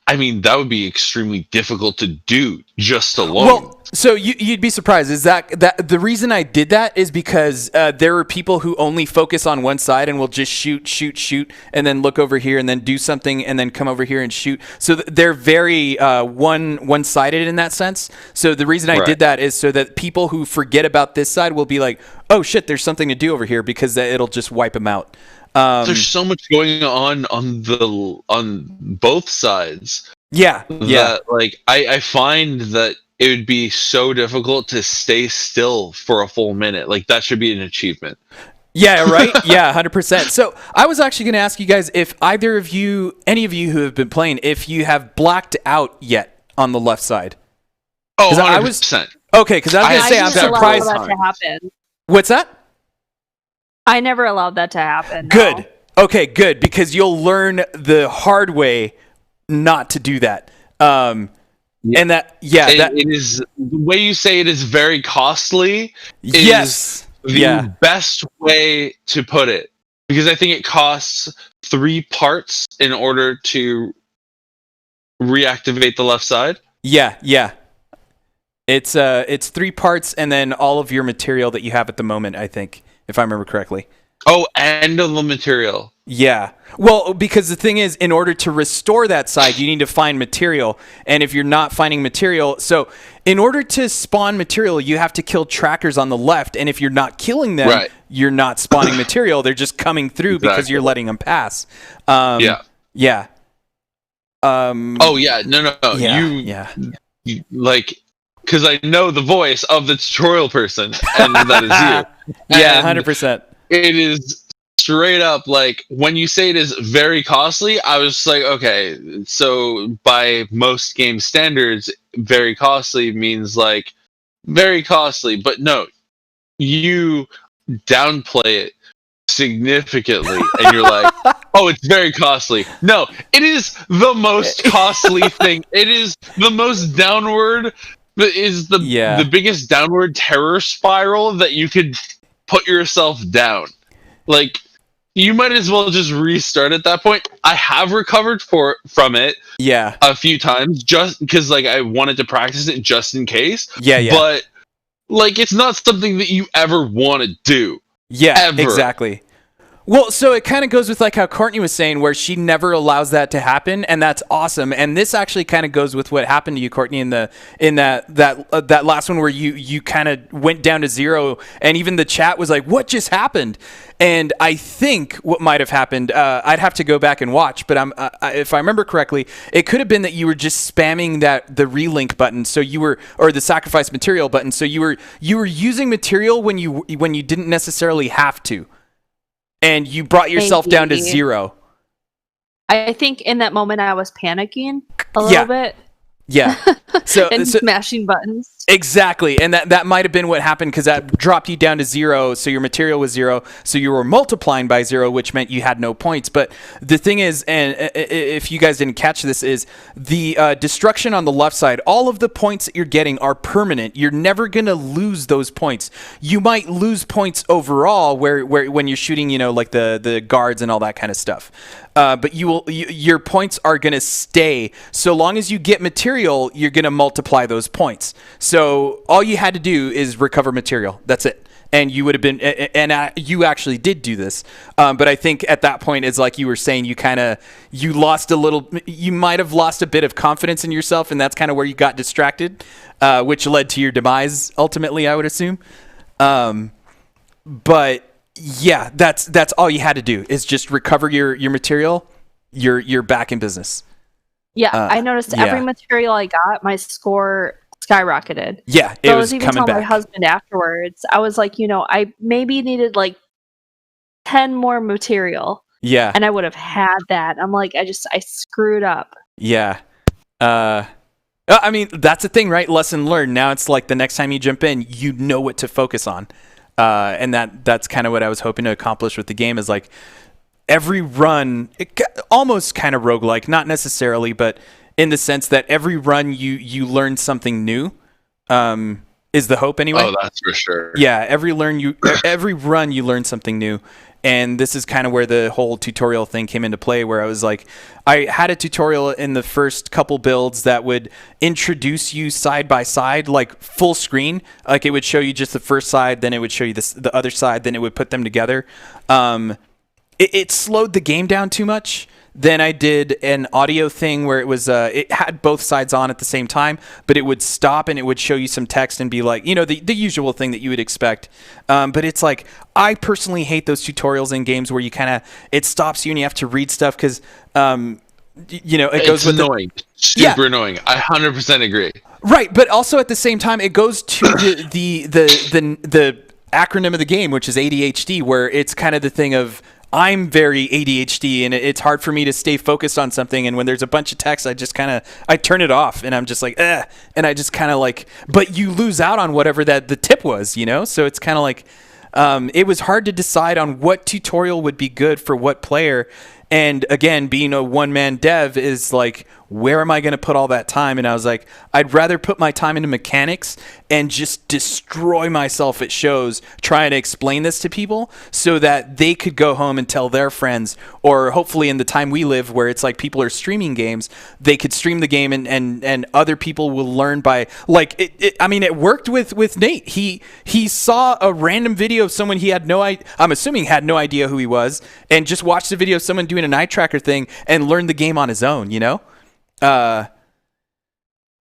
S2: And that would be extremely difficult to do just alone.
S3: Well, so you'd be surprised. Is that the reason I did that is because there are people who only focus on one side and will just shoot, and then look over here and then do something and then come over here and shoot. So they're very one-sided in that sense. So the reason I did that is so that people who forget about this side will be like, oh shit, there's something to do over here, because it'll just wipe them out.
S2: There's so much going on both sides.
S3: Yeah.
S2: Like I find that it would be so difficult to stay still for a full minute. Like, that should be an achievement.
S3: Yeah, right? Yeah, 100%. So I was actually going to ask you guys if either of you, any of you who have been playing, if you have blacked out yet on the left side.
S2: Oh, 100%.
S3: Okay, because I was going to say, I'm surprised.
S5: That to happen.
S3: What's that?
S5: I never allowed that to happen.
S3: Good.
S5: No.
S3: Okay, good, because you'll learn the hard way not to do that. And that, it
S2: is, the way you say it is very costly.
S3: Yes.
S2: The best way to put it, because I think it costs 3 parts in order to reactivate the left side.
S3: Yeah. It's 3 parts and then all of your material that you have at the moment, I think, if I remember correctly.
S2: Oh, and the material.
S3: Yeah. Well, because the thing is, in order to restore that side, you need to find material. And if you're not finding material, so in order to spawn material, you have to kill trackers on the left. And if you're not killing them, you're not spawning material. They're just coming through because you're letting them pass. Yeah.
S2: Oh, yeah. No. You like, because I know the voice of the tutorial person, and that is you.
S3: Yeah, 100%.
S2: It is straight up, like, when you say it is very costly, I was just like, okay, so by most game standards, very costly means, like, very costly. But no, you downplay it significantly, and you're like, oh, it's very costly. No, it is the most costly thing. It is the most downward, is the biggest downward terror spiral that you could put yourself down. Like, you might as well just restart at that point. I have recovered from it a few times, just because, like, I wanted to practice it just in case. But, like, it's not something that you ever want to do.
S3: Yeah,
S2: ever.
S3: Exactly. Well, so it kind of goes with like how Courtney was saying, where she never allows that to happen, and that's awesome. And this actually kind of goes with what happened to you, Courtney, in that last one where you kind of went down to 0, and even the chat was like, "What just happened?" And I think what might have happened, I'd have to go back and watch, but if I remember correctly, it could have been that you were just spamming the relink button, so you were, or the sacrifice material button, so you were using material when you didn't necessarily have to. And you brought yourself down to 0.
S5: I think in that moment I was panicking a little bit.
S3: Yeah. So
S5: smashing buttons.
S3: Exactly. And that might have been what happened, because that dropped you down to 0. So your material was 0. So you were multiplying by 0, which meant you had no points. But the thing is, and if you guys didn't catch this, is the destruction on the left side, all of the points that you're getting are permanent. You're never going to lose those points. You might lose points overall where when you're shooting, like the guards and all that kind of stuff. But your points are going to stay. So long as you get material, you're going to multiply those points. So all you had to do is recover material. That's it. And you would have been, and you actually did do this. But I think at that point, it's like you were saying, you lost a little, you might have lost a bit of confidence in yourself. And that's kind of where you got distracted, which led to your demise, ultimately, I would assume. But yeah, that's all you had to do, is just recover your material. You're back in business.
S5: Yeah, I noticed every material I got, my score skyrocketed.
S3: Yeah,
S5: so I was even telling my husband afterwards. I was like, I maybe needed like 10 more material.
S3: Yeah,
S5: and I would have had that. I'm like, I screwed up.
S3: Yeah. I mean, that's the thing, right? Lesson learned. Now it's like the next time you jump in, you know what to focus on. And that's kind of what I was hoping to accomplish with the game, is like every run, almost kind of roguelike, not necessarily, but in the sense that every run you learn something new, is the hope anyway.
S2: Oh, that's for sure.
S3: Yeah, every run you learn something new. And this is kind of where the whole tutorial thing came into play, where I was like, I had a tutorial in the first couple builds that would introduce you side by side, like full screen. Like it would show you just the first side, then it would show you the other side, then it would put them together. It slowed the game down too much. Then I did an audio thing where it was it had both sides on at the same time, but it would stop and it would show you some text and be like, the usual thing that you would expect. But it's like, I personally hate those tutorials in games where you it stops you and you have to read stuff, because it goes with
S2: annoying, super annoying. I 100% agree.
S3: Right, but also at the same time, it goes to the acronym of the game, which is ADHD, where it's kind of the thing of I'm very ADHD, and it's hard for me to stay focused on something. And when there's a bunch of text, I just I turn it off, and I'm just like, and I just kind of like. But you lose out on whatever that the tip was, So it's kind of like it was hard to decide on what tutorial would be good for what player. And again, being a one-man dev is like, where am I going to put all that time? And I was like, I'd rather put my time into mechanics and just destroy myself at shows trying to explain this to people so that they could go home and tell their friends, or hopefully in the time we live where it's like people are streaming games, they could stream the game and other people will learn by like it worked with Nate. He saw a random video of someone he had I'm assuming had no idea who he was, and just watched the video of someone doing an eye tracker thing and learned the game on his own,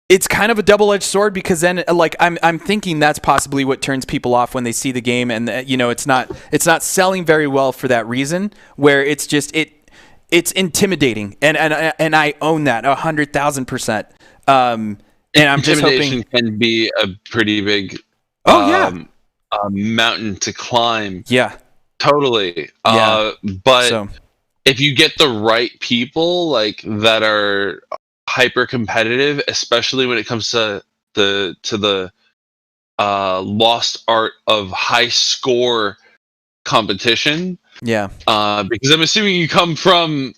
S3: it's kind of a double-edged sword, because then like I'm thinking that's possibly what turns people off when they see the game, and it's not selling very well for that reason, where it's just it's intimidating, and I own that 100,000%. And I'm just hoping
S2: intimidation can be a pretty big mountain to climb.
S3: Yeah,
S2: totally. But if you get the right people like that are hyper competitive, especially when it comes to the lost art of high score competition.
S3: Yeah.
S2: Because I'm assuming you come from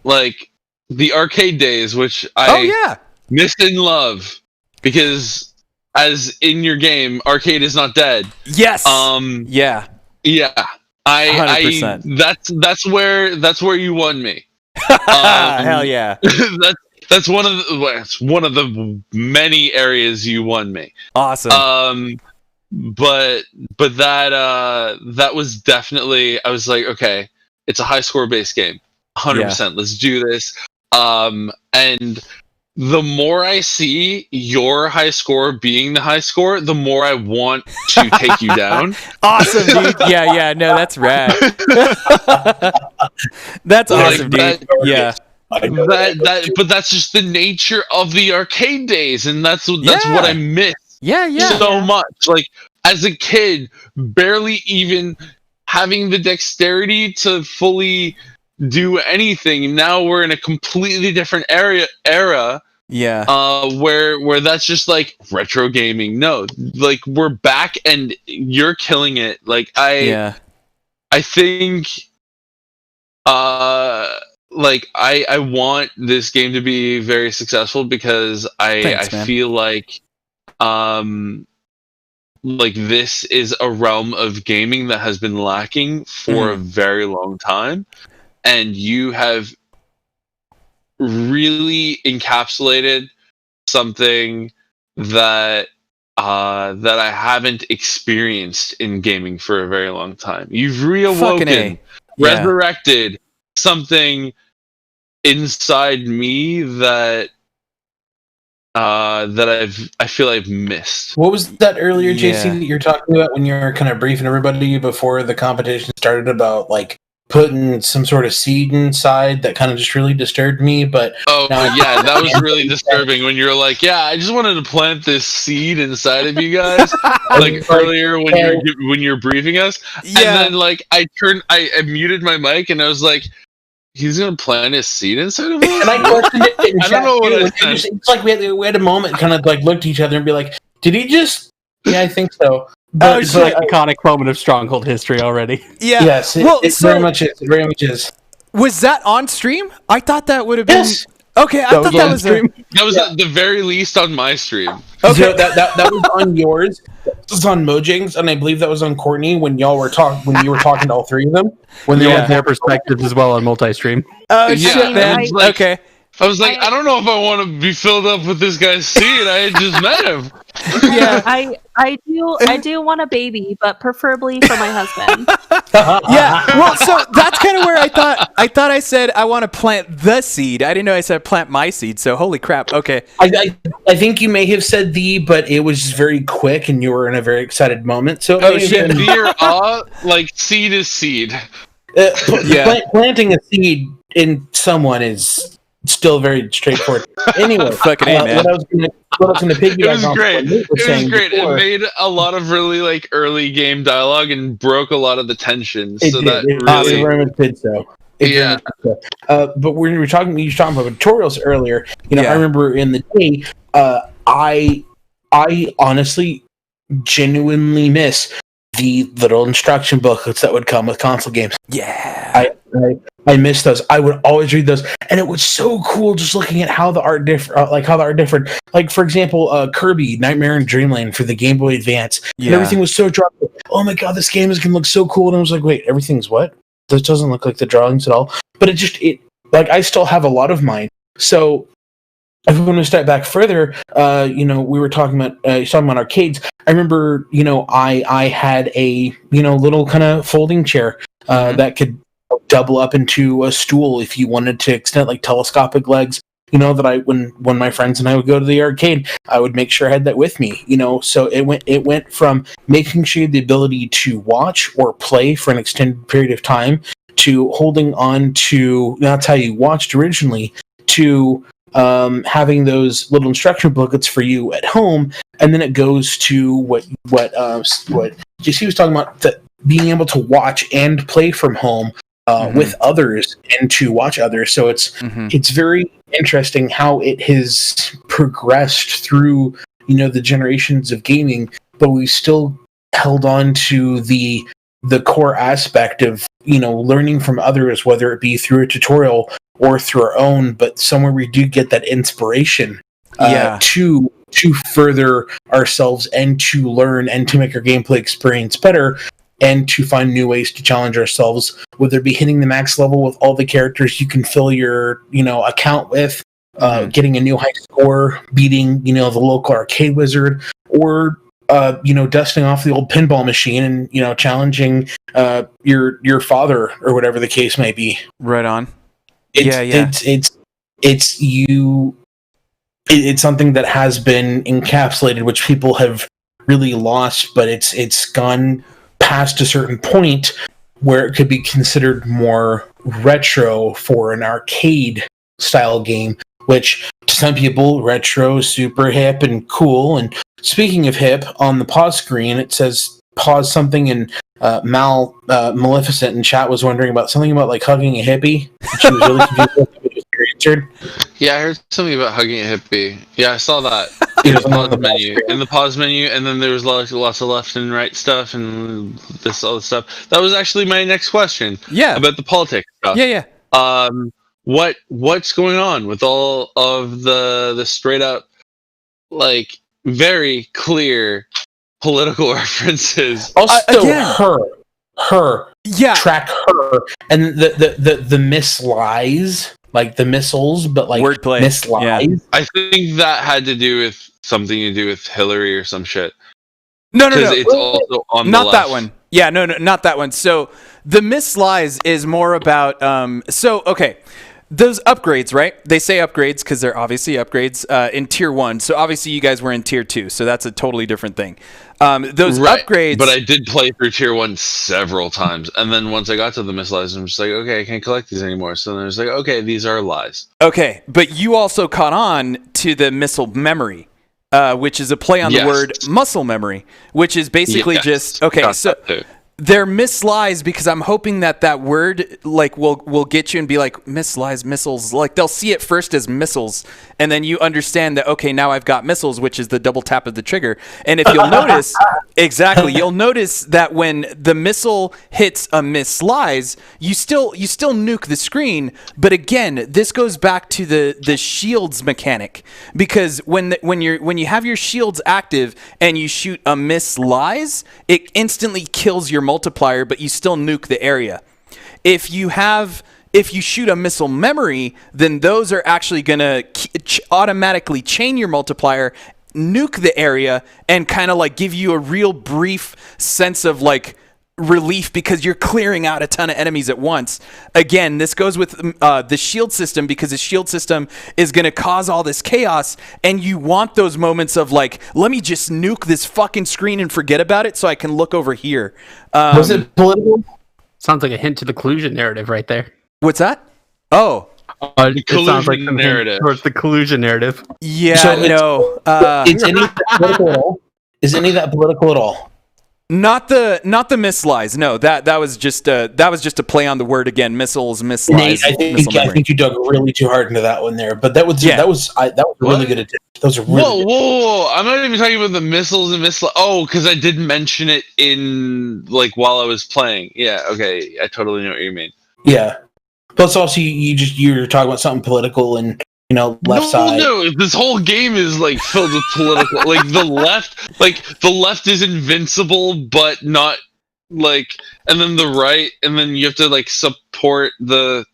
S2: like the arcade days, which I miss and love, because as in your game, arcade is not dead.
S3: Yes. Yeah.
S2: Yeah.
S3: 100%.
S2: That's where you won me.
S3: Hell yeah.
S2: That's one of the many areas you won me.
S3: Awesome.
S2: But that was definitely, I was like, okay, it's a high score based game. 100%. Let's do this. And the more I see your high score being the high score, the more I want to take you down.
S3: Awesome, dude. Yeah, no, that's rad. That's awesome, dude.
S2: But that's just the nature of the arcade days, and that's what I miss. So much. Like as a kid, barely even having the dexterity to fully do anything. Now we're in a completely different era. Where that's just like retro gaming. No, like we're back and you're killing it. Like I think like I want this game to be very successful, because I feel like this is a realm of gaming that has been lacking for a very long time, and you have really encapsulated something that I haven't experienced in gaming for a very long time. You've reawoken, resurrected something inside me that I feel I've missed.
S6: What was that earlier, JC, that you're talking about when you were kind of briefing everybody before the competition started about like putting some sort of seed inside? That kind of just really disturbed me. But
S2: that was really disturbing when you were like, I just wanted to plant this seed inside of you guys, like earlier when you were briefing us. And then like I muted my mic and I was like, he's gonna plant his seed inside of us?
S6: And I questioned it.
S2: I don't know what I said.
S6: It's like we had a moment, kind of like looked at each other and be like, did he just? Yeah, I think so.
S1: But it's like iconic moment of Stronghold history already.
S3: Yeah.
S6: Yes. It very much is. It very much is.
S3: Was that on stream? I thought that would have been.
S6: Yes.
S3: Okay, I thought that was
S2: stream. That was at the very least on my stream.
S6: Okay, so that was on yours. This was on Mojang's, and I believe that was on Courtney when you were talking to all three of them. When they had their perspectives as well on multi-stream.
S3: Oh shit, man! Okay.
S2: I was like, I don't know if I want to be filled up with this guy's seed. I had just met him.
S5: Yeah, I do want a baby, but preferably for my husband.
S3: Well, so that's kind of where I thought I said I want to plant the seed. I didn't know I said plant my seed. So holy crap. Okay.
S6: I think you may have said but it was just very quick, and you were in a very excited moment. So
S2: shit, like seed is seed.
S6: Planting a seed in someone is still very straightforward. Anyway,
S3: Fucking A, man.
S6: what I was going to piggyback
S2: It was
S6: on
S2: great.
S6: what Nate was saying
S2: Great.
S6: before,
S2: It made a lot of really like early game dialogue and broke a lot of the tension.
S6: It
S2: So
S6: did.
S2: that
S6: It
S2: really,
S6: very much did so.
S2: yeah.
S6: But when you were talking about tutorials earlier,
S3: Yeah.
S6: I remember in the day, I honestly genuinely miss the little instruction booklets that would come with console games.
S3: Yeah.
S6: I miss those. I would always read those, and it was so cool just looking at how the art differed. Like for example, Kirby Nightmare in Dreamland for the Game Boy Advance, and everything was so drawn. Oh my god, this game is gonna look so cool! And I was like, wait, everything's what? This doesn't look like the drawings at all. But it like I still have a lot of mine. So if we want to step back further, we were talking about arcades. I remember, I had a little kind of folding chair that could double up into a stool if you wanted to extend like telescopic legs. That when my friends and I would go to the arcade, I would make sure I had that with me. So it went from making sure you had the ability to watch or play for an extended period of time to holding on to that's how you watched originally to having those little instruction booklets for you at home, and then it goes to what JC was talking about, that being able to watch and play from home with others and to watch others. So it's very interesting how it has progressed through the generations of gaming, but we still held on to the core aspect of learning from others, whether it be through a tutorial or through our own, but somewhere we do get that inspiration to further ourselves and to learn and to make our gameplay experience better and to find new ways to challenge ourselves, whether it be hitting the max level with all the characters you can fill your account with, getting a new high score, beating the local arcade wizard, or dusting off the old pinball machine and challenging your father or whatever the case may be.
S3: Right on.
S6: It's something that has been encapsulated, which people have really lost, but it's gone past a certain point where it could be considered more retro for an arcade style game, which to some people, retro is super hip and cool. And speaking of hip, on the pause screen, it says pause something, and Maleficent in chat was wondering about something about like hugging a hippie. She was really confused.
S2: Yeah, I heard something about hugging a hippie. Yeah, I saw that. In the pause menu, and then there was lots of left and right stuff and this other stuff. That was actually my next question.
S3: Yeah,
S2: about the politics stuff.
S3: Yeah.
S2: What's going on with all of the straight up, like, very clear political references?
S6: Also, her,
S3: yeah,
S6: track her, and the miss lies, like the missiles, but like
S3: wordplay.
S6: Miss lies.
S3: Yeah.
S2: I think that had to do with something to do with Hillary or some shit.
S3: No.
S2: It's also on
S3: not
S2: the left.
S3: That one. Yeah, no, not that one. So the miss lies is more about. Okay. Those upgrades, right? They say upgrades because they're obviously upgrades in Tier 1. So obviously you guys were in Tier 2, so that's a totally different thing. Those upgrades...
S2: But I did play through Tier 1 several times, and then once I got to the miss lies, I'm just like, okay, I can't collect these anymore. So then I was like, okay, these are lies.
S3: Okay, but you also caught on to the missile memory, which is a play on the word muscle memory, which is basically just... Okay, so... They're mislies because I'm hoping that word like will get you and be like mislies, missiles. Like they'll see it first as missiles, and then you understand that okay, now I've got missiles, which is the double tap of the trigger. And if you'll notice, you'll notice that when the missile hits a mislies, you still nuke the screen. But again, this goes back to the shields mechanic, because when you have your shields active and you shoot a mislies, it instantly kills your multiplier, but you still nuke the area. If you shoot a missile memory, then those are actually going to automatically chain your multiplier, nuke the area, and kind of like give you a real brief sense of like relief because you're clearing out a ton of enemies at once. Again, this goes with the shield system, because the shield system is going to cause all this chaos, and you want those moments of like, let me just nuke this fucking screen and forget about it so I can look over here.
S6: Was it political?
S7: Sounds like a hint to the collusion narrative right there.
S3: What's that? Oh,
S1: It sounds like some
S2: narrative
S1: towards the collusion narrative.
S3: Yeah,
S6: So
S3: no.
S6: Is any of that political at all?
S3: Not the miss lies. No, that was just a play on the word again. Missiles, miss lies.
S6: Nate, I think you dug really too hard into that one there. But that was really good. Those are really
S2: whoa! I'm not even talking about the missiles and missiles. Oh, because I did mention it in like while I was playing. Yeah, okay, I totally know what you mean.
S6: Yeah. Plus, also you're talking about something political and left side.
S2: No, this whole game is like filled with political. Like the left is invincible, but not like, and then the right, and then you have to like support the.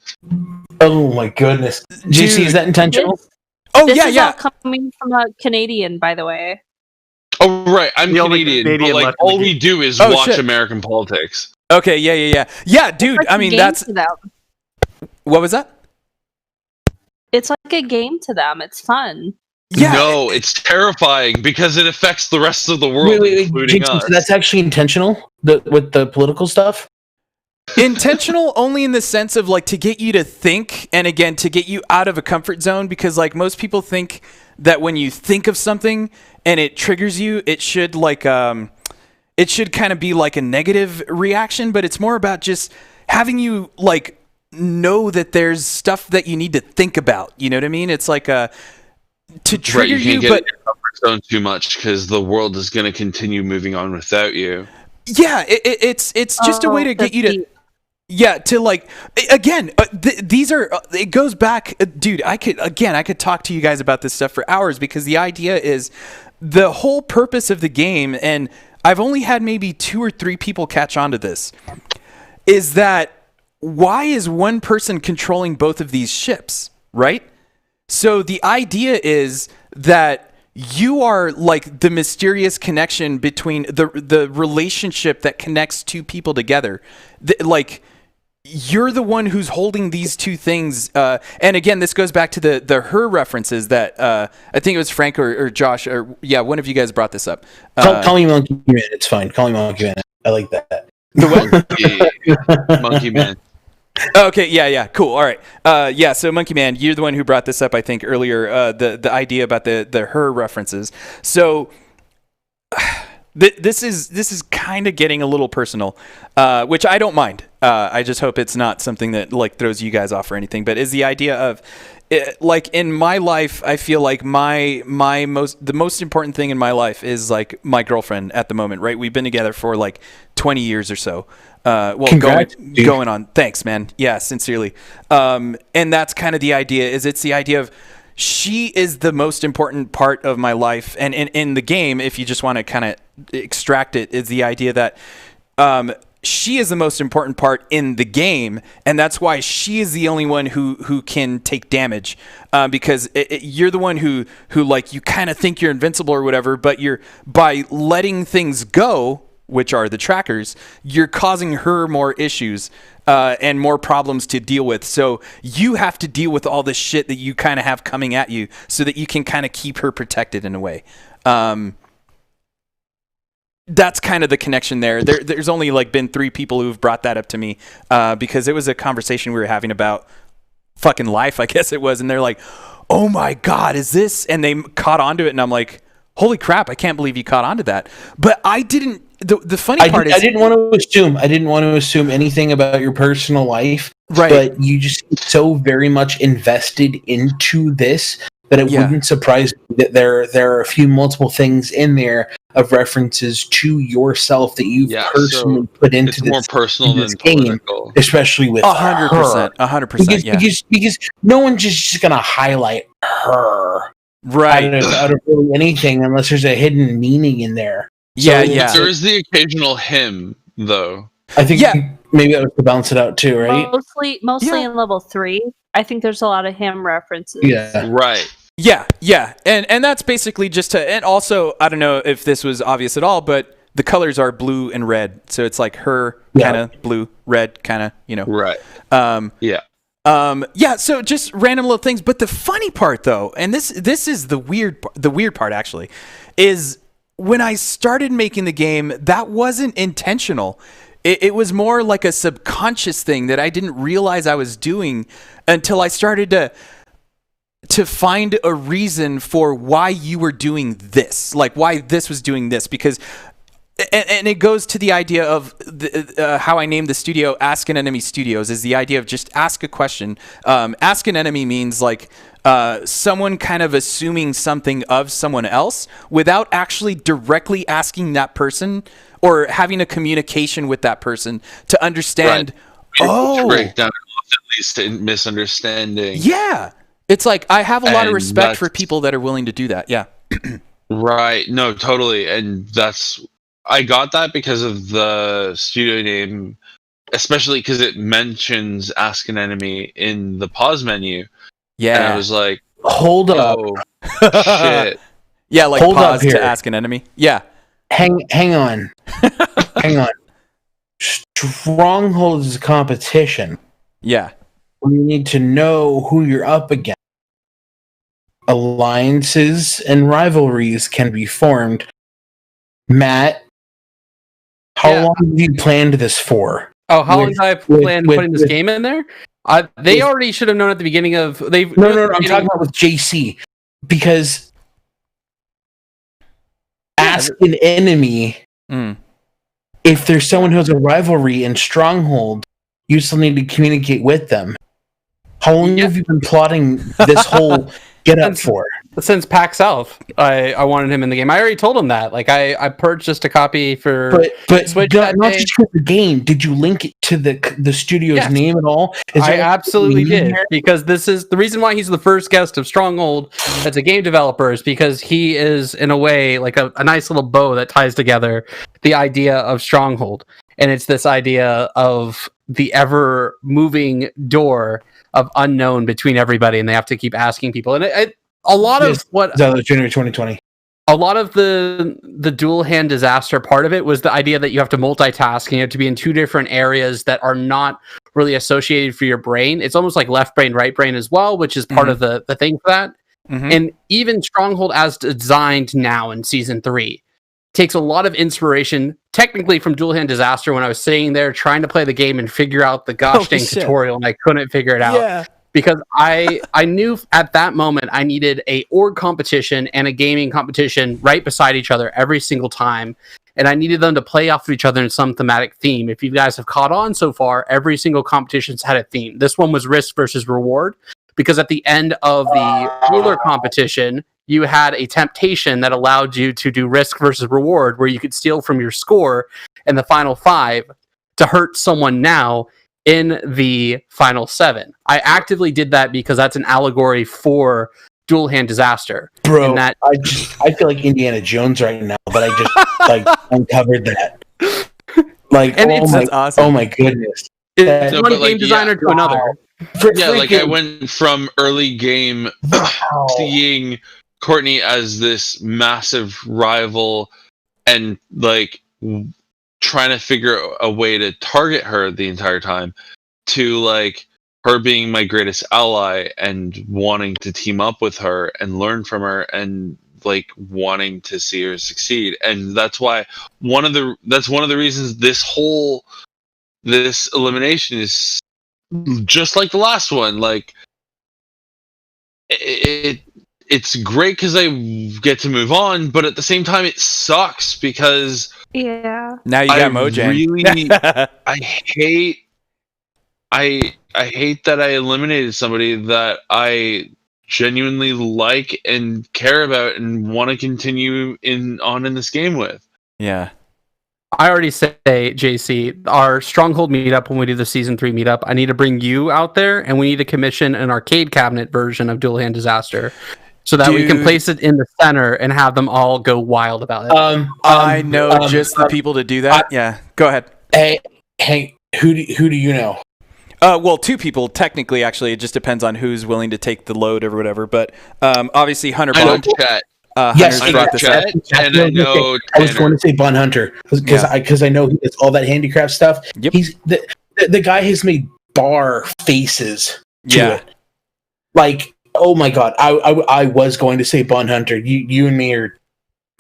S6: Oh my goodness! JC, is that intentional?
S5: This is all coming from a Canadian, by the way.
S2: Oh right, I'm Canadian, but like all we do is watch American politics.
S3: Okay, yeah, dude. I mean, that's. What was that?
S5: It's like a game to them. It's fun.
S3: Yeah.
S2: No, it's terrifying because it affects the rest of the world, including us.
S6: So that's actually intentional with the political stuff?
S3: Intentional only in the sense of like to get you to think, and again to get you out of a comfort zone, because like most people think that when you think of something and it triggers you, it should like it should kind of be like a negative reaction, but it's more about just having you like know that there's stuff that you need to think about. You know what I mean? It's like to trigger
S2: you, but in your comfort zone too much because the world is going to continue moving on without you.
S3: Yeah, it's just a way to get you to to like again. These are it goes back, dude. I could talk to you guys about this stuff for hours because the idea is the whole purpose of the game, and I've only had maybe 2 or 3 people catch on to this. Is that why is one person controlling both of these ships, right? So the idea is that you are like the mysterious connection between the relationship that connects 2 people together. Like you're the one who's holding these 2 things. And again, this goes back to the her references that I think it was Frank or Josh or one of you guys brought this up.
S6: Call me Monkey Man. It's fine. Call me Monkey Man. I like that.
S3: The
S2: what? Monkey Man.
S3: Okay, yeah, cool. All right. So Monkey Man, you're the one who brought this up, I think, earlier, the idea about the her references. So this is kind of getting a little personal, which I don't mind. I just hope it's not something that like throws you guys off or anything, but is the idea of like in my life, I feel like the most important thing in my life is like my girlfriend at the moment, right? We've been together for like 20 years or so. Going on. Thanks, man. Yeah, sincerely. And that's kind of the idea. It's the idea of she is the most important part of my life, and in the game, if you just want to kind of extract it, is the idea that she is the most important part in the game, and that's why she is the only one who can take damage, because you're the one who like you kind of think you're invincible or whatever, but you're by letting things go, which are the trackers, you're causing her more issues and more problems to deal with. So you have to deal with all this shit that you kind of have coming at you so that you can kind of keep her protected in a way. That's kind of the connection there. There's only like been 3 people who've brought that up to me because it was a conversation we were having about fucking life, I guess it was. And they're like, oh my God, is this? And they caught onto it. And I'm like, holy crap, I can't believe you caught onto that. But I didn't. The funny part is
S6: I didn't want to assume anything about your personal life,
S3: right?
S6: But you just so very much invested into this that it wouldn't surprise me that there are a few multiple things in there of references to yourself that you've personally put into
S2: it's
S6: this,
S2: more personal
S6: this
S2: than
S6: game,
S2: political.
S6: Especially with 100%. Because no one's just gonna highlight her
S3: right
S6: out of really anything unless there's a hidden meaning in there.
S3: Yeah.
S2: There is the occasional him, though.
S6: I think maybe that was to balance it out too, right?
S5: Mostly in level 3. I think there's a lot of him references.
S6: Yeah.
S2: Right.
S3: Yeah. And that's basically just to, and also, I don't know if this was obvious at all, but the colors are blue and red. So it's like her kind of blue, red kind of,
S2: Right.
S3: So just random little things. But the funny part though, and this is the weird part actually, is when I started making the game, that wasn't intentional. it was more like a subconscious thing that I didn't realize I was doing until I started to find a reason for why you were doing this, like why this was doing this, because and it goes to the idea of how I named the studio Ask an Enemy Studios, is the idea of just ask a question. Ask an enemy means like someone kind of assuming something of someone else without actually directly asking that person or having a communication with that person to understand,
S2: to break down at least a misunderstanding.
S3: Yeah. It's like I have a lot of respect for people that are willing to do that. Yeah.
S2: Right. No, totally. And I got that because of the studio name, especially because it mentions Ask an Enemy in the pause menu. Yeah. And I was like,
S6: hold up.
S2: Shit.
S3: Yeah, like hold pause to ask an enemy. Yeah.
S6: Hang on. Hang on. Stronghold is a competition.
S3: Yeah.
S6: You need to know who you're up against. Alliances and rivalries can be formed. Matt, how long have you planned this for?
S1: Oh, how long have I planned putting this game in there? They already should have known at the beginning of...
S6: No, I'm talking about with JC. Because Ask an Enemy, if there's someone who has a rivalry in Stronghold, you still need to communicate with them. How long have you been plotting this whole get-up for?
S1: Since PAX South, I wanted him in the game. I already told him that. Like, I purchased a copy for
S6: Switch not just for the game. Did you link it to the studio's name at all?
S1: I absolutely did, because this is the reason why he's the first guest of Stronghold as a game developer, is because he is, in a way, like a nice little bow that ties together the idea of Stronghold. And it's this idea of the ever-moving door of unknown between everybody, and they have to keep asking people. And a lot of what
S6: January 2020.
S1: A lot of the dual hand disaster part of it was the idea that you have to multitask and you have to be in two different areas that are not really associated for your brain. It's almost like left brain, right brain as well, which is part of the thing for that. And even Stronghold as designed now in season 3 takes a lot of inspiration technically from dual hand disaster, when I was sitting there trying to play the game and figure out the gosh dang tutorial and I couldn't figure it out. Yeah. Because I knew at that moment I needed a org competition and a gaming competition right beside each other every single time. And I needed them to play off of each other in some thematic theme. If you guys have caught on so far, every single competition's had a theme. This one was risk versus reward, because at the end of the ruler competition, you had a temptation that allowed you to do risk versus reward, where you could steal from your score in the final 5 to hurt someone now in the final 7. I actively did that because that's an allegory for dual hand disaster.
S6: Bro, I feel like Indiana Jones right now, but I just uncovered that. Like, and that's awesome. Oh my goodness.
S1: It's one game designer to another.
S2: Like I went from early game seeing Courtney as this massive rival and like trying to figure a way to target her the entire time, to like her being my greatest ally and wanting to team up with her and learn from her and like wanting to see her succeed. And that's why one of the reasons this elimination is just like the last one. Like it's great because I get to move on, but at the same time it sucks because
S3: now you got Mojang.
S2: Really, I hate that I eliminated somebody that I genuinely like and care about and want to continue in this game with.
S3: Yeah.
S1: I already say, JC, our Stronghold meetup, when we do the season 3 meetup, I need to bring you out there, and we need to commission an arcade cabinet version of Dual Hand Disaster, so that we can place it in the center and have them all go wild about it.
S3: I know just the people to do that. Yeah, go ahead.
S6: Hey, who do you know?
S3: Well, 2 people technically. Actually, it just depends on who's willing to take the load or whatever. But obviously, Hunter Bond.
S6: Yes,
S2: I know Chet, and I know
S6: I was going to say Bun Hunter because I know he does all that handicraft stuff.
S3: Yep.
S6: He's the guy has made bar faces to it. Like, oh my god, I was going to say Bun Hunter. You and me are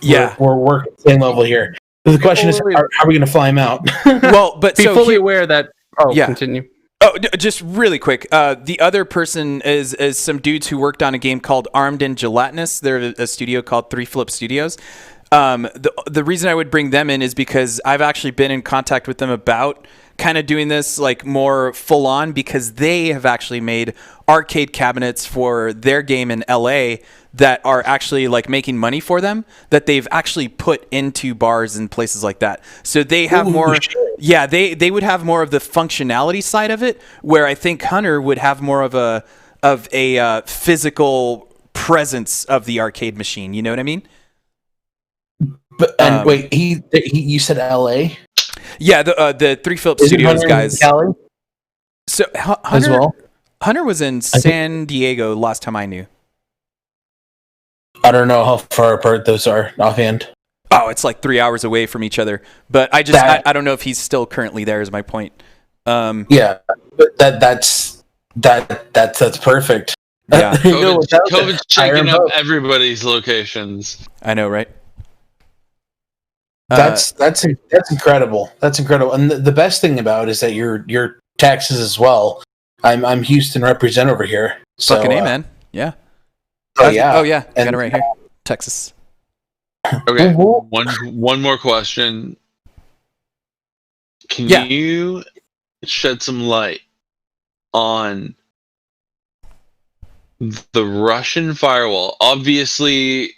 S6: we're working at the same level here. The question is, how are we going to fly him out?
S3: Well, but
S1: be fully aware that. Oh, yeah. Continue.
S3: Oh, just really quick. The other person is some dudes who worked on a game called Armed and Gelatinous. They're a studio called 3 Flip Studios. The reason I would bring them in is because I've actually been in contact with them about kind of doing this like more full on, because they have actually made arcade cabinets for their game in LA that are actually like making money for them, that they've actually put into bars and places like that. So they have they would have more of the functionality side of it, where I think Hunter would have more of a physical presence of the arcade machine. You know what I mean?
S6: But wait, you said L.A.?
S3: Yeah, the 3 Phillips Studios guys.
S6: Cali?
S3: So Hunter was in San Diego last time I knew.
S6: I don't know how far apart those are offhand.
S3: Oh, it's like 3 hours away from each other. But I don't know if he's still currently there. Is my point.
S6: Yeah, but that's perfect.
S3: Yeah,
S2: COVID's shaking up everybody's locations.
S3: I know, right?
S6: That's incredible. That's incredible. And the best thing about it is that your taxes as well. I'm Houston represent over here. So,
S3: fucking A, man. Yeah.
S6: Oh yeah.
S3: I got it right here. Texas.
S2: Okay. One more question. Can you shed some light on the Russian firewall? Obviously,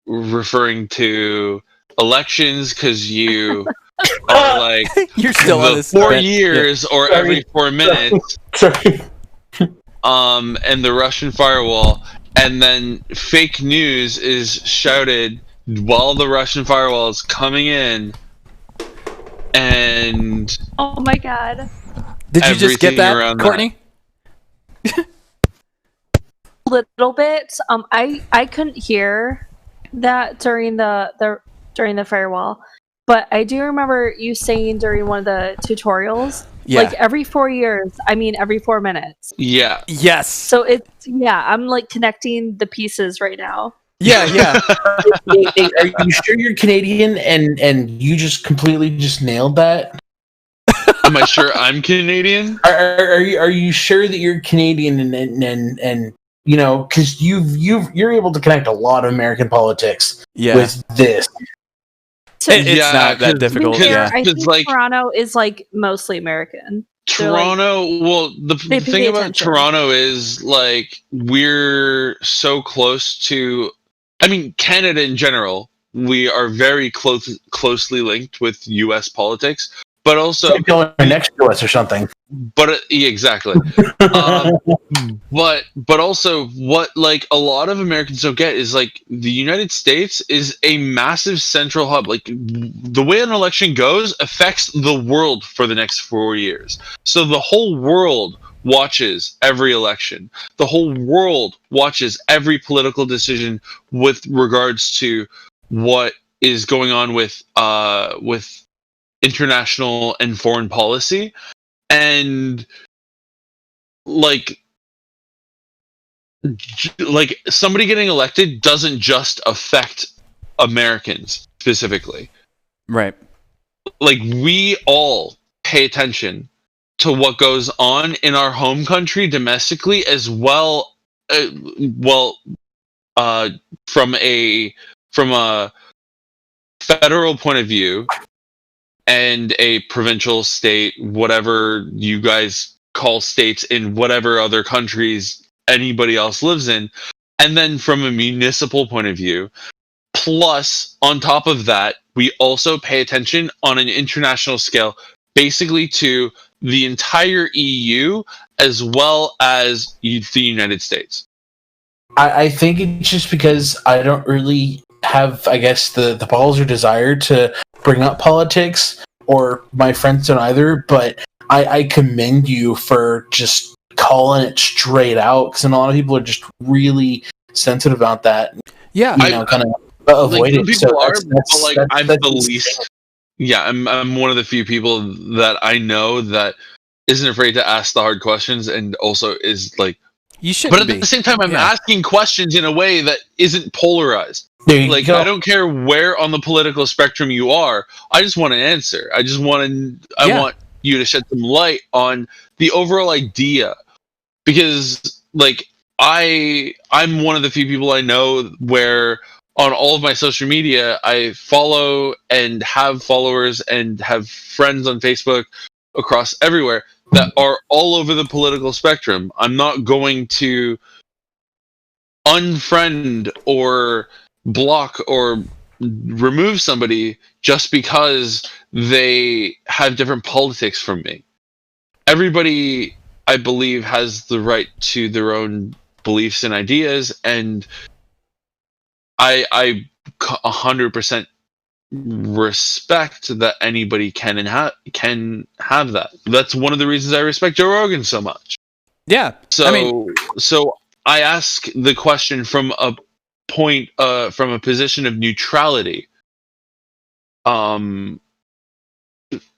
S2: referring to elections, because you are like
S3: you're still on this
S2: 4 years or every 4 minutes.
S6: Sorry.
S2: And the Russian firewall, and then fake news is shouted while the Russian firewall is coming in, and
S5: oh my god!
S3: Did you just get that, Courtney?
S5: A little bit. I couldn't hear that during the firewall, but I do remember you saying during one of the tutorials, like every 4 years, I mean every 4 minutes.
S2: Yeah.
S3: Yes.
S5: So I'm like connecting the pieces right now.
S3: Yeah.
S6: Hey, are you sure you're Canadian and you just completely nailed that?
S2: Am I sure I'm Canadian?
S6: Are you sure that you're Canadian and you know, because you're able to connect a lot of American politics with this.
S5: So
S3: it's not that difficult.
S5: I think like, Toronto is like mostly American.
S2: Toronto, the thing about Toronto is like we're so close to. I mean, Canada in general, we are very closely linked with U.S. politics, but also
S6: next to us or something.
S2: But exactly. But also what like a lot of Americans don't get is like the United States is a massive central hub. Like the way an election goes affects the world for the next 4 years. So the whole world watches every election. The whole world watches every political decision with regards to what is going on with international and foreign policy. And like somebody getting elected doesn't just affect Americans specifically.
S3: Right.
S2: Like we all pay attention to what goes on in our home country domestically as well. From a federal point of view and a provincial, state, whatever you guys call states in whatever other countries anybody else lives in, and then from a municipal point of view. Plus, on top of that, we also pay attention on an international scale, basically to the entire EU as well as the United States.
S6: I think it's just because I don't really have, I guess, the balls or desire to bring up politics, or my friends don't either, but I commend you for just calling it straight out, because a lot of people are just really sensitive about that.
S3: Yeah.
S6: Kind of avoid it.
S2: People are, but like I'm the least. Yeah, I'm one of the few people that I know that isn't afraid to ask the hard questions, and also is like,
S3: you should.
S2: But at the same time, I'm asking questions in a way that isn't polarized. Like, I don't care where on the political spectrum you are. I just want an answer. I want you to shed some light on the overall idea, because like I'm one of the few people I know where on all of my social media I follow and have followers and have friends on Facebook across everywhere that are all over the political spectrum. I'm not going to unfriend or block or remove somebody just because they have different politics from me. Everybody, I believe, has the right to their own beliefs and ideas, and I 100% respect that anybody can have that. That's one of the reasons I respect Joe Rogan so much.
S3: Yeah.
S2: So I ask the question from a point, from a position of neutrality.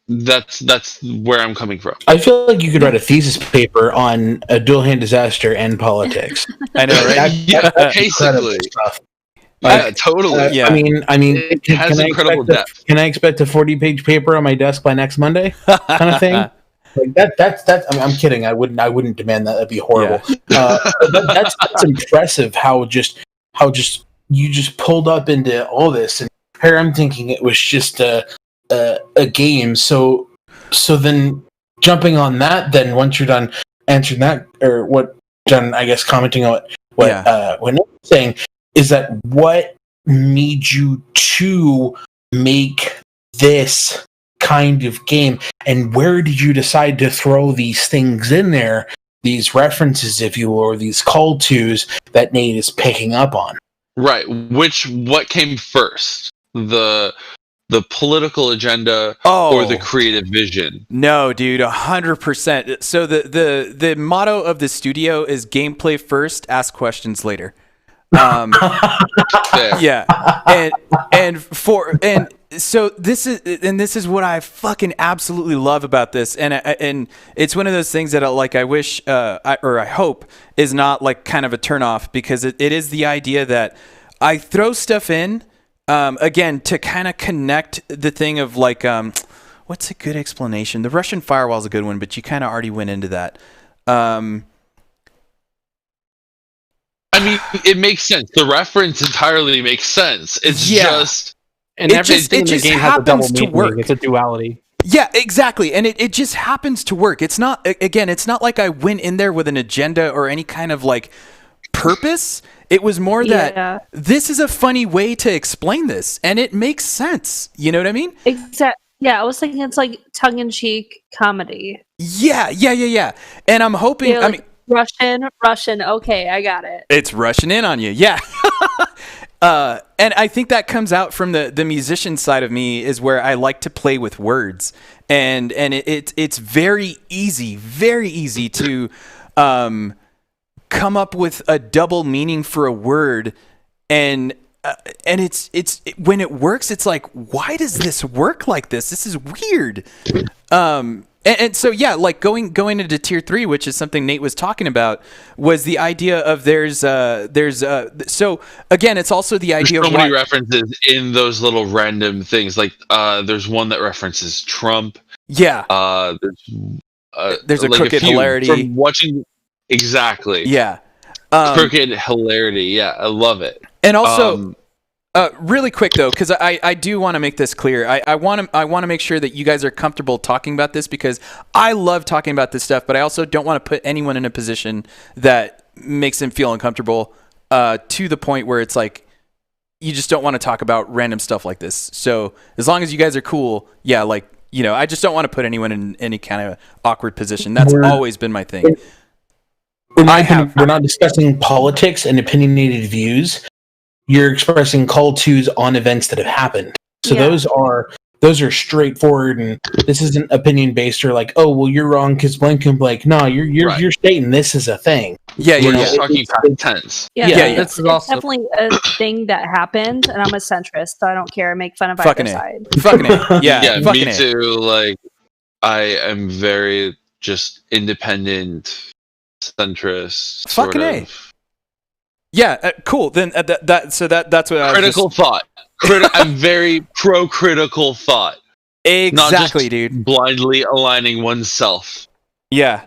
S2: That's where I'm coming from.
S6: I feel like you could write a thesis paper on a dual hand disaster and politics.
S3: I know, right?
S2: Yeah, basically. Yeah, totally.
S3: Yeah.
S6: I mean,
S2: it has incredible depth.
S6: Can I expect a 40-page paper on my desk by next Monday, kind of thing? Like that's. I mean, I'm kidding. I wouldn't demand that. That'd be horrible. Yeah. That's impressive. How you just pulled up into all this, and here I'm thinking it was just a game. So then jumping on that, then once you're done answering that, or what done, I guess commenting on what Nick was saying, is that what made you to make this kind of game, and where did you decide to throw these things in there, these references, if you will, or these call tos that Nate is picking up on?
S2: Right. What came first? The political agenda or the creative vision?
S3: No, dude, 100%. So the motto of the studio is gameplay first, ask questions later. Yeah. And so this is what I fucking absolutely love about this, and it's one of those things that I wish I hope is not like kind of a turnoff, because it is the idea that I throw stuff in again to kind of connect the thing of like what's a good explanation? The Russian firewall is a good one, but you kind of already went into that.
S2: I mean, it makes sense. The reference entirely makes sense. It's just...
S1: And everything in the game has a double meaning. It's a duality.
S3: Yeah, exactly. And it just happens to work. It's not like I went in there with an agenda or any kind of like purpose. It was more that this is a funny way to explain this, and it makes sense. You know what I mean?
S5: Exactly. Yeah, I was thinking it's like tongue-in-cheek comedy.
S3: Yeah. And I'm hoping...
S5: Yeah, like, Russian. Okay, I got it.
S3: It's rushing in on you. Yeah. And I think that comes out from the musician side of me, is where I like to play with words, and it's very easy to come up with a double meaning for a word, and it's when it works, it's like, why does this work like this? This is weird. And so, yeah, like going into tier 3, which is something Nate was talking about, was the idea of so again, it's also the idea
S2: there's
S3: of
S2: many references in those little random things. Like there's one that references Trump.
S3: Yeah. There's a crooked hilarity.
S2: From watching, exactly.
S3: Yeah.
S2: Crooked hilarity. Yeah, I love it.
S3: And also. Really quick though, because I do want to make this clear. I want to make sure that you guys are comfortable talking about this, because I love talking about this stuff, but I also don't want to put anyone in a position that makes them feel uncomfortable to the point where it's like you just don't want to talk about random stuff like this. So as long as you guys are cool, yeah, like, you know, I just don't want to put anyone in any kind of awkward position. That's always been my thing.
S6: We're not discussing politics and opinionated views. You're expressing call tos on events that have happened. So those are straightforward, and this isn't opinion based or like, oh, well, you're wrong because blank and blank. No, you're stating this is a thing.
S2: We're just talking past tense.
S5: Yeah. It's definitely a thing that happened, and I'm a centrist, so I don't care. I make fun of either side.
S3: Fucking it. Yeah,
S2: me too. Like, I am very just independent centrist.
S3: Fucking A. Yeah, cool. Then that's what
S2: critical thought. I'm very pro critical thought.
S3: Exactly,
S2: not just
S3: dude.
S2: Blindly aligning oneself.
S3: Yeah.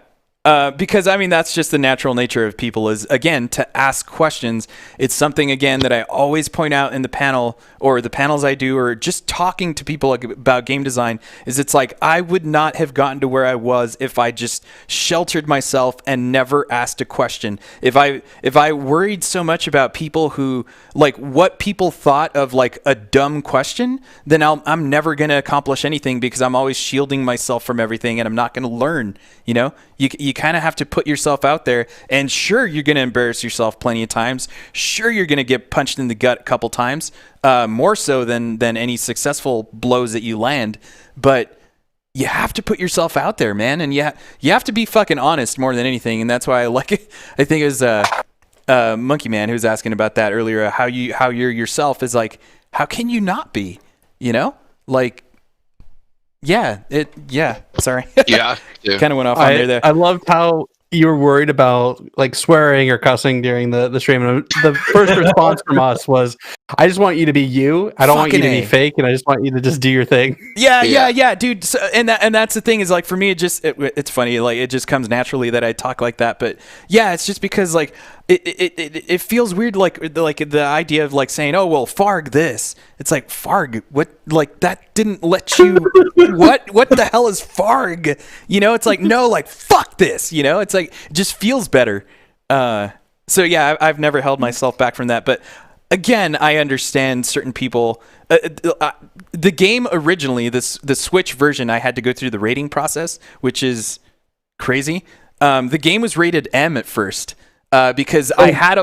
S3: Because I mean that's just the natural nature of people is again to ask questions. It's something again that I always point out in the panel or the panels I do or just talking to people about game design is it's like I would not have gotten to where I was if I just sheltered myself and never asked a question. If I worried so much about people who like what people thought of like a dumb question, then I'm never going to accomplish anything because I'm always shielding myself from everything and I'm not going to learn, you know? You kind of have to put yourself out there, and sure, you're going to embarrass yourself plenty of times. Sure, you're going to get punched in the gut a couple times, more so than any successful blows that you land. But you have to put yourself out there, man, and you have to be fucking honest more than anything. And that's why I like it. I think it was Monkey Man who was asking about that earlier. How you're yourself is like, how can you not be? You know, like. Yeah, sorry.
S2: Yeah.
S3: Kind of went off on there.
S7: I loved how you were worried about like swearing or cussing during the stream. And the first response from us was, I just want you to be you. I don't want you to be fake, and I just want you to just do your thing.
S3: Yeah, dude. So, and that's the thing is like for me, it's funny. Like it just comes naturally that I talk like that. But yeah, it's just because like it feels weird. Like the idea of like saying, oh well, Farg this. It's like Farg. What? Like that didn't let you. What the hell is Farg? You know, it's like no, like fuck this. You know, it's like it just feels better. So yeah, I've never held myself back from that, but. Again, I understand certain people. The game originally, the Switch version, I had to go through the rating process, which is crazy. The game was rated M at first because I had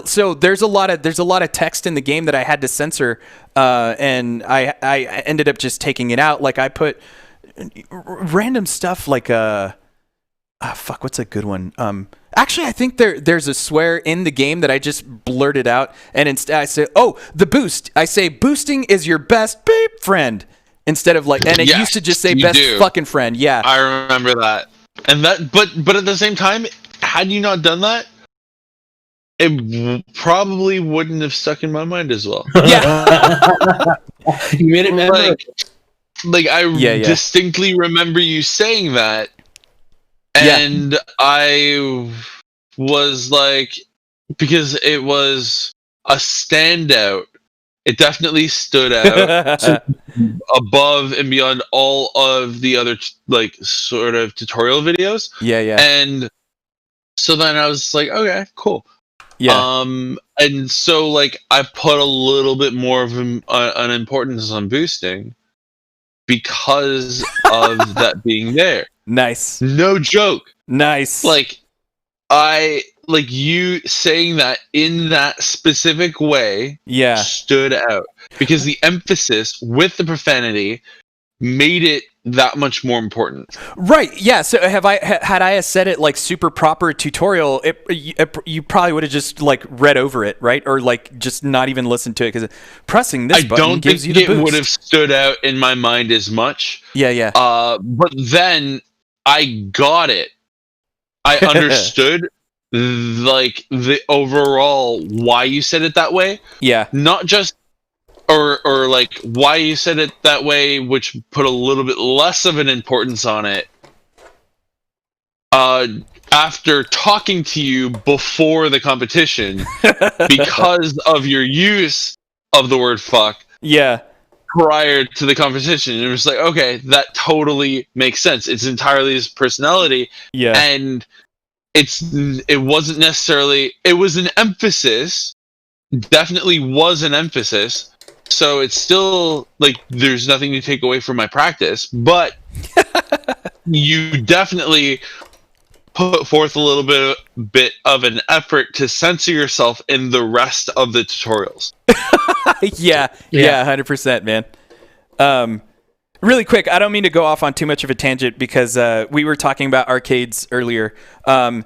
S3: So there's a lot of text in the game that I had to censor, and I ended up just taking it out. Like I put random stuff like what's a good one? Actually, I think there's a swear in the game that I just blurted out, and instead I say, "Oh, the boost." I say, "Boosting is your best beep friend," instead of like, and it used to just say "best fucking friend." Yeah,
S2: I remember that. And that, but at the same time, had you not done that, it probably wouldn't have stuck in my mind as well.
S3: Yeah,
S4: you made it memorable.
S2: Like I distinctly remember you saying that. And I was like, because it was a standout, it definitely stood out above and beyond all of the other like sort of tutorial videos.
S3: Yeah.
S2: And so then I was like, okay, cool.
S3: Yeah.
S2: And so like I put a little bit more of an importance on boosting because of that being there.
S3: Nice.
S2: No joke.
S3: Nice.
S2: Like you saying that in that specific way stood out because the emphasis with the profanity made it that much more important.
S3: Right. Yeah. So had I said it like super proper tutorial, you probably would have just like read over it, right? Or like just not even listened to it because pressing this button gives you the boost.
S2: It would have stood out in my mind as much.
S3: Yeah.
S2: But then I got it. I understood like the overall why you said it that way.
S3: Yeah.
S2: Not just or like why you said it that way, which put a little bit less of an importance on it. After talking to you before the competition because of your use of the word fuck.
S3: Yeah.
S2: Prior to the competition, it was like, okay, that totally makes sense. It's entirely his personality.
S3: Yeah.
S2: And it wasn't necessarily, it was an emphasis, definitely was an emphasis. So it's still like there's nothing to take away from my practice, but you definitely put forth a little bit of an effort to censor yourself in the rest of the tutorials.
S3: Yeah, 100%, man. Really quick, I don't mean to go off on too much of a tangent because we were talking about arcades earlier, and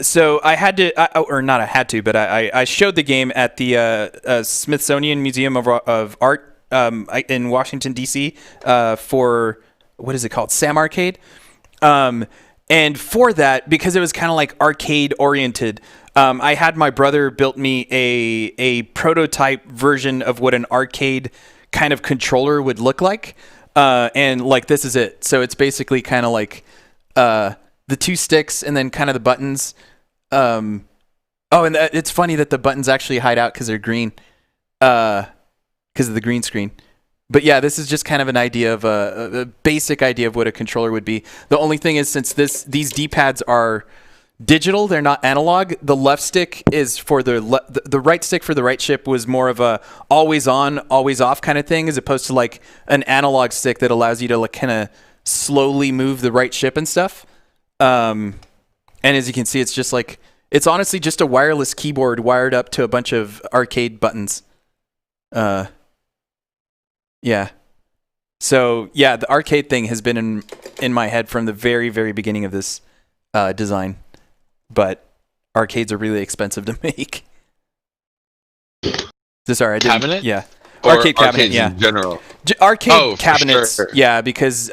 S3: so I had to, but I showed the game at the Smithsonian Museum of Art in Washington D.C. For what is it called, Sam Arcade, And for that, because it was kind of like arcade oriented, I had my brother built me a prototype version of what an arcade kind of controller would look like. And like, this is it. So it's basically kind of like the 2 sticks and then kind of the buttons. And it's funny that the buttons actually hide out because they're green, because of the green screen. But yeah, this is just kind of an idea of a basic idea of what a controller would be. The only thing is, since these D-pads are digital, they're not analog. The left stick is for the right stick for the right ship was more of a always on, always off kind of thing, as opposed to like an analog stick that allows you to like kind of slowly move the right ship and stuff. And as you can see, it's just like, it's honestly just a wireless keyboard wired up to a bunch of arcade buttons. Yeah. So yeah, the arcade thing has been in my head from the very, very beginning of this design. But arcades are really expensive to make. Sorry, I didn't.
S2: Cabinet?
S3: Yeah.
S2: Or
S3: arcade cabinet,
S2: in general.
S3: Arcade cabinets,
S2: sure.
S3: yeah, because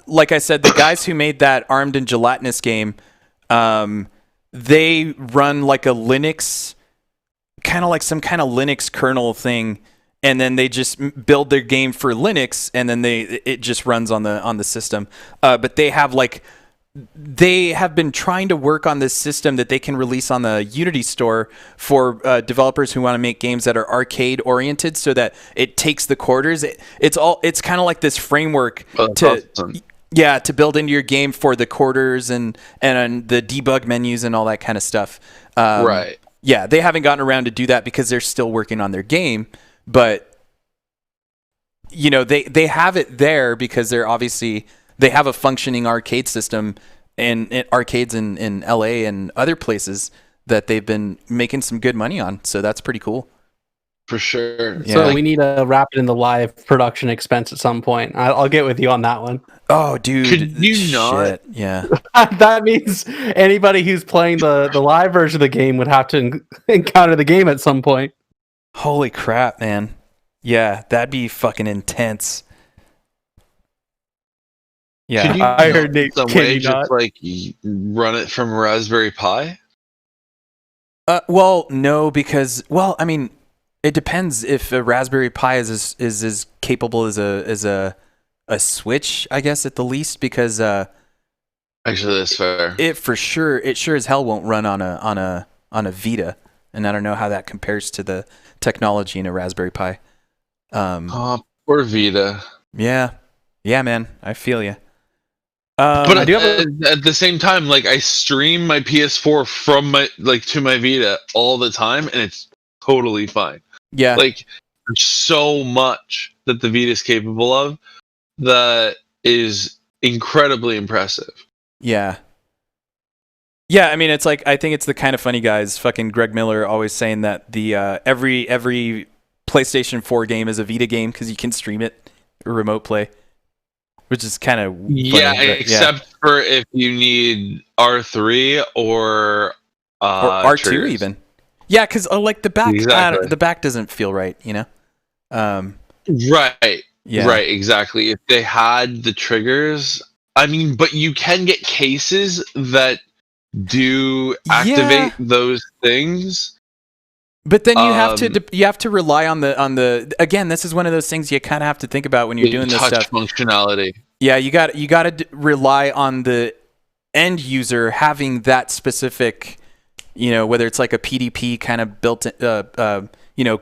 S3: like I said, the guys who made that Armed and Gelatinous game, they run like a Linux, kind of like some kind of Linux kernel thing, and then they just build their game for Linux, and then it just runs on the system. But they have been trying to work on this system that they can release on the Unity store for developers who want to make games that are arcade oriented, so that it takes the quarters. It's kind of like this framework to build into your game for the quarters and the debug menus and all that kind of stuff.
S2: Right.
S3: Yeah, they haven't gotten around to do that because they're still working on their game, but you know, they have it there because they have a functioning arcade system in arcades in LA and other places that they've been making some good money on. So that's pretty cool.
S2: For sure.
S7: Yeah. So we need to wrap it in the live production expense at some point. I'll get with you on that one.
S3: Oh, dude.
S2: Could you not?
S3: Yeah.
S7: That means anybody who's playing the live version of the game would have to encounter the game at some point.
S3: Holy crap, man. Yeah, that'd be fucking intense. Yeah,
S7: I heard Nate.
S2: Some way just like run it from Raspberry Pi?
S3: Well, no, because I mean, it depends if a Raspberry Pi is as capable as a Switch, I guess, at the least, because
S2: actually that's fair.
S3: It sure as hell won't run on a Vita, and I don't know how that compares to the technology in a Raspberry Pi.
S2: Poor Vita.
S3: Yeah, man, I feel you.
S2: But at the same time, like, I stream my PS4 from my to my Vita all the time, and it's totally fine.
S3: Yeah,
S2: like, there's so much that the Vita is capable of that is incredibly impressive.
S3: Yeah. I mean, it's like, I think it's the Kind of Funny guys, fucking Greg Miller, always saying that the every PlayStation 4 game is a Vita game because you can stream it or remote play. Which is kind of funny,
S2: except for if you need R3 or
S3: R2
S2: triggers.
S3: even. Yeah, because like the back,
S2: Exactly.
S3: the back doesn't feel right, you know.
S2: Right.
S3: Yeah.
S2: Right. Exactly. If they had the triggers, I mean, but you can get cases that do activate those things.
S3: But then you have to rely on the again. This is one of those things you kind of have to think about when you're doing this stuff.
S2: Functionality.
S3: Yeah, you got to rely on the end user having that specific, you know, whether it's like a PDP kind of built,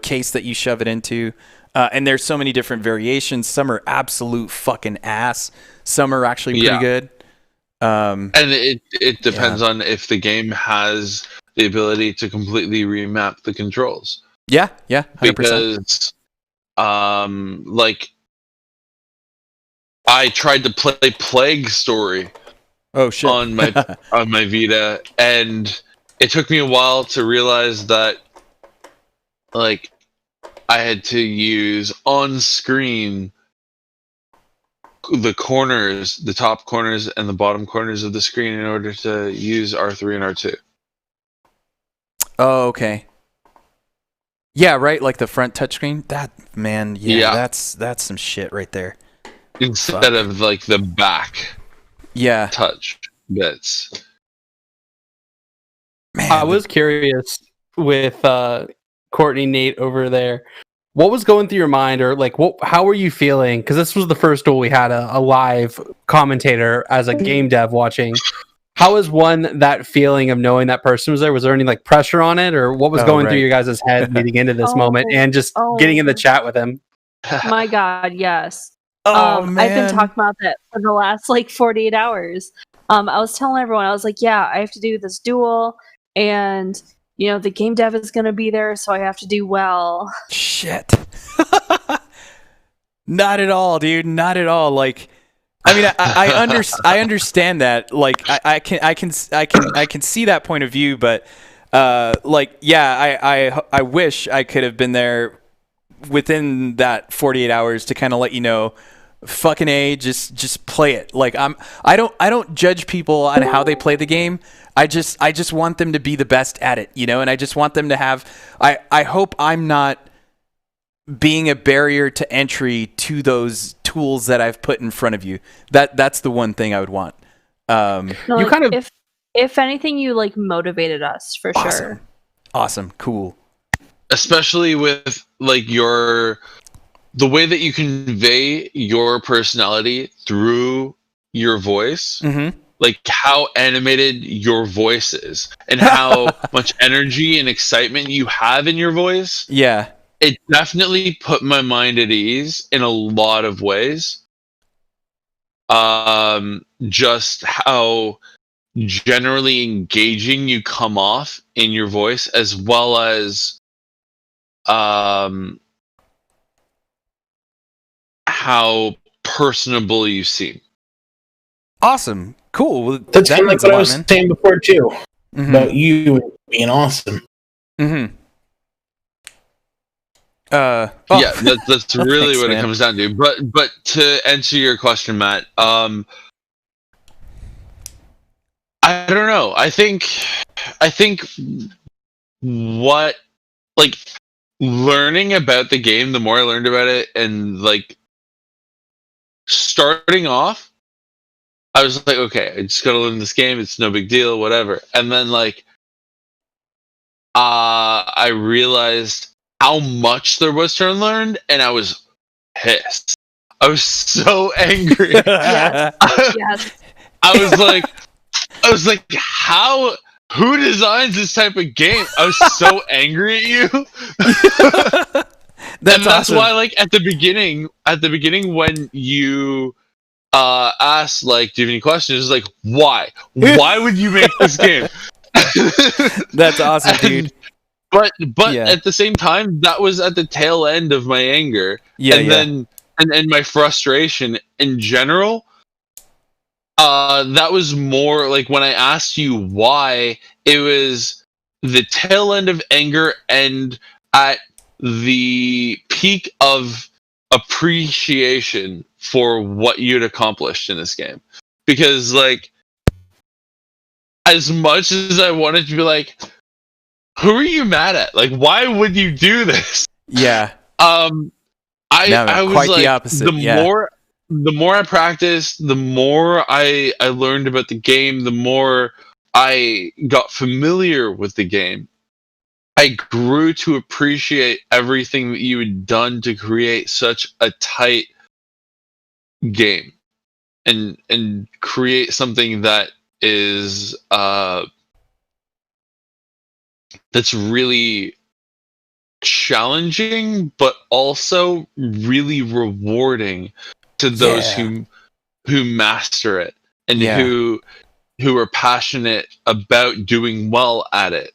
S3: case that you shove it into. And there's so many different variations. Some are absolute fucking ass. Some are actually pretty good.
S2: And it depends on if the game has the ability to completely remap the controls.
S3: Yeah, 100%.
S2: Because, like, I tried to play Plague Story.
S3: Oh shit!
S2: On my Vita, and it took me a while to realize that, like, I had to use on screen the corners, the top corners and the bottom corners of the screen in order to use R3 and R2.
S3: Oh, okay. Yeah, right. Like the front touchscreen. That, man, that's some shit right there.
S2: Instead of like the back.
S3: Yeah.
S2: Touch. bits.
S7: Man, I was curious with Courtney, Nate over there. What was going through your mind, or like, how were you feeling? Because this was the first duel we had a live commentator as a game dev watching. How was that feeling of knowing that person was there? Was there any like pressure on it, or what was going through your guys' head leading into this moment and just getting in the chat with him?
S5: My God, yes.
S3: Man.
S5: I've been talking about that for the last like 48 hours. I was telling everyone, I was like, yeah, I have to do this duel, and the game dev is going to be there, so I have to do well.
S3: Shit. Not at all, dude. Not at all. Like, I mean, I understand that. Like, I can see that point of view, but like, yeah, I wish I could have been there within that 48 hours to kind of let you know, fucking A, just play it. Like, I don't judge people on how they play the game. I just want them to be the best at it, and I just want them to have. I hope I'm not being a barrier to entry to those tools that I've put in front of you. That's the one thing I would want.
S5: You kind of, if anything, you like motivated us for sure.
S3: Awesome, cool.
S2: Especially with like the way that you convey your personality through your voice.
S3: Mm-hmm.
S2: Like how animated your voice is and how much energy and excitement you have in your voice.
S3: Yeah.
S2: It definitely put my mind at ease in a lot of ways. Just how generally engaging you come off in your voice, as well as how personable you seem.
S3: Awesome. Cool. Well,
S6: that's kind of like what I was saying before too, about you being awesome.
S3: Mm-hmm.
S2: Yeah, that's really
S3: thanks,
S2: what
S3: man.
S2: it comes down to. But to answer your question, Matt, I don't know. I think what, like, learning about the game, the more I learned about it, and like starting off, I was like, okay, I just gotta learn this game. It's no big deal, whatever. And then like, I realized how much there was to learn, and I was pissed. I was so angry.
S5: Yes.
S2: I was like, how? Who designs this type of game? I was so angry at you. That's
S3: awesome.
S2: why, like at the beginning when you asked, like, do you have any questions? It's like, why? Why would you make this game?
S3: That's awesome, dude.
S2: But at the same time, that was at the tail end of my anger. Then my frustration in general. That was more like when I asked you why, it was the tail end of anger and at the peak of appreciation for what you'd accomplished in this game. Because like, as much as I wanted to be like, who are you mad at? Like, why would you do this?
S3: Yeah.
S2: I was
S3: quite
S2: like,
S3: the opposite.
S2: The more I practiced, the more I learned about the game, the more I got familiar with the game. I grew to appreciate everything that you had done to create such a tight game and create something that is that's really challenging, but also really rewarding to those who master it and who are passionate about doing well at it.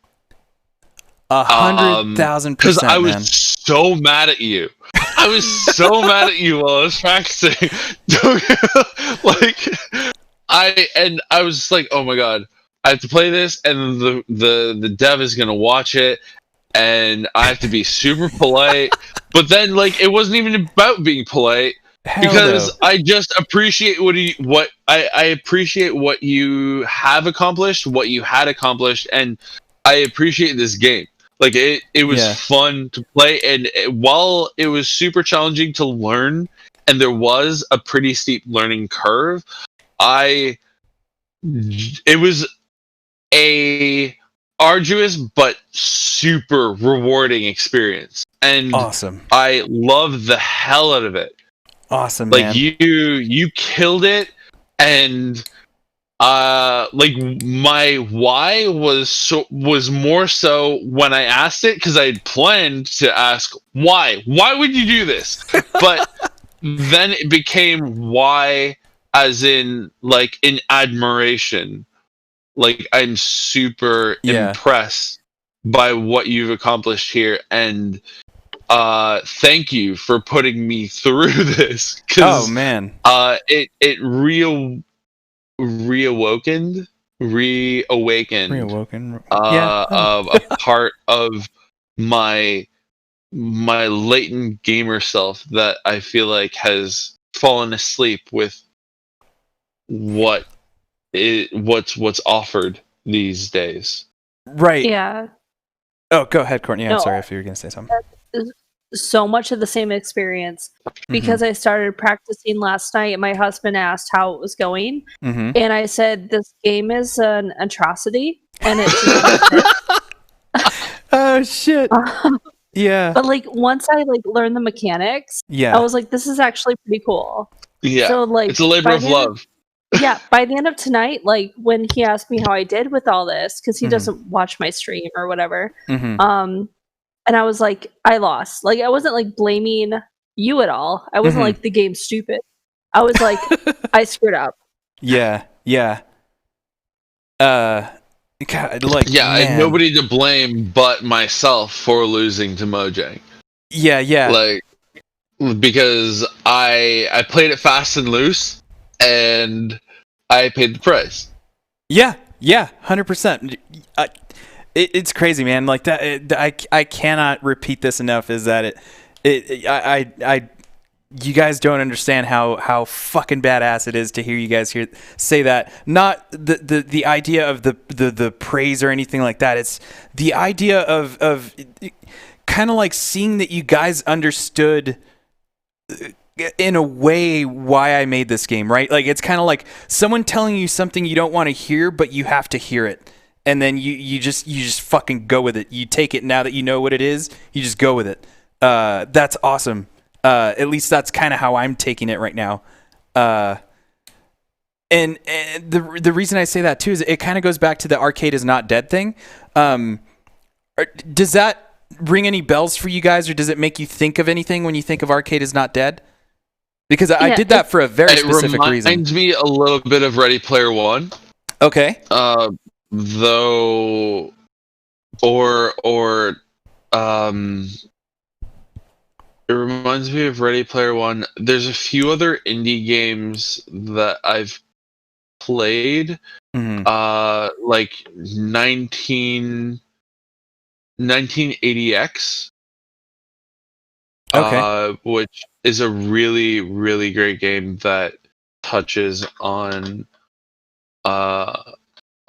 S3: 100,000%. Because
S2: I was so mad at you. I was so mad at you while I was practicing. I was like, oh my god, I have to play this, and the dev is gonna watch it, and I have to be super polite. But then, like, it wasn't even about being polite. Because I just appreciate I appreciate what you have accomplished, what you had accomplished, and I appreciate this game. Like, it was fun to play, and while it was super challenging to learn, and there was a pretty steep learning curve, I it was a arduous but super rewarding experience, and
S3: awesome.
S2: I love the hell out of it.
S3: Awesome,
S2: like
S3: man.
S2: you killed it, and like my why was more so when I asked it, because I had planned to ask why would you do this, but then it became why, as in like in admiration. Like, I'm super impressed by what you've accomplished here, and thank you for putting me through this,
S3: oh man,
S2: it reawakened a part of my latent gamer self that I feel like has fallen asleep with what's offered these days.
S3: Right.
S5: Yeah.
S3: Oh, go ahead, Courtney. I'm
S5: No,
S3: sorry if you were going to say something.
S5: So much of the same experience because I started practicing last night and my husband asked how it was going. And I said, this game is an atrocity and it's
S3: oh shit. Yeah.
S5: But like once I like learned the mechanics, I was like, this is actually pretty cool.
S2: Yeah.
S5: So like
S2: it's a labor of love.
S5: Yeah, by the end of tonight, like when he asked me how I did with all this, because he doesn't watch my stream or whatever, and I was like, I lost. Like I wasn't like blaming you at all. I wasn't like the game's stupid. I was like, I screwed up.
S3: Yeah, yeah. God, like
S2: I had nobody to blame but myself for losing to Mojang.
S3: Yeah, yeah.
S2: Like, because I played it fast and loose, and I paid the price.
S3: Yeah, 100%. It's crazy, man. Like that, I cannot repeat this enough. Is that you guys don't understand how fucking badass it is to hear you guys say that. Not the idea of the praise or anything like that. It's the idea of kind of like seeing that you guys understood in a way why I made this game, right? Like it's kind of like someone telling you something you don't want to hear, but you have to hear it. And then you just fucking go with it. You take it now that you know what it is. You just go with it. That's awesome. At least that's kind of how I'm taking it right now. And the reason I say that too is it kind of goes back to the arcade is not dead thing. Does that ring any bells for you guys, or does it make you think of anything when you think of arcade is not dead? Because I did that for a very specific reason.
S2: It reminds me a little bit of Ready Player One.
S3: Okay.
S2: Though, it reminds me of Ready Player One. There's a few other indie games that I've played, like 1980X.
S3: Okay.
S2: Which is a really, really great game that touches on a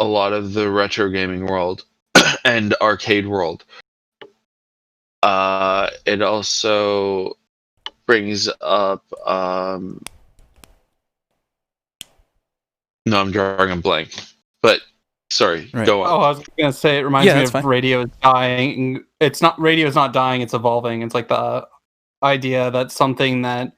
S2: lot of the retro gaming world and arcade world. It also brings up no, I'm drawing a blank. But sorry, go on.
S7: Oh, I was gonna say it reminds me of Radio is Dying. It's not Radio is not dying, it's evolving. It's like the idea that something that's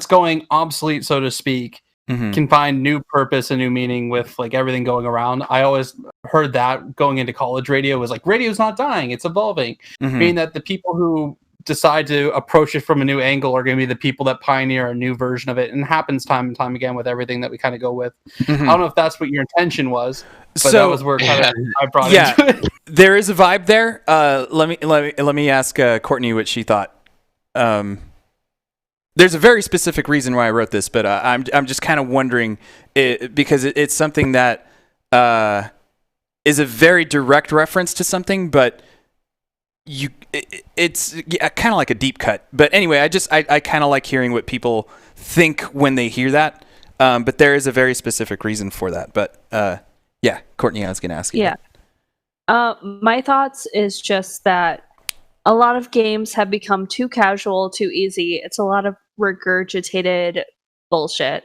S7: going obsolete, so to speak, can find new purpose and new meaning with like everything going around. I always heard that going into college. Radio was like, radio's not dying, it's evolving. Meaning that the people who decide to approach it from a new angle are going to be the people that pioneer a new version of it, and it happens time and time again with everything that we kind of go with. I don't know if that's what your intention was, but that was where kind of I brought into it.
S3: There is a vibe there. Let me ask Courtney what she thought. There's a very specific reason why I wrote this, but I'm just kind of wondering because it's something that is a very direct reference to something, but it's kind of like a deep cut. But anyway, I kind of like hearing what people think when they hear that. But there is a very specific reason for that. But yeah, Courtney, I was going to ask you.
S5: Yeah. My thoughts is just that a lot of games have become too casual, too easy. It's a lot of regurgitated bullshit.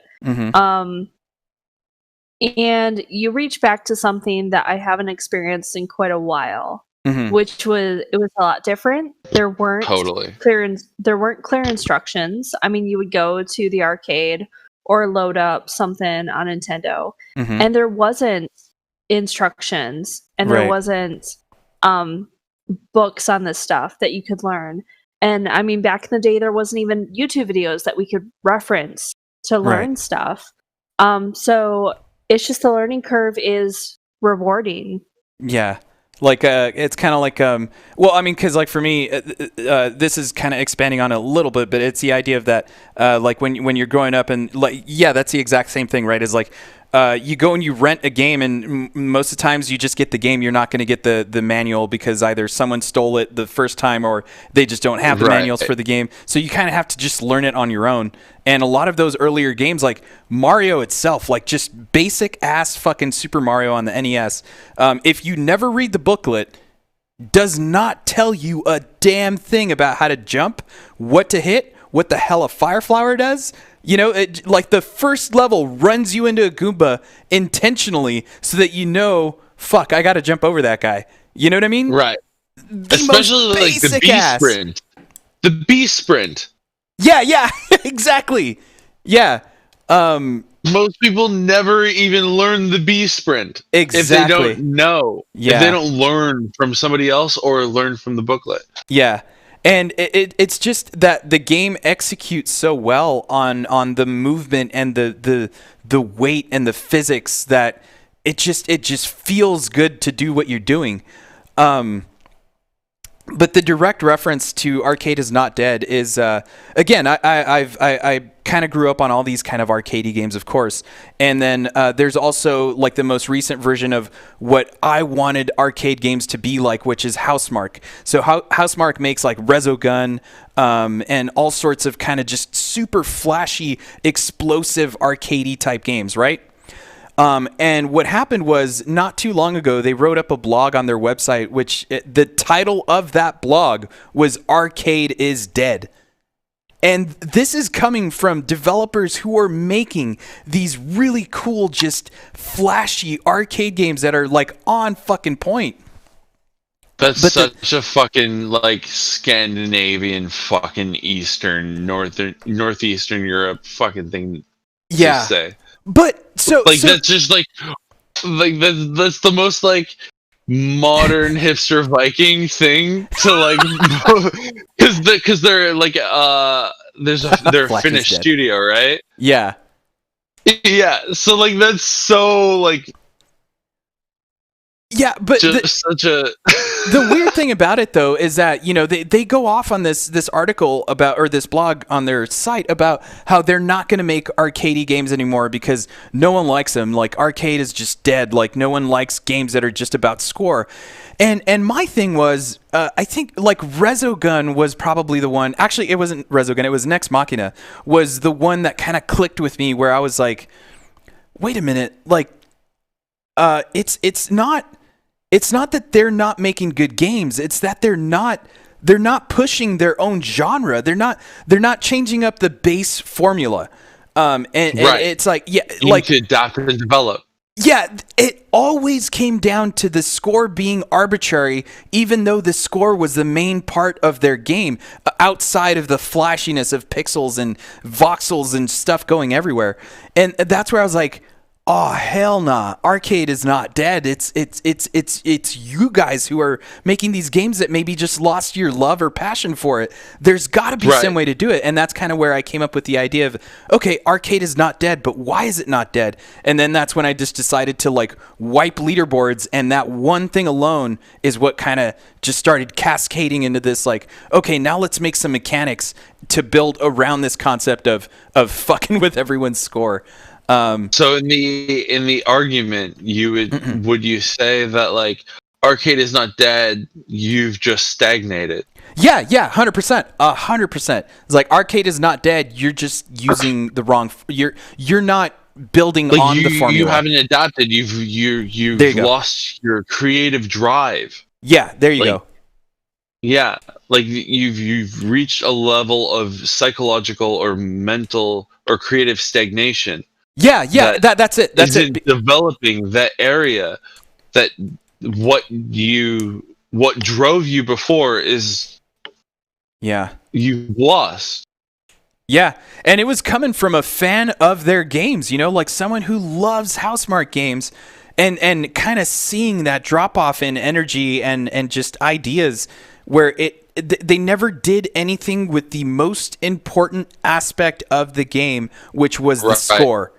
S5: and you reach back to something that I haven't experienced in quite a while, which was a lot different. There weren't clear instructions. I mean, you would go to the arcade or load up something on Nintendo, and there wasn't instructions, and there wasn't books on this stuff that you could learn. And I mean, back in the day, there wasn't even YouTube videos that we could reference to learn stuff. So it's just the learning curve is rewarding.
S3: Yeah. Like, it's kind of like, well, I mean, because like for me, this is kind of expanding on a little bit, but it's the idea of that, like when you're growing up and like, yeah, that's the exact same thing, right? Is like, you go and you rent a game, and most of the times you just get the game. You're not going to get the manual because either someone stole it the first time or they just don't have the manuals for the game. So you kind of have to just learn it on your own. And a lot of those earlier games, like Mario itself, like just basic ass fucking Super Mario on the NES, if you never read the booklet, does not tell you a damn thing about how to jump, what to hit, what the hell a fire flower does. You know, like the first level runs you into a Goomba intentionally so that you know, fuck, I got to jump over that guy. You know what I mean?
S2: Right. Especially like the B sprint. The B sprint.
S3: Yeah, exactly. Yeah.
S2: Most people never even learn the B sprint.
S3: Exactly.
S2: If they don't know.
S3: Yeah.
S2: If they don't learn from somebody else or learn from the booklet.
S3: Yeah. And it's just that the game executes so well on the movement and the weight and the physics that it just feels good to do what you're doing. But the direct reference to Arcade is Not Dead is, again, I kind of grew up on all these kind of arcadey games, of course. And then there's also like the most recent version of what I wanted arcade games to be like, which is Housemarque. So Housemarque makes like Resogun and all sorts of kind of just super flashy, explosive arcadey type games, right? And what happened was not too long ago, they wrote up a blog on their website, which the title of that blog was Arcade is Dead. And this is coming from developers who are making these really cool, just flashy arcade games that are like on fucking point.
S2: That's such a fucking like Scandinavian fucking northeastern Europe fucking thing to say.
S3: But
S2: that's just like that's the most like modern hipster Viking thing to like because they're like they're a Finnish studio, right?
S3: Yeah.
S2: So like that's so like
S3: but
S2: such a
S3: the weird thing about it though is that, you know, they go off on this article about, or this blog on their site about how they're not going to make arcadey games anymore because no one likes them. Like arcade is just dead. Like no one likes games that are just about score. And my thing was, I think like Resogun was probably the one. Actually, it wasn't Resogun. It was Nex Machina was the one that kind of clicked with me where I was like, wait a minute, like it's not that they're not making good games. It's that they're not pushing their own genre. They're not changing up the base formula. And it's like, yeah,
S2: you need to adapt and develop.
S3: Yeah, it always came down to the score being arbitrary, even though the score was the main part of their game, outside of the flashiness of pixels and voxels and stuff going everywhere. And that's where I was like, oh hell nah! Arcade is not dead. It's you guys who are making these games that maybe just lost your love or passion for it. There's got to be some way to do it, and that's kind of where I came up with the idea of, okay, arcade is not dead, but why is it not dead? And then that's when I just decided to like wipe leaderboards, and that one thing alone is what kind of just started cascading into this like, okay, now let's make some mechanics to build around this concept of fucking with everyone's score.
S2: So in the argument, would you say that like arcade is not dead? You've just stagnated.
S3: Yeah, 100%. It's like arcade is not dead. You're just using the wrong. You're not building like on the formula.
S2: You haven't adapted. You've lost your creative drive.
S3: Yeah, there you go.
S2: Yeah, like you've reached a level of psychological or mental or creative stagnation.
S3: That's it. That's
S2: isn't
S3: it.
S2: Developing that area, that what drove you before is you lost.
S3: Yeah, and it was coming from a fan of their games, like someone who loves Housemarque games, and kind of seeing that drop off in energy and just ideas where they never did anything with the most important aspect of the game, which was the score.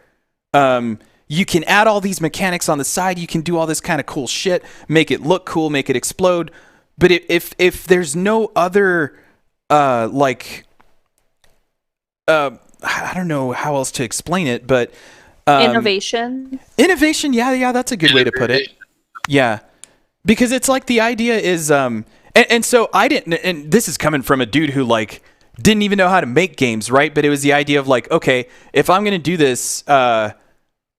S3: You can add all these mechanics on the side, you can do all this kind of cool shit, make it look cool, make it explode, but if there's no other I don't know how else to explain it, but
S5: innovation,
S3: yeah, that's a good way to put it. Yeah, because it's like the idea is and so I didn't, and this is coming from a dude who like didn't even know how to make games, right? But it was the idea of like, okay, if I'm gonna do this,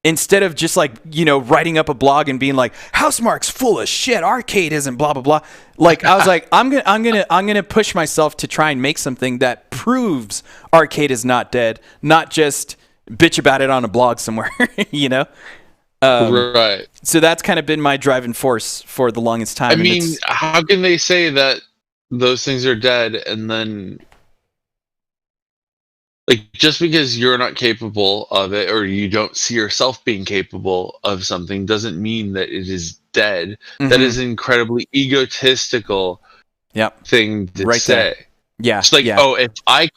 S3: instead of just like, writing up a blog and being like, Housemarque's full of shit, arcade isn't blah blah blah, like I was like, I'm gonna push myself to try and make something that proves arcade is not dead, not just bitch about it on a blog somewhere.
S2: Right.
S3: So that's kind of been my driving force for the longest time.
S2: I mean, how can they say that those things are dead and then, like, just because you're not capable of it or you don't see yourself being capable of something doesn't mean that it is dead. Mm-hmm. That is an incredibly egotistical thing to say.
S3: There. Yeah.
S2: It's like, if I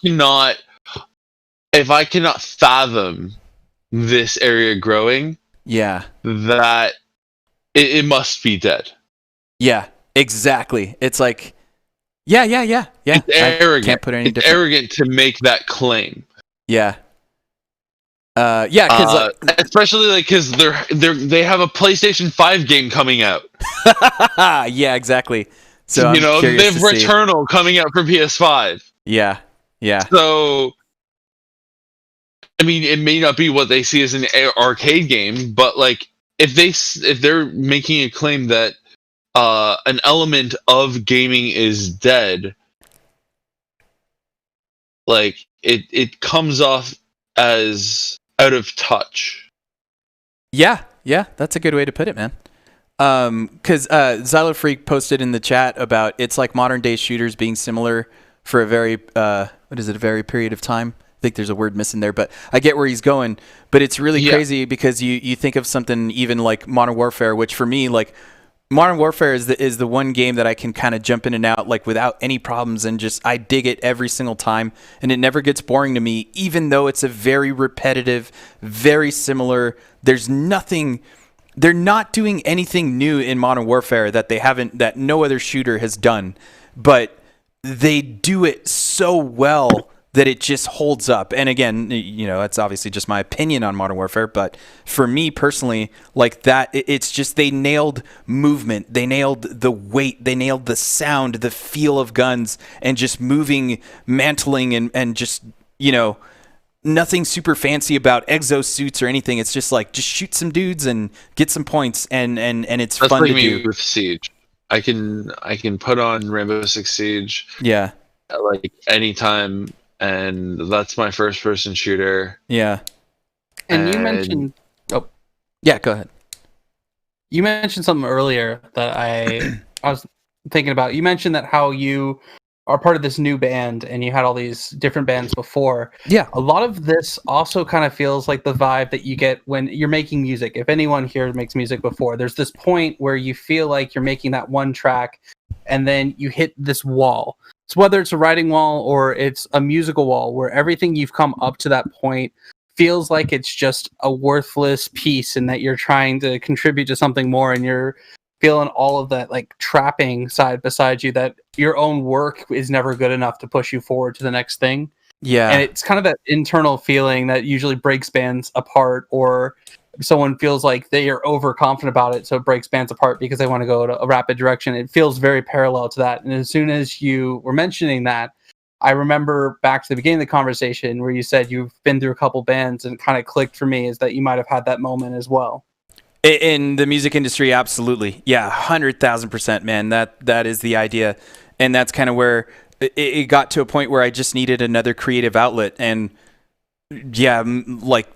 S2: cannot fathom this area growing, that it must be dead.
S3: Yeah, exactly. It's like, yeah.
S2: It's arrogant.
S3: Can't put it any
S2: it's arrogant to make that claim.
S3: Yeah. Because
S2: especially because they have a PlayStation 5 game coming out.
S3: Yeah, exactly. So
S2: they have Returnal coming out for PS5.
S3: Yeah.
S2: So, I mean, it may not be what they see as an arcade game, but like if they're making a claim that an element of gaming is dead, like it comes off as out of touch.
S3: Yeah, that's a good way to put it, man. Because Xylo Freak posted in the chat about it's like modern day shooters being similar for a very a very period of time. I think there's a word missing there, but I get where he's going. But it's really crazy because you think of something even like Modern Warfare, which for me, like, Modern Warfare is the one game that I can kind of jump in and out like without any problems, and just I dig it every single time, and it never gets boring to me, even though it's a very repetitive, very similar. There's nothing. They're not doing anything new in Modern Warfare that no other shooter has done, but they do it so well that it just holds up. And again, it's obviously just my opinion on Modern Warfare, but for me personally, like that, it's just they nailed movement, they nailed the weight, they nailed the sound, the feel of guns, and just moving, mantling, and just, nothing super fancy about exosuits or anything. It's just like, just shoot some dudes and get some points, and it's
S2: That's
S3: fun
S2: like
S3: to
S2: me
S3: do.
S2: With Siege, I can put on Rainbow Six Siege, like anytime. And that's my first-person shooter.
S3: Yeah.
S1: And you mentioned... Oh.
S3: Yeah, go ahead.
S1: You mentioned something earlier that I was thinking about. You mentioned that how you are part of this new band, and you had all these different bands before.
S3: Yeah.
S1: A lot of this also kind of feels like the vibe that you get when you're making music. If anyone here makes music before, there's this point where you feel like you're making that one track, and then you hit this wall. So whether it's a writing wall or it's a musical wall, where everything you've come up to that point feels like it's just a worthless piece, and that you're trying to contribute to something more, and you're feeling all of that like trapping side beside you, that your own work is never good enough to push you forward to the next thing.
S3: Yeah.
S1: And it's kind of that internal feeling that usually breaks bands apart, or someone feels like they are overconfident about it, so it breaks bands apart because they want to go to a rapid direction. It feels very parallel to that. And as soon as you were mentioning that, I remember back to the beginning of the conversation where you said you've been through a couple bands, and it kind of clicked for me is that you might have had that moment as well.
S3: In the music industry, absolutely. Yeah, 100,000%, man. That is the idea. And that's kind of where it got to a point where I just needed another creative outlet. And yeah, like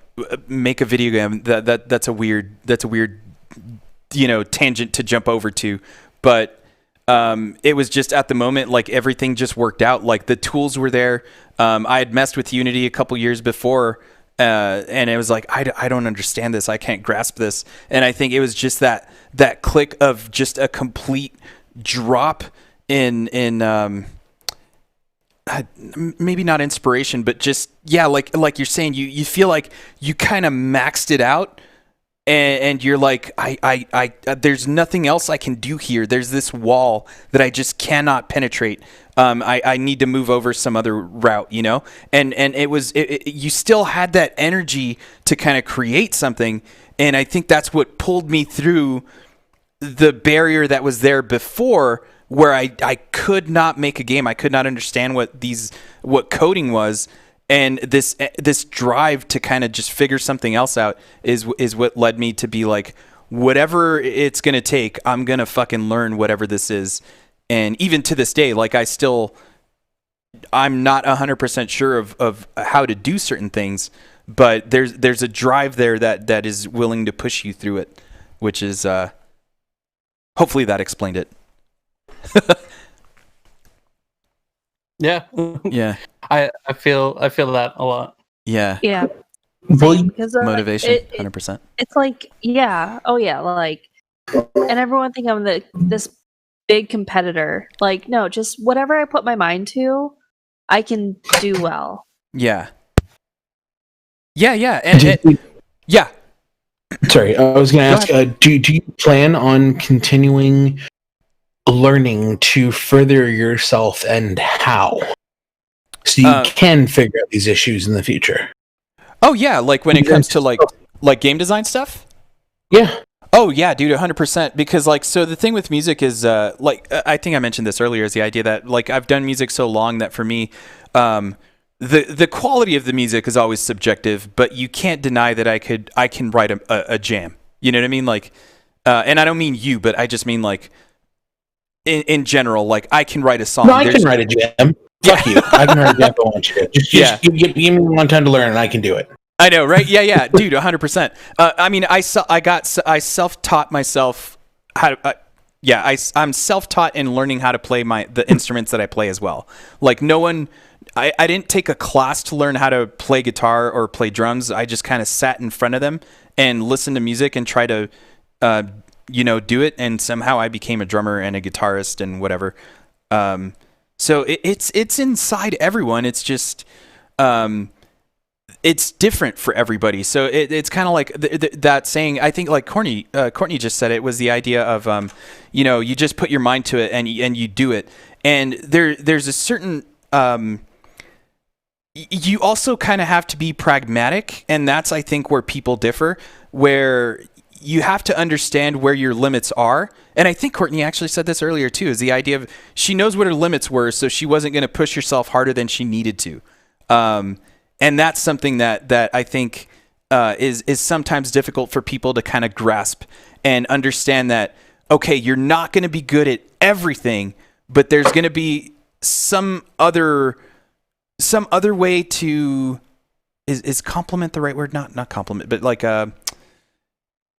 S3: make a video game. That's a weird tangent to jump over to, but it was just at the moment, like everything just worked out. Like the tools were there. I had messed with Unity a couple years before, and it was like, I don't understand this. I can't grasp this. And I think it was just that click of just a complete drop in maybe not inspiration, but just, like you're saying, you feel like you kind of maxed it out. And you're like, I there's nothing else I can do here. There's this wall that I just cannot penetrate. I need to move over some other route, And it was, you still had that energy to kind of create something. And I think that's what pulled me through the barrier that was there before, where I could not make a game. I could not understand what coding was. And this drive to kind of just figure something else out is what led me to be like, whatever it's going to take, I'm going to fucking learn whatever this is. And even to this day, like I'm not 100% sure of how to do certain things, but there's a drive there that is willing to push you through it, which is hopefully that explained it.
S7: Yeah.
S3: Yeah.
S7: I feel that a lot.
S3: Yeah.
S5: Yeah.
S3: Because motivation, 100%.
S5: It's like, yeah. Oh yeah. Like, and everyone think I'm this big competitor. Like, no, just whatever I put my mind to, I can do well.
S3: Yeah. Yeah. And yeah.
S6: Sorry, I was going to ask, do you plan on continuing learning to further yourself, and how? So you can figure out these issues in the future.
S3: Oh yeah, like when it comes to like game design stuff?
S6: Yeah.
S3: Oh yeah, dude, 100%. Because so the thing with music is I think I mentioned this earlier, is the idea that like I've done music so long that for me, the quality of the music is always subjective, but you can't deny that I can write a jam. You know what I mean? Like, and I don't mean you, but I just mean like in general, like I can write a song.
S6: No, I can write a jam. Fuck you. I can write a jam if I want you to. Just give me one time to learn and I can do it.
S3: I know, right? Yeah, dude, 100%. I mean, I self-taught myself how to. I'm self-taught in learning how to play the instruments that I play as well. Like no one, I didn't take a class to learn how to play guitar or play drums. I just kind of sat in front of them and listened to music and try to, do it. And somehow I became a drummer and a guitarist and whatever. So it's inside everyone. It's just, it's different for everybody. So it's kind of like that saying, I think like Courtney just said it, was the idea of, you just put your mind to it and you do it. And there's a certain, you also kind of have to be pragmatic. And that's, I think, where people differ, where you have to understand where your limits are. And I think Courtney actually said this earlier too, is the idea of she knows what her limits were, so she wasn't going to push herself harder than she needed to. And that's something that I think is sometimes difficult for people to kind of grasp and understand that, okay, you're not going to be good at everything, but there's going to be some other way to, is compliment the right word? Not compliment, but like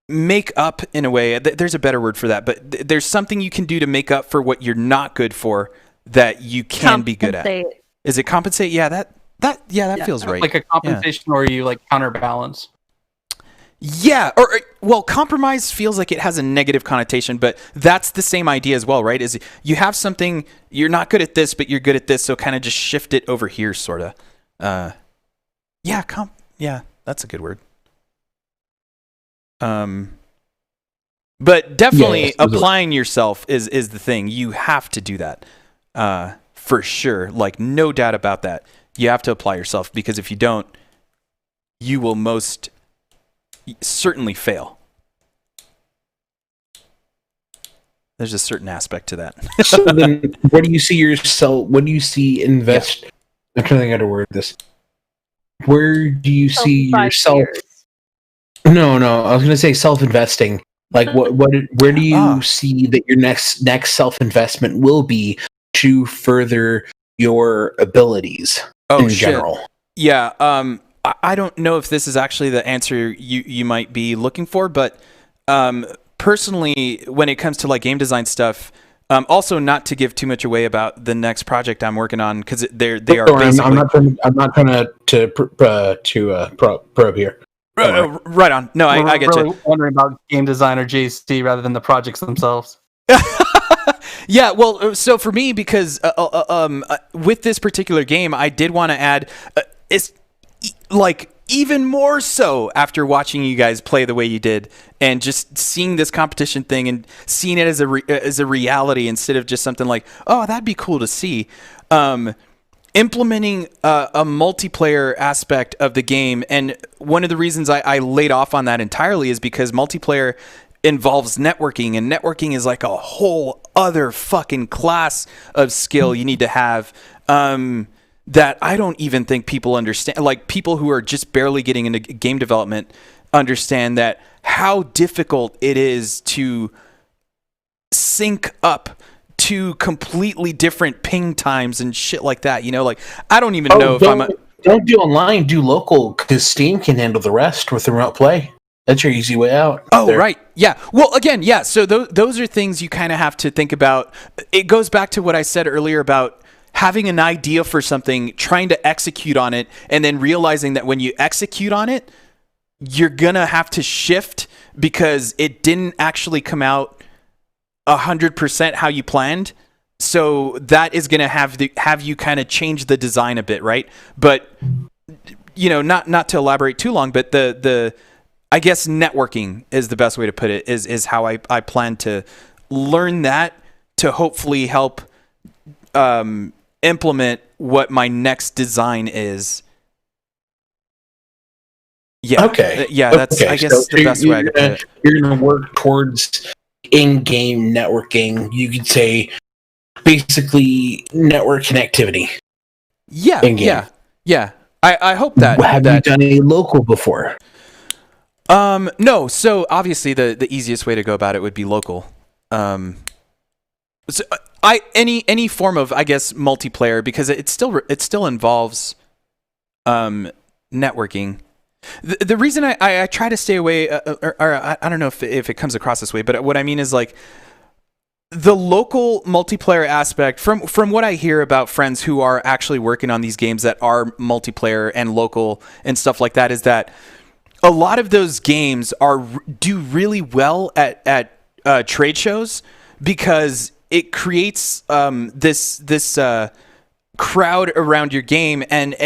S3: make up in a way. There's a better word for that, but there's something you can do to make up for what you're not good for that you can be good at. Is it compensate? Yeah, that feels right.
S7: Like a compensation, or you like counterbalance.
S3: Yeah, or compromise feels like it has a negative connotation, but that's the same idea as well, right? Is you have something, you're not good at this, but you're good at this, so kind of just shift it over here, sort of. Yeah, that's a good word. But definitely applying yourself is the thing. You have to do that, for sure. Like, no doubt about that. You have to apply yourself, because if you don't, you will most certainly fail. There's a certain aspect to that.
S6: So then, what do you see yourself? What do you see invest? Yeah. I'm trying to think how to word this. Where do you see yourself? Years. No. I was going to say self-investing. Like, where do you see that your next self-investment will be to further your abilities in general?
S3: Yeah. I don't know if this is actually the answer you might be looking for, but personally, when it comes to like game design stuff, also not to give too much away about the next project I'm working on, because they are basically.
S6: I'm not trying to probe here.
S3: Right on. No, I get
S7: really
S3: you.
S7: Wondering about game design or GC rather than the projects themselves.
S3: Yeah, well, so for me, because with this particular game, I did want to add, it's like even more so after watching you guys play the way you did, and just seeing this competition thing and seeing it as a reality instead of just something like, oh, that'd be cool to see. Implementing a multiplayer aspect of the game, and one of the reasons I laid off on that entirely is because multiplayer involves networking, and networking is like a whole other fucking class of skill you need to have that I don't even think people understand. Like, people who are just barely getting into game development understand that how difficult it is to sync up to completely different ping times and shit like that. You know, like, I don't even know if
S6: don't do online, do local, because Steam can handle the rest with remote play. That's your easy way out.
S3: Oh, there. Right. Yeah. Well, again, yeah. So those are things you kind of have to think about. It goes back to what I said earlier about having an idea for something, trying to execute on it, and then realizing that when you execute on it, you're going to have to shift because it didn't actually come out 100% how you planned. So that is going to have you kind of change the design a bit, right? But, you know, not to elaborate too long, but the I guess networking is the best way to put it, is how I plan to learn that to hopefully help implement what my next design is. Yeah.
S6: Okay.
S3: Yeah, that's I guess the best way I could put it.
S6: You're going to work towards in-game networking. You could say basically network connectivity.
S3: Yeah.
S6: In-game.
S3: Yeah. I hope that.
S6: Have you done a local before?
S3: No. So obviously the easiest way to go about it would be local. So any form of, I guess, multiplayer, because it still involves networking. The reason I try to stay away, or I don't know if it comes across this way, but what I mean is like the local multiplayer aspect. From what I hear about friends who are actually working on these games that are multiplayer and local and stuff like that, is that a lot of those games do really well at trade shows, because it creates this crowd around your game, and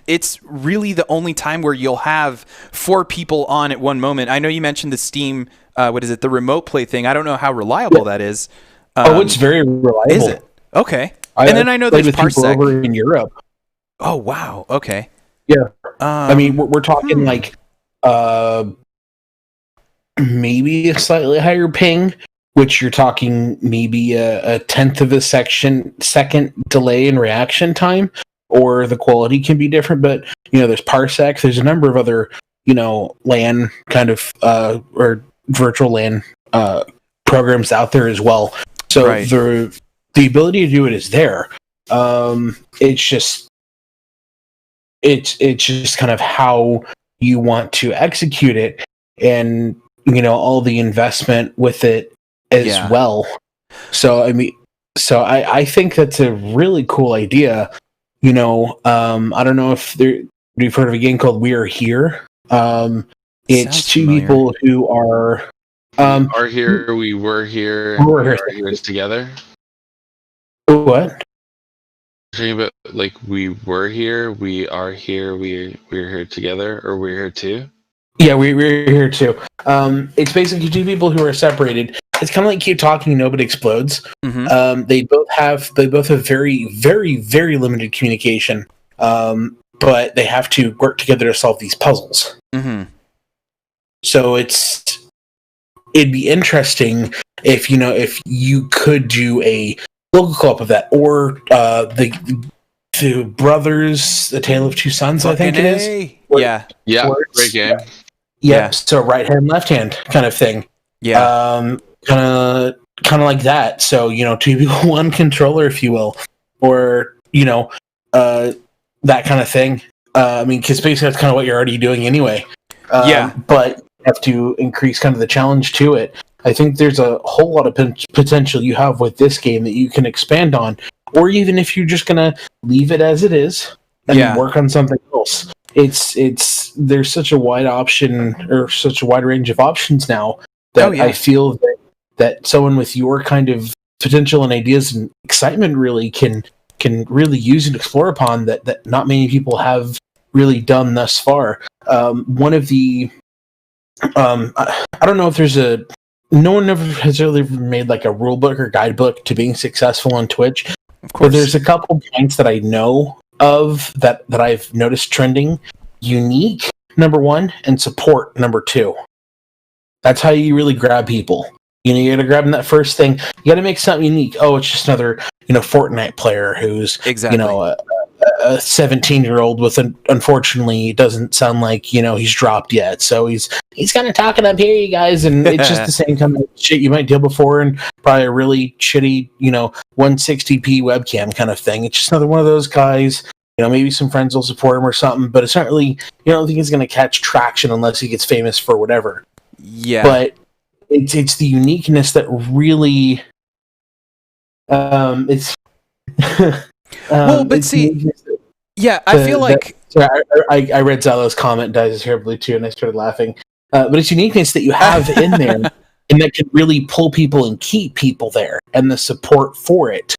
S3: it's really the only time where you'll have 4 people on at one moment. I know you mentioned the Steam, the remote play thing. I don't know how reliable that is.
S6: It's very reliable.
S3: Is it? Okay. And then I know there's Parsec
S6: over in Europe.
S3: Oh wow. Okay.
S6: Yeah. I mean, we're talking like maybe a slightly higher ping, which you're talking maybe a tenth of a second delay in reaction time, or the quality can be different. But, you know, there's Parsec, there's a number of other, you know, LAN kind of, or virtual LAN programs out there as well. So right. The ability to do it is there. It's just kind of how you want to execute it, and, you know, all the investment with it as well. So I mean, I think that's a really cool idea. You know, I don't know if you've heard of a game called We Are Here. It's two people who are
S2: here, we were here, and we are here together.
S6: What?
S2: Talking about like we were here, we are here, we're here together, or we're here too.
S6: Yeah, we're here too. It's basically two people who are separated. It's kind of like Keep Talking, Nobody Explodes. Mm-hmm. They both have very, very, very limited communication, but they have to work together to solve these puzzles.
S3: Mm-hmm.
S6: So it'd be interesting if you could do a local co-op of that, or the brothers, The Tale of Two Sons, I think it is.
S3: Yeah,
S2: great game.
S6: Yeah, so right hand, left hand kind of thing.
S3: Yeah,
S6: kind of like that. So, you know, two people, one controller, if you will, or, you know, that kind of thing. I mean, because basically that's kind of what you're already doing anyway. But you have to increase kind of the challenge to it. I think there's a whole lot of potential you have with this game that you can expand on, or even if you're just gonna leave it as it is and work on something else. There's such a wide option, or such a wide range of options now that I feel that someone with your kind of potential and ideas and excitement really can really use and explore upon that not many people have really done thus far. One of the I don't know if there's no one ever has really made like a rule book or guidebook to being successful on Twitch.
S3: Of course.
S6: But there's a couple points that I know of that I've noticed trending. Unique, number 1, and support, number 2. That's how you really grab people. You gotta grab them that first thing. You gotta make something unique. Oh, it's just another, Fortnite player who's, a 17-year-old with unfortunately doesn't sound like, he's dropped yet. So he's kind of talking up here, you guys, and it's just the same kind of shit you might deal before, and probably a really shitty, 160p webcam kind of thing. It's just another one of those guys. Maybe some friends will support him or something, but it's not really, I don't think he's going to catch traction unless he gets famous for whatever.
S3: Yeah.
S6: But it's the uniqueness that really, it's.
S3: Well, but see, I feel like.
S6: Sorry, I read Zalo's comment, dies terribly too, and I started laughing. But it's uniqueness that you have in there, and that can really pull people and keep people there, and the support for it.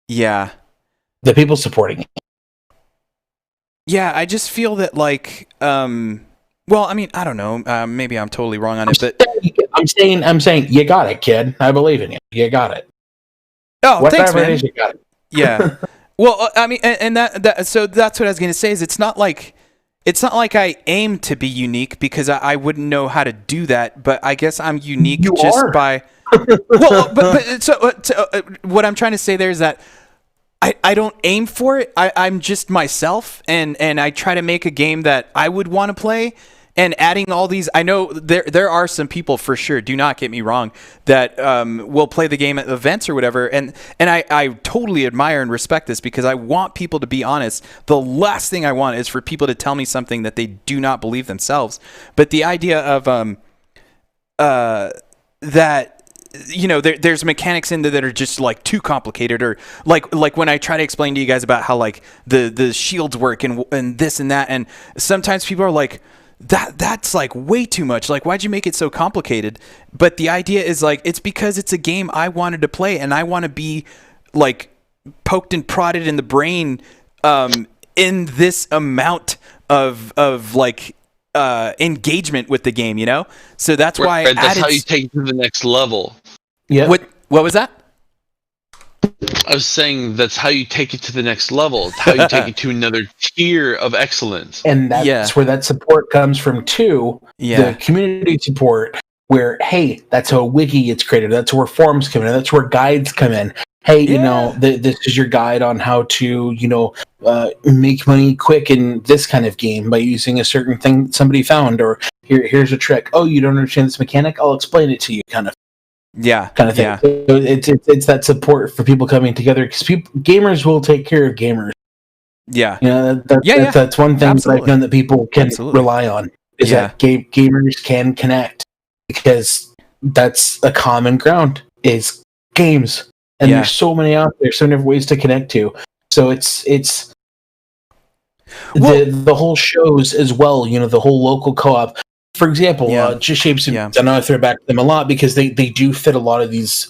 S3: Yeah.
S6: The people supporting it.
S3: Yeah, I just feel that well, I mean, I don't know. Maybe I'm totally wrong on it, but
S6: I'm saying you got it, kid. I believe in you. You got it.
S3: Oh,
S6: whatever
S3: thanks, man.
S6: It is, you got it.
S3: Yeah. Well, I mean, and that so that's what I was going to say is it's not like I aim to be unique, because I wouldn't know how to do that, but I guess I'm unique by well, but so what I'm trying to say there is that I don't aim for it. I'm just myself, and I try to make a game that I would want to play. And adding all these, I know there are some people for sure, do not get me wrong, that will play the game at events or whatever. And I totally admire and respect this, because I want people to be honest. The last thing I want is for people to tell me something that they do not believe themselves. But the idea of that, there's mechanics in there that are just like too complicated, or like when I try to explain to you guys about how like the shields work and this and that, and sometimes people are like, that's like way too much. Like, why'd you make it so complicated? But the idea is like, it's because it's a game I wanted to play, and I want to be like poked and prodded in the brain in this amount of like engagement with the game, So that's why
S2: right, that's how you take it to the next level.
S6: Yeah.
S3: What was that?
S2: I was saying that's how you take it to the next level. It's how you take it to another tier of excellence.
S6: And that's where that support comes from too.
S3: Yeah.
S6: The community support, where, hey, that's how a wiki gets created. That's where forums come in. That's where guides come in. Hey, this is your guide on how to, make money quick in this kind of game by using a certain thing that somebody found, or here's a trick. Oh, you don't understand this mechanic? I'll explain it to you, kind of thing.
S3: Yeah.
S6: So it's that support for people coming together, because gamers will take care of gamers.
S3: Yeah.
S6: That's one thing that I've known that people can rely on, is that gamers can connect, because that's a common ground, is games. And there's so many out there, so many ways to connect to. So it's the whole shows as well, the whole local co-op. For example, Just Shapes, I know I throw back to them a lot, because they do fit a lot of these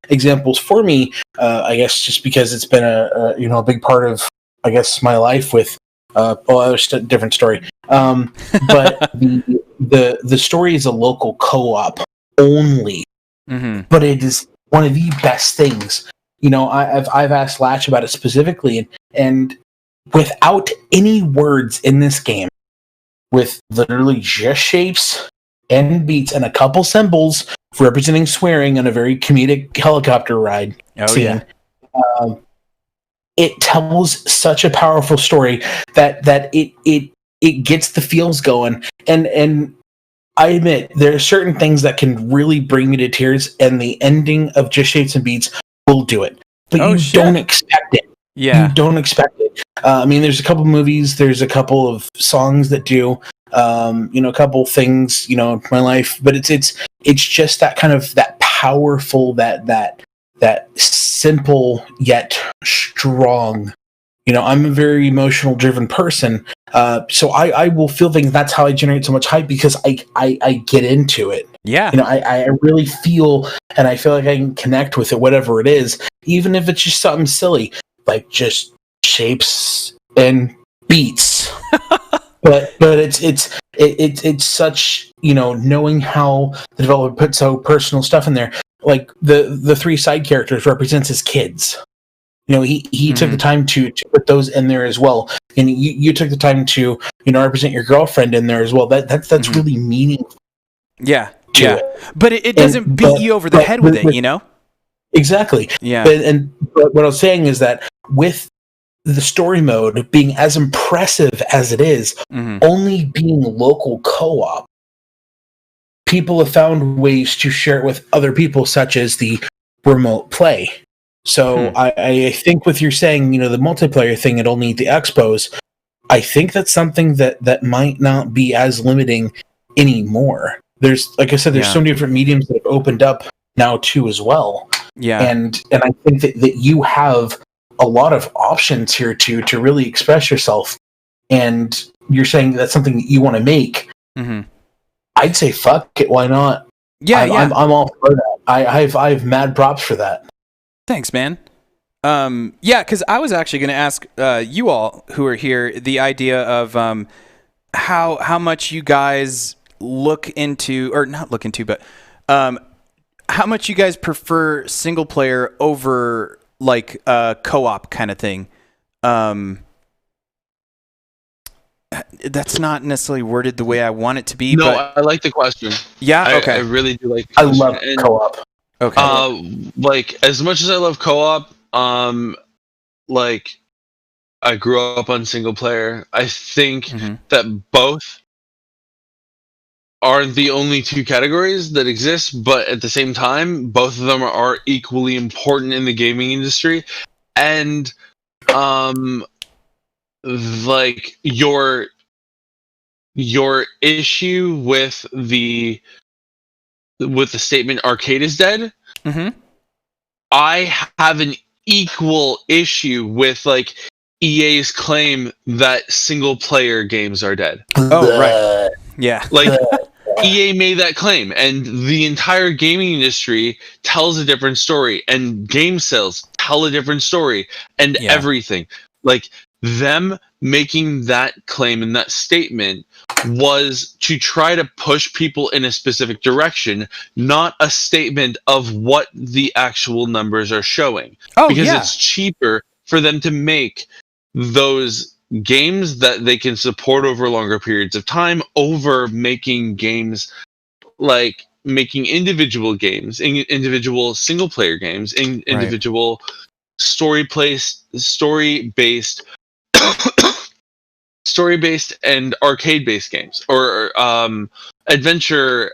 S6: examples for me. I guess just because it's been a big part of, I guess, my life with there's a different story. But the story is a local co-op only, but it is one of the best things. I've asked Latch about it specifically, and without any words in this game, with literally just shapes and beats and a couple symbols representing swearing on a very comedic helicopter ride scene. It tells such a powerful story that it gets the feels going. And I admit, there are certain things that can really bring me to tears, and the ending of Just Shapes and Beats will do it. But don't expect it.
S3: Yeah.
S6: You don't expect it. I mean, there's a couple movies, there's a couple of songs that do, a couple things, in my life, but it's just that kind of that powerful, that simple yet strong. I'm a very emotional driven person, so I will feel things. That's how I generate so much hype, because I get into it.
S3: Yeah.
S6: I really feel, and I feel like I can connect with it, whatever it is, even if it's just something silly, like just shapes and beats. but it's such, knowing how the developer put so personal stuff in there. Like the 3 side characters represents his kids. He took the time to put those in there as well, and you took the time to represent your girlfriend in there as well. That's really meaningful.
S3: Yeah,
S6: it.
S3: But it doesn't beat you over the head with it,
S6: Exactly.
S3: Yeah.
S6: But what I was saying is that with the story mode being as impressive as it is, only being local co-op, people have found ways to share it with other people, such as the remote play. So I think with you saying, the multiplayer thing at only the expos, I think that's something that might not be as limiting anymore. There's, like I said, there's so many different mediums that have opened up now too as well.
S3: Yeah.
S6: And I think that you have a lot of options here to really express yourself. And you're saying that's something that you want to make. I'd say fuck it, why not?
S3: Yeah,
S6: I'm all for that. I have mad props for that.
S3: Thanks, man. Because I was actually going to ask you all who are here the idea of how much you guys look into, or not look into, but how much you guys prefer single player over like co-op kind of thing. That's not necessarily worded the way I want it to be.
S2: No,
S3: but
S2: I like the question.
S3: Yeah, okay.
S2: I really do like the question.
S6: I love co-op.
S3: Okay.
S2: Like, as much as I love co-op, like, I grew up on single player. I think that both aren't the only 2 categories that exist, but at the same time, both of them are equally important in the gaming industry. And, like, your issue with the statement "arcade is dead," I have an equal issue with like EA's claim that single player games are dead.
S3: Oh, right. Yeah.
S2: Like, EA made that claim, and the entire gaming industry tells a different story, and game sales tell a different story, and everything. Like, them making that claim and that statement was to try to push people in a specific direction, not a statement of what the actual numbers are showing. Because it's cheaper for them to make those games that they can support over longer periods of time over making games, like making individual games, individual single player games, individual story-based and arcade-based games, or adventure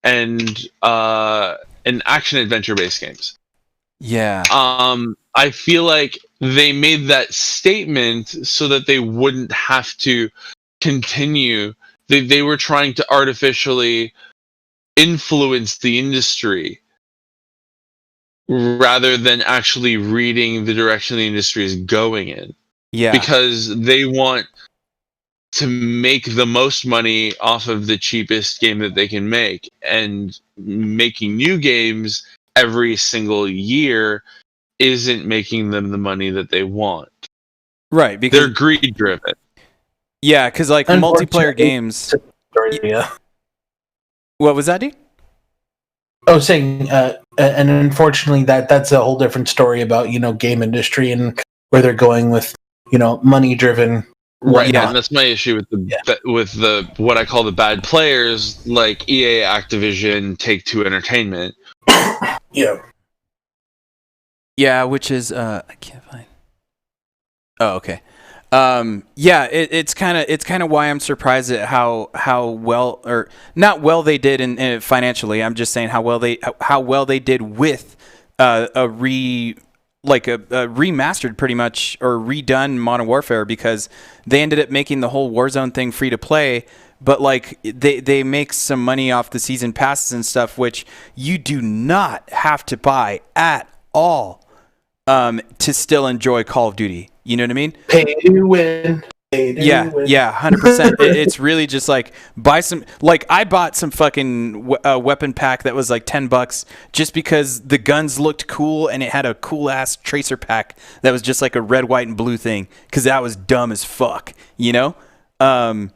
S2: and action adventure-based games.
S3: Yeah.
S2: I feel like they made that statement so that they wouldn't have to continue. They were trying to artificially influence the industry rather than actually reading the direction the industry is going in.
S3: Yeah.
S2: Because they want to make the most money off of the cheapest game that they can make, and making new games every single year isn't making them the money that they want.
S3: Right, because
S2: they're greed driven.
S3: Yeah, because like multiplayer games.
S6: Yeah.
S3: What was that, D?
S6: Oh, saying, and unfortunately, that's a whole different story about game industry and where they're going with money driven.
S2: Right, and that's my issue with the what I call the bad players, like EA, Activision, Take-Two Entertainment.
S3: Yeah, which is I can't find. Oh, okay. It's kind of why I'm surprised at how well, or not well, they did in financially. I'm just saying how well they did with a like a remastered pretty much or redone Modern Warfare because they ended up making the whole Warzone thing free to play. But like they make some money off the season passes and stuff, which you do not have to buy at all to still enjoy Call of Duty. You know what I mean?
S6: Pay to win.
S3: Yeah, 100%. It's really just like buy some. Like I bought some fucking weapon pack that was like $10 just because the guns looked cool and it had a cool ass tracer pack that was just like a red, white, and blue thing because that was dumb as fuck, you know. But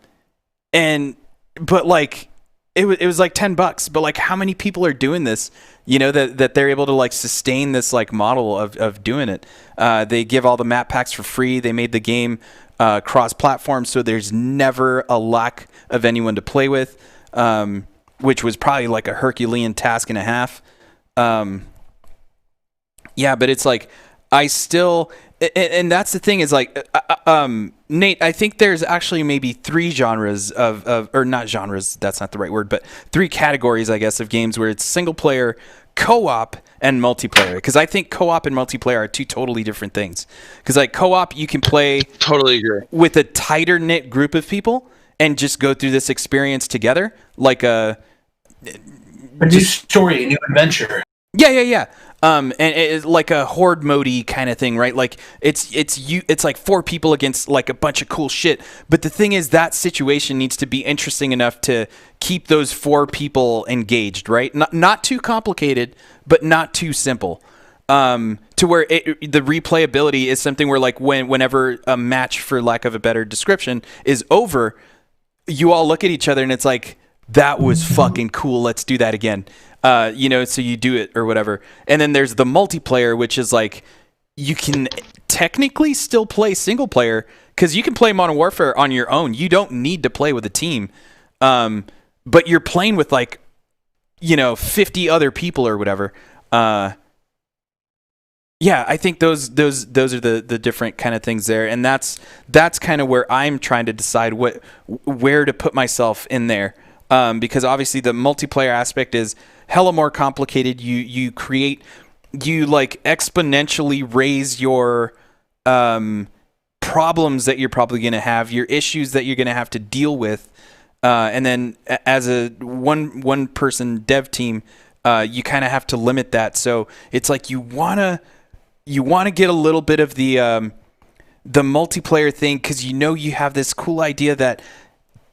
S3: like it was like $10. But like how many people are doing this? You know that they're able to like sustain this like model of doing it. They give all the map packs for free. They made the game cross-platform, so there's never a lack of anyone to play with, which was probably like a Herculean task and a half. Yeah, but it's like I still, and that's the thing is like, Nate, I think there's actually maybe 3 genres or not genres, that's not the right word, but 3 categories, I guess, of games where it's single player, co-op, and multiplayer, because I think co-op and multiplayer are 2 totally different things. Because like co-op, you can play
S2: totally agree
S3: with a tighter knit group of people and just go through this experience together, like a
S6: new story, a new adventure.
S3: Yeah. And it's like a horde mode-y kind of thing, right? Like it's like 4 people against like a bunch of cool shit. But the thing is, that situation needs to be interesting enough to keep those 4 people engaged, right? Not too complicated, but not too simple. To where the replayability is something where like whenever a match, for lack of a better description, is over, you all look at each other and it's like, that was fucking cool. Let's do that again. You know, so you do it or whatever. And then there's the multiplayer, which is like you can technically still play single player because you can play Modern Warfare on your own. You don't need to play with a team. But you're playing with like, you know, 50 other people or whatever. Yeah, I think those are the different kind of things there. And that's kind of where I'm trying to decide where to put myself in there. Because obviously the multiplayer aspect is hella more complicated. You like exponentially raise your problems that you're probably going to have, your issues that you're going to have to deal with. And then as a one person dev team, you kind of have to limit that. So it's like you want to get a little bit of the multiplayer thing because you know you have this cool idea that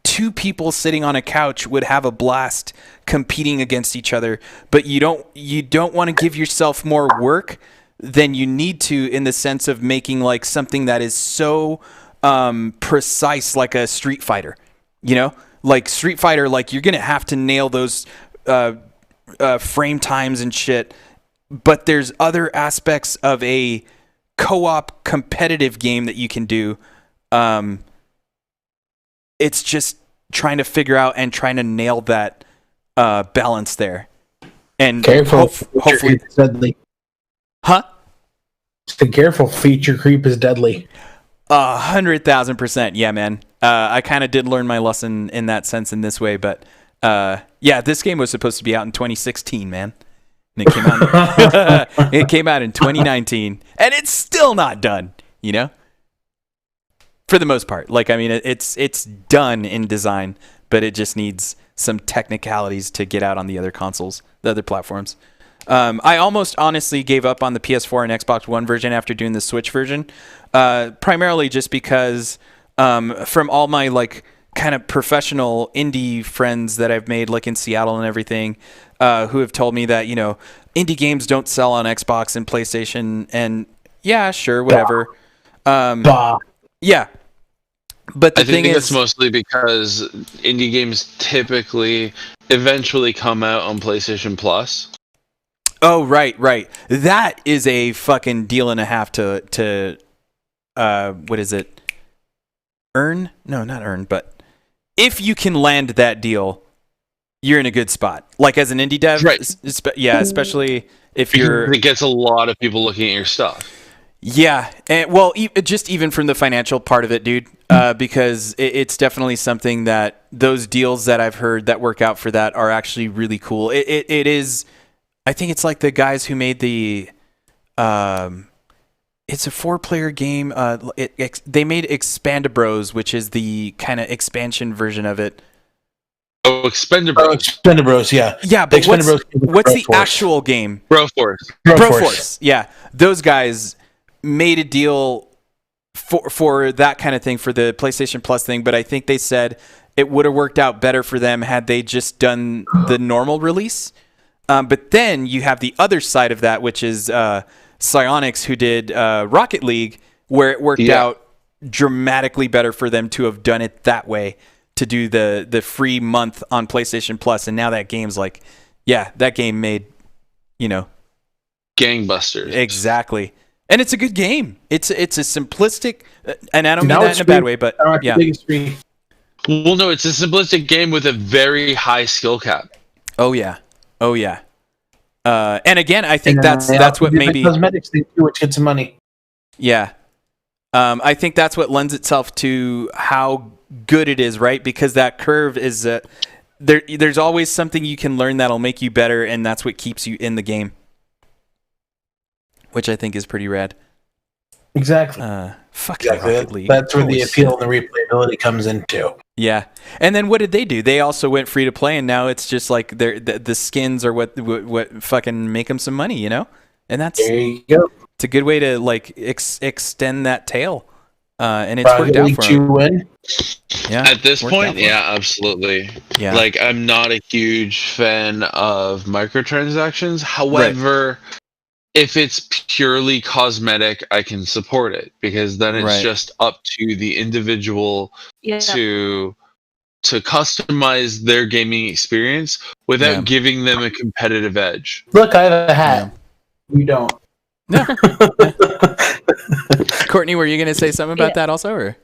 S3: 2 people sitting on a couch would have a blast competing against each other, but you don't want to give yourself more work than you need to, in the sense of making like something that is so precise, like a Street Fighter. You know, like Street Fighter, like you're gonna have to nail those frame times and shit. But there's other aspects of a co-op competitive game that you can do. It's just trying to figure out and trying to nail that balance there. And
S6: careful,
S3: hopefully
S6: it's deadly.
S3: Huh?
S6: Just be careful, feature creep is deadly.
S3: 100,000%. Yeah, man. I kind of did learn my lesson in that sense in this way, but yeah, this game was supposed to be out in 2016, man. And it came out it came out in 2019, and it's still not done, you know? For the most part. Like, I mean, it's done in design, but it just needs some technicalities to get out on the other consoles, the other platforms. I almost honestly gave up on the PS4 and Xbox One version after doing the Switch version, primarily just because from all my like kind of professional indie friends that I've made, like in Seattle and everything, who have told me that, you know, indie games don't sell on Xbox and PlayStation, and yeah, sure, whatever. Yeah. But the thing is,
S2: it's mostly because indie games typically eventually come out on PlayStation Plus.
S3: Oh, right. That is a fucking deal and a half to what is it? Earn? No, not earn, but if you can land that deal, you're in a good spot. Like as an indie dev,
S2: right?
S3: Yeah, especially if you're.
S2: It gets a lot of people looking at your stuff.
S3: Yeah, and well, just even from the financial part of it, dude, because it's definitely something that those deals that I've heard that work out for that are actually really cool. It is, I think it's like the guys who made the It's a 4-player game. They made Expandabros, which is the kind of expansion version of it.
S2: Oh, Expendabros.
S6: Expendabros, yeah.
S3: Yeah, but what's the actual game?
S2: Broforce.
S3: Broforce. Yeah, those guys made a deal for that kind of thing, for the PlayStation Plus thing, but I think they said it would have worked out better for them had they just done the normal release. But then you have the other side of that, which is Psyonix, who did Rocket League, where it worked out dramatically better for them to have done it that way, to do the free month on PlayStation Plus. And now that game's like, that game made,
S2: gangbusters.
S3: Exactly. And it's a good game. It's a simplistic, and I don't mean that in a bad way, but yeah.
S2: Well, no, it's a simplistic game with a very high skill cap.
S3: Oh yeah. And again, I think that's what maybe
S6: cosmetics thing too, which gets some money.
S3: Yeah. I think that's what lends itself to how good it is, right? Because that curve is there's always something you can learn that'll make you better, and that's what keeps you in the game, which I think is pretty rad.
S6: Exactly.
S3: Rocket League.
S6: That's where the appeal and the replayability comes into.
S3: Yeah. And then what did they do? They also went free to play, and now it's just like the skins are what fucking make them some money, And that's,
S6: there you go.
S3: It's a good way to like extend that tail. And it's worked out for them.
S2: Yeah. At this point, absolutely.
S3: Yeah.
S2: Like, I'm not a huge fan of microtransactions. However, if it's purely cosmetic, I can support it, because then it's just up to the individual to customize their gaming experience without giving them a competitive edge.
S6: Look, I have a hat. You don't.
S3: No. Courtney, were you going to say something about that also, or?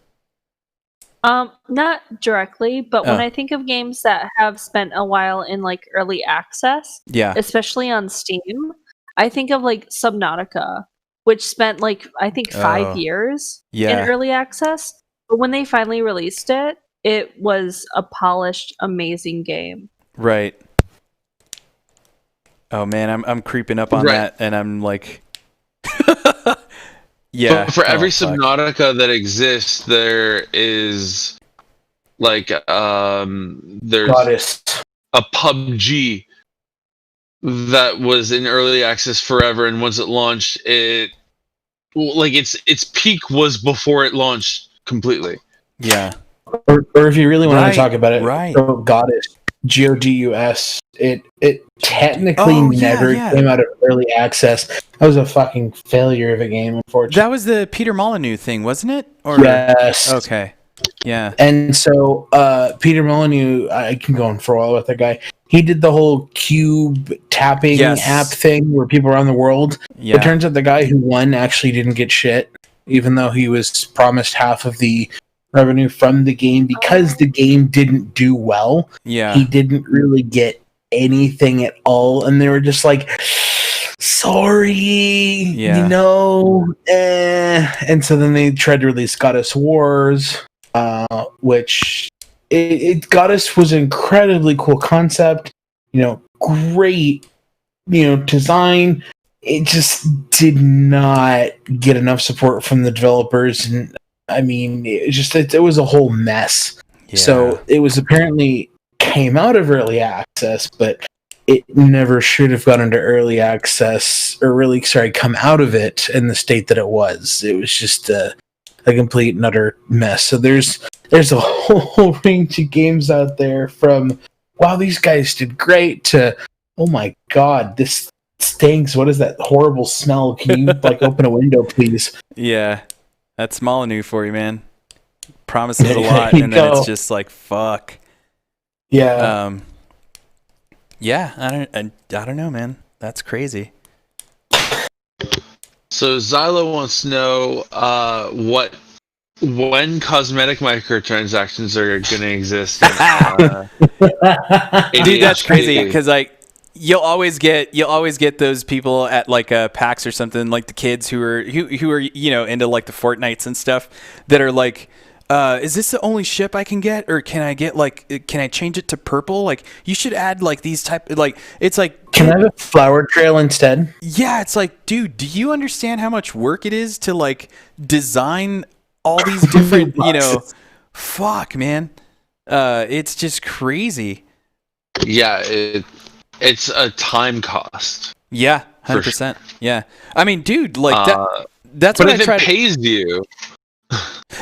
S5: Not directly, but when I think of games that have spent a while in like early access, especially on Steam, I think of like Subnautica, which spent like I think 5 years in early access. But when they finally released it, it was a polished, amazing game.
S3: Right. Oh man, I'm creeping up on that, and I'm like,
S2: But for every Subnautica that exists, there is like there's a PUBG that was in early access forever, and once it launched, its peak was before it launched completely.
S3: Yeah.
S6: Or if you really want to talk about it, so Goddess, GODUS, it technically never came out of early access. That was a fucking failure of a game, unfortunately.
S3: That was the Peter Molyneux thing, wasn't it?
S6: Yes.
S3: Okay. Yeah.
S6: And so Peter Molyneux, I can go on for a while with that guy. He did the whole cube tapping app thing where people around the world. Yeah. It turns out the guy who won actually didn't get shit, even though he was promised half of the revenue from the game, because the game didn't do well.
S3: Yeah.
S6: He didn't really get anything at all, and they were just like, sorry, and so then they tried to release Goddess Wars, which Goddess was an incredibly cool concept, great, design. It just did not get enough support from the developers, and I mean, it was a whole mess. Yeah. So it was apparently came out of early access, but it never should have gone into early access, or really, come out of it in the state that it was. It was just a complete and utter mess. So there's a whole range of games out there, from, wow, these guys did great, to, oh my god, this stinks. What is that horrible smell? Can you open a window, please?
S3: Yeah. That's Molyneux for you, man. Promises a lot, and then it's just like, fuck.
S6: Yeah.
S3: I don't know, man. That's crazy.
S2: So Zylo wants to know when cosmetic microtransactions are going to exist.
S3: Dude, that's crazy, because you'll always get those people at like a PAX or something, like the kids who are into like the Fortnites and stuff, that are like, is this the only ship I can get, or can I get can I change it to purple? Like, you should add like these type, like, it's like,
S6: can I have a flower trail instead?
S3: Yeah, it's like, dude, do you understand how much work it is to like design all these different, fuck, man. It's just crazy.
S2: Yeah, it's a time cost.
S3: Yeah, 100%. Yeah, I mean, dude, like that's
S2: but
S3: what
S2: if it pays you.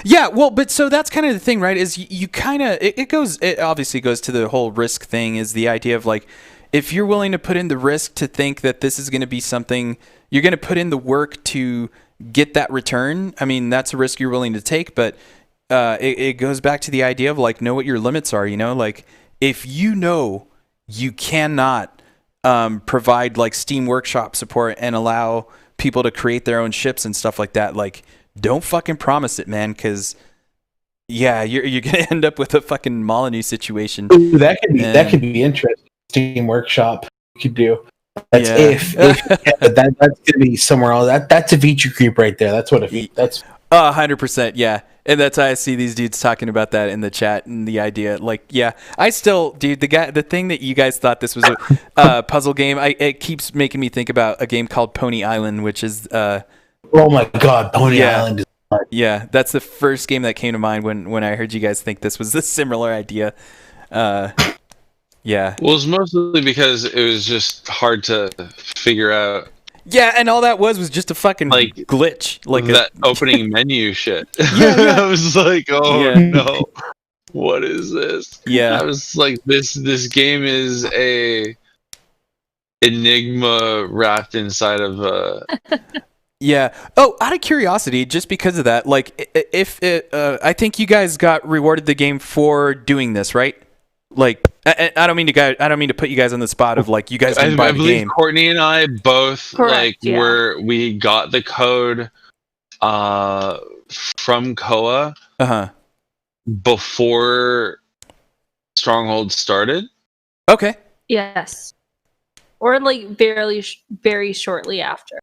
S3: Yeah, well, but so that's kind of the thing, right? Is you kind of it obviously goes to the whole risk thing. Is the idea of like, if you're willing to put in the risk to think that this is going to be something, you're going to put in the work to get that return. I mean, that's a risk you're willing to take, but it goes back to the idea of like, know what your limits are. Like, if you cannot provide like Steam Workshop support and allow people to create their own ships and stuff like that, like, don't fucking promise it, man, because you're gonna end up with a fucking Molyneux situation.
S6: Ooh, that could be interesting. Steam Workshop could do. That's if that's gonna be somewhere else. That's a feature creep right there. That's what that's
S3: 100%. Yeah, and that's how I see these dudes talking about that in the chat, and the idea, like, I still, dude, the thing that you guys thought this was a puzzle game, it keeps making me think about a game called Pony Island, which is
S6: oh my god, Pony Island is hard.
S3: Yeah, that's the first game that came to mind when I heard you guys think this was a similar idea. Yeah.
S2: Well, it's mostly because it was just hard to figure out.
S3: Yeah, and all that was just a fucking
S2: like
S3: glitch, like
S2: that opening menu shit.
S3: Yeah.
S2: I was like, oh no, what is this?
S3: Yeah,
S2: I was like, this game is a enigma wrapped inside of a.
S3: Yeah. Oh, out of curiosity, just because of that, like, I think you guys got rewarded the game for doing this, right? Like, I don't mean to put you guys on the spot of like, you guys didn't buy the game. I believe
S2: Courtney and I both we got the code from Koa before Stronghold started.
S3: Okay.
S5: Yes. Or like very shortly after.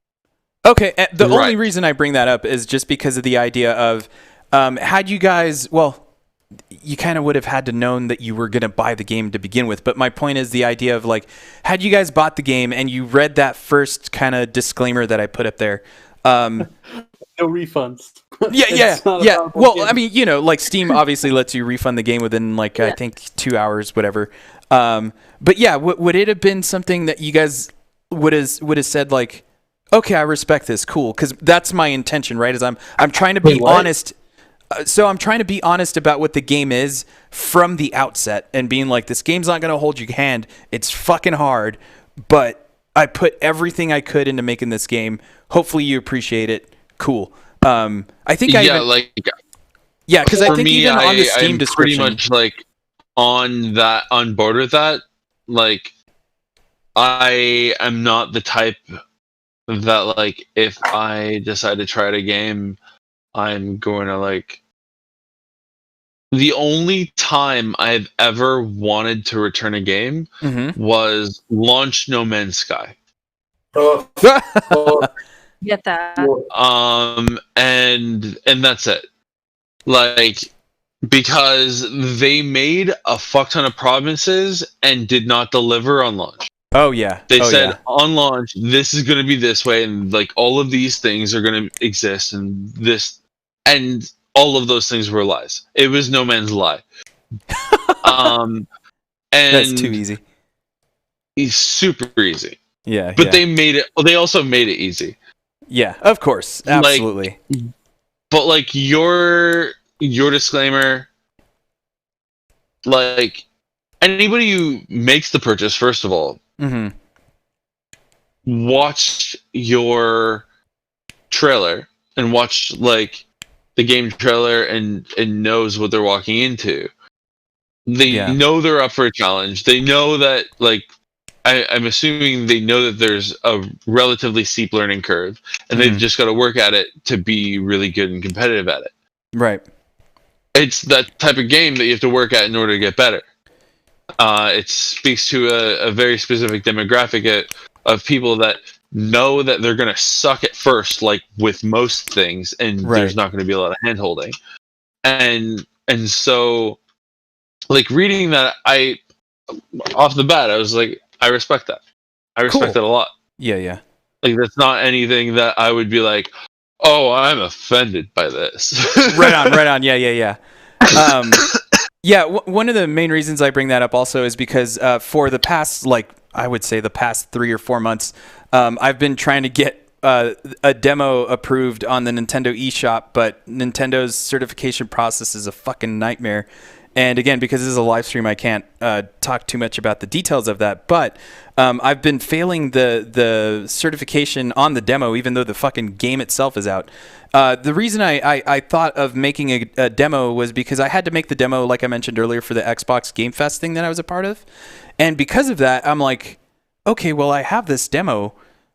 S3: Okay, the only reason I bring that up is just because of the idea of had you guys, well, you kind of would have had to known that you were going to buy the game to begin with. But my point is the idea of like, had you guys bought the game and you read that first kind of disclaimer that I put up there.
S1: No refunds.
S3: Yeah. Well, I mean, like Steam obviously lets you refund the game within like, I think 2 hours, whatever. But yeah, would it have been something that you guys would have said like, okay, I respect this, cool, because that's my intention, right? Is I'm trying to be honest. So I'm trying to be honest about what the game is from the outset, and being like, this game's not going to hold your hand. It's fucking hard, but I put everything I could into making this game. Hopefully you appreciate it. Cool. I think because I think even on the Steam description,
S2: pretty much like on board with that. Like, I am not the type that like, if I decide to try a game, I'm going to like. The only time I've ever wanted to return a game was launch No Man's Sky.
S5: Get that.
S2: And that's it. Like, because they made a fuck ton of promises and did not deliver on launch.
S3: Oh yeah.
S2: They said on launch, this is going to be this way, and like all of these things are going to exist, and this, and all of those things were lies. It was no man's lie. And
S3: that's too easy.
S2: It's super easy.
S3: Yeah.
S2: But they made it. Well, they also made it easy.
S3: Yeah, of course, absolutely.
S2: But like your disclaimer, like anybody who makes the purchase, first of all, watch your trailer and watch like the game trailer and knows what they're walking into. They know they're up for a challenge. They know that, like, I'm assuming they know that there's a relatively steep learning curve, and they've just got to work at it to be really good and competitive at it.
S3: Right.
S2: It's that type of game that you have to work at in order to get better. It speaks to a very specific demographic of people that know that they're going to suck at first, like with most things, and there's not going to be a lot of hand-holding. and so like reading that, I off the bat I was like, I respect that. I respect that a lot.
S3: Yeah.
S2: Like that's not anything that I would be like, oh, I'm offended by this.
S3: Right on. Yeah. One of the main reasons I bring that up also is because for the past, like, I would say the past 3 or 4 months, I've been trying to get a demo approved on the Nintendo eShop, but Nintendo's certification process is a fucking nightmare. And again, because this is a live stream, I can't talk too much about the details of that. But I've been failing the certification on the demo, even though the fucking game itself is out. The reason I thought of making a demo was because I had to make the demo, like I mentioned earlier, for the Xbox Game Fest thing that I was a part of. And because of that, I'm like, okay, well, I have this demo.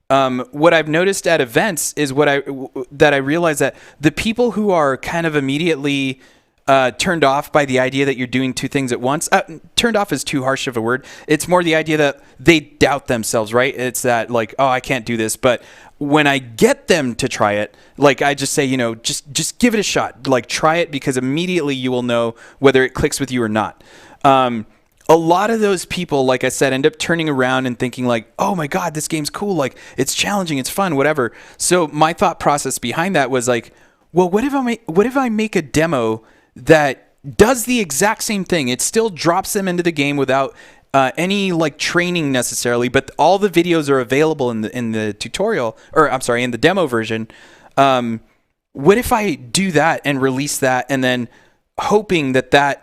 S3: What I've noticed at events is that I realize that the people who are kind of immediately turned off by the idea that you're doing two things at once. Turned off is too harsh of a word. It's more the idea that they doubt themselves, right? It's that like, oh, I can't do this. But when I get them to try it, like I just say, just give it a shot. Like try it, because immediately you will know whether it clicks with you or not. A lot of those people, like I said, end up turning around and thinking like, oh my God, this game's cool. Like it's challenging. It's fun, whatever. So my thought process behind that was like, well, what if I make a demo that does the exact same thing? It still drops them into the game without any like training necessarily, but all the videos are available in the tutorial, or I'm sorry, in the demo version. What if I do that and release that, and then hoping that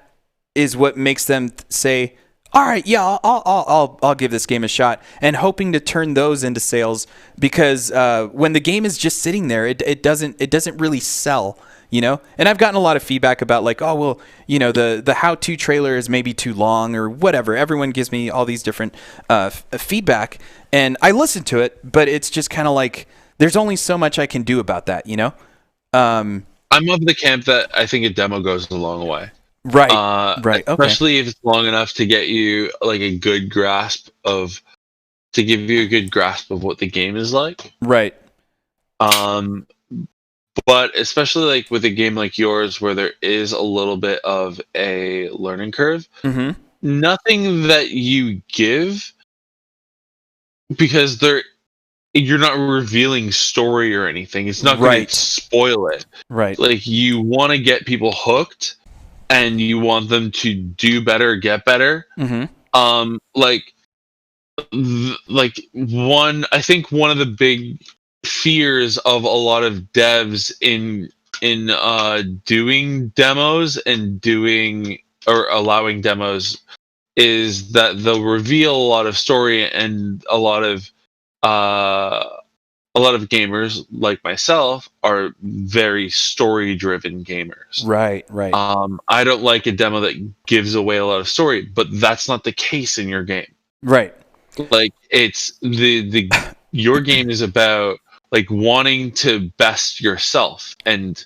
S3: is what makes them say, all right, yeah, I'll give this game a shot, and hoping to turn those into sales, because when the game is just sitting there, it doesn't really sell. And I've gotten a lot of feedback about like, oh, well, the how-to trailer is maybe too long or whatever. Everyone gives me all these different feedback, and I listen to it, but it's just kind of like, there's only so much I can do about that, I'm
S2: of the camp that I think a demo goes a long way.
S3: Right.
S2: Okay. Especially if it's long enough to get you like to give you a good grasp of what the game is like.
S3: Right.
S2: But especially like with a game like yours, where there is a little bit of a learning curve, nothing that you give, because you're not revealing story or anything. It's not going to spoil it. Right. Like you want to get people hooked, and you want them to do better, get better. I think one of the big fears of a lot of devs in doing demos and allowing demos is that they'll reveal a lot of story, and a lot of gamers like myself are very story-driven gamers. Right. I don't like a demo that gives away a lot of story, but that's not the case in your game. Right. Like it's your game is about like wanting to best yourself and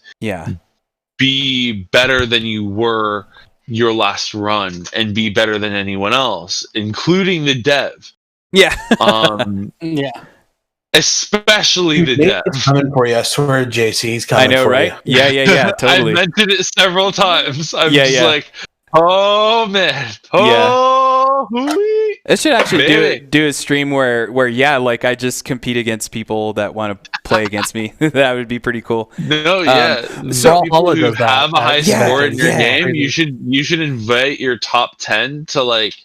S2: be better than you were your last run, and be better than anyone else, including the dev. Yeah. Especially the dev.
S6: It's coming for you. I swear, JC, he's coming. I know, right?
S3: You. Yeah. Totally.
S2: I've mentioned it several times. I'm just like, oh man,
S3: It should actually do a stream where like I just compete against people that want to play against me. That would be pretty cool.
S2: No, so people who have a high score in your game, you should invite your top 10 to like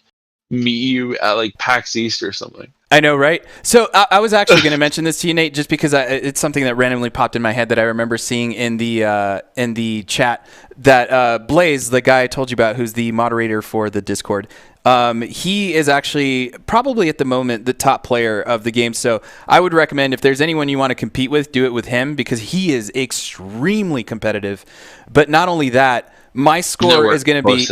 S2: meet you at like PAX East or something.
S3: I know, right? So I was actually going to mention this to you, Nate, just because it's something that randomly popped in my head that I remember seeing in the chat. That Blaze, the guy I told you about, who's the moderator for the Discord, he is actually probably at the moment the top player of the game. So I would recommend, if there's anyone you want to compete with, do it with him, because he is extremely competitive. But not only that, my score is going to be.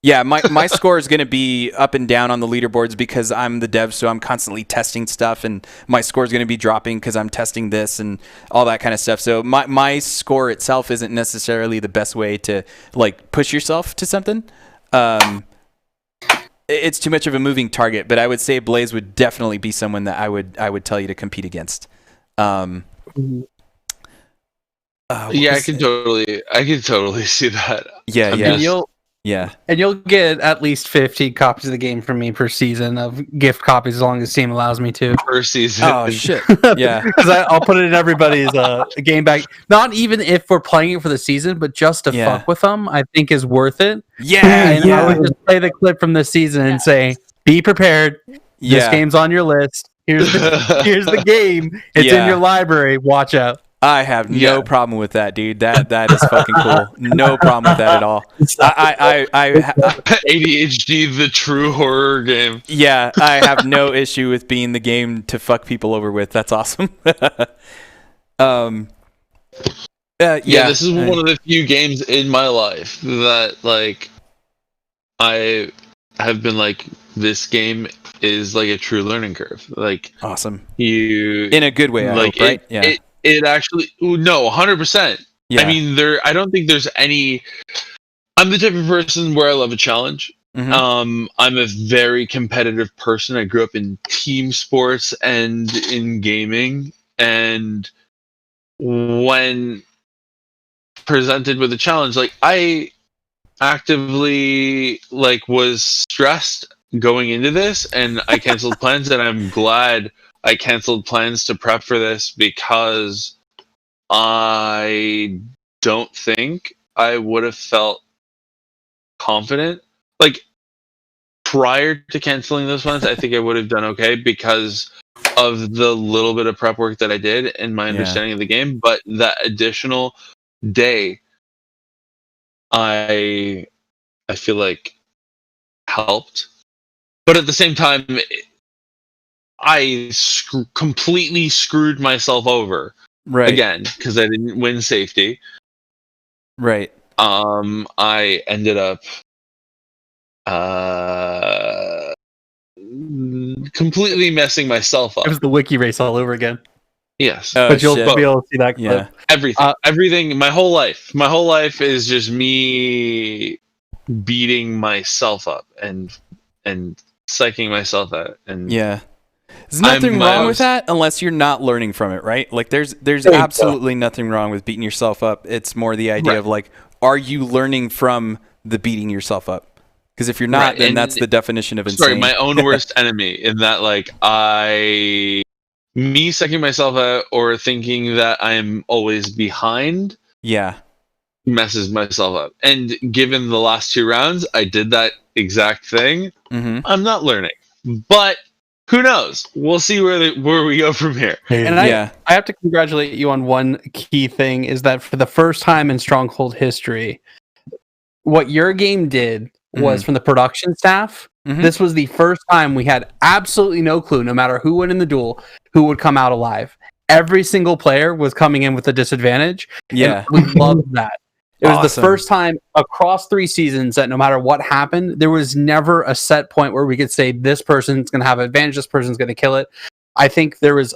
S3: Yeah, my score is going to be up and down on the leaderboards because I'm the dev, so I'm constantly testing stuff, and my score is going to be dropping because I'm testing this and all that kind of stuff. So my score itself isn't necessarily the best way to like push yourself to something. It's too much of a moving target, but I would say Blaze would definitely be someone that I would tell you to compete against.
S2: Yeah, I can totally see that.
S3: Yeah,
S7: And you'll get at least 50 copies of the game from me per season of gift copies as long as Steam allows me to.
S2: Per season.
S3: Oh shit. Yeah.
S7: Because I'll put it in everybody's game bag. Not even if we're playing it for the season, but just to fuck with them, I think is worth it.
S3: Yeah,
S7: and I would just play the clip from this season and say, "Be prepared. This game's on your list. Here's the game. It's in your library. Watch out."
S3: I have no problem with that, dude. That is fucking cool. No problem with that at all. I
S2: ADHD, the true horror game.
S3: Yeah, I have no issue with being the game to fuck people over with. That's awesome.
S2: This is one of the few games in my life that like I have been like, this game is like a true learning curve. Like
S3: awesome.
S2: You
S3: in a good way, I hope, right?
S2: It actually, no, 100%.
S3: Yeah.
S2: I mean, I don't think there's any. I'm the type of person where I love a challenge. Mm-hmm. I'm a very competitive person. I grew up in team sports and in gaming, and when presented with a challenge, like I actively like was stressed going into this, and I canceled plans, and I'm glad I canceled plans to prep for this because I don't think I would have felt confident. Like prior to canceling those plans, I think I would have done okay because of the little bit of prep work that I did and my understanding of the game. But that additional day, I feel like helped. But at the same time, I completely screwed myself over again because I didn't win safety.
S3: Right.
S2: I ended up completely messing myself up.
S7: It was the wiki race all over again.
S2: Yes,
S7: but you'll be able to see that clip.
S2: Yeah. Everything. My whole life is just me beating myself up and psyching myself out. And
S3: there's nothing wrong with that unless you're not learning from it, right? Like there's absolutely nothing wrong with beating yourself up. It's more the idea of like, are you learning from the beating yourself up? Because if you're not, then that's the definition of insane.
S2: Sorry, my own worst enemy in that, like, me psyching myself out or thinking that I'm always behind.
S3: Yeah.
S2: Messes myself up. And given the last 2 rounds, I did that exact thing.
S3: Mm-hmm.
S2: I'm not learning, but who knows? We'll see where we go from here.
S7: And I have to congratulate you on one key thing is that for the first time in Stronghold history, what your game did was from the production staff. Mm-hmm. This was the first time we had absolutely no clue, no matter who went in the duel, who would come out alive. Every single player was coming in with a disadvantage.
S3: Yeah.
S7: We loved that. It was the first time across 3 seasons that no matter what happened, there was never a set point where we could say this person's going to have advantage, this person's going to kill it. I think there was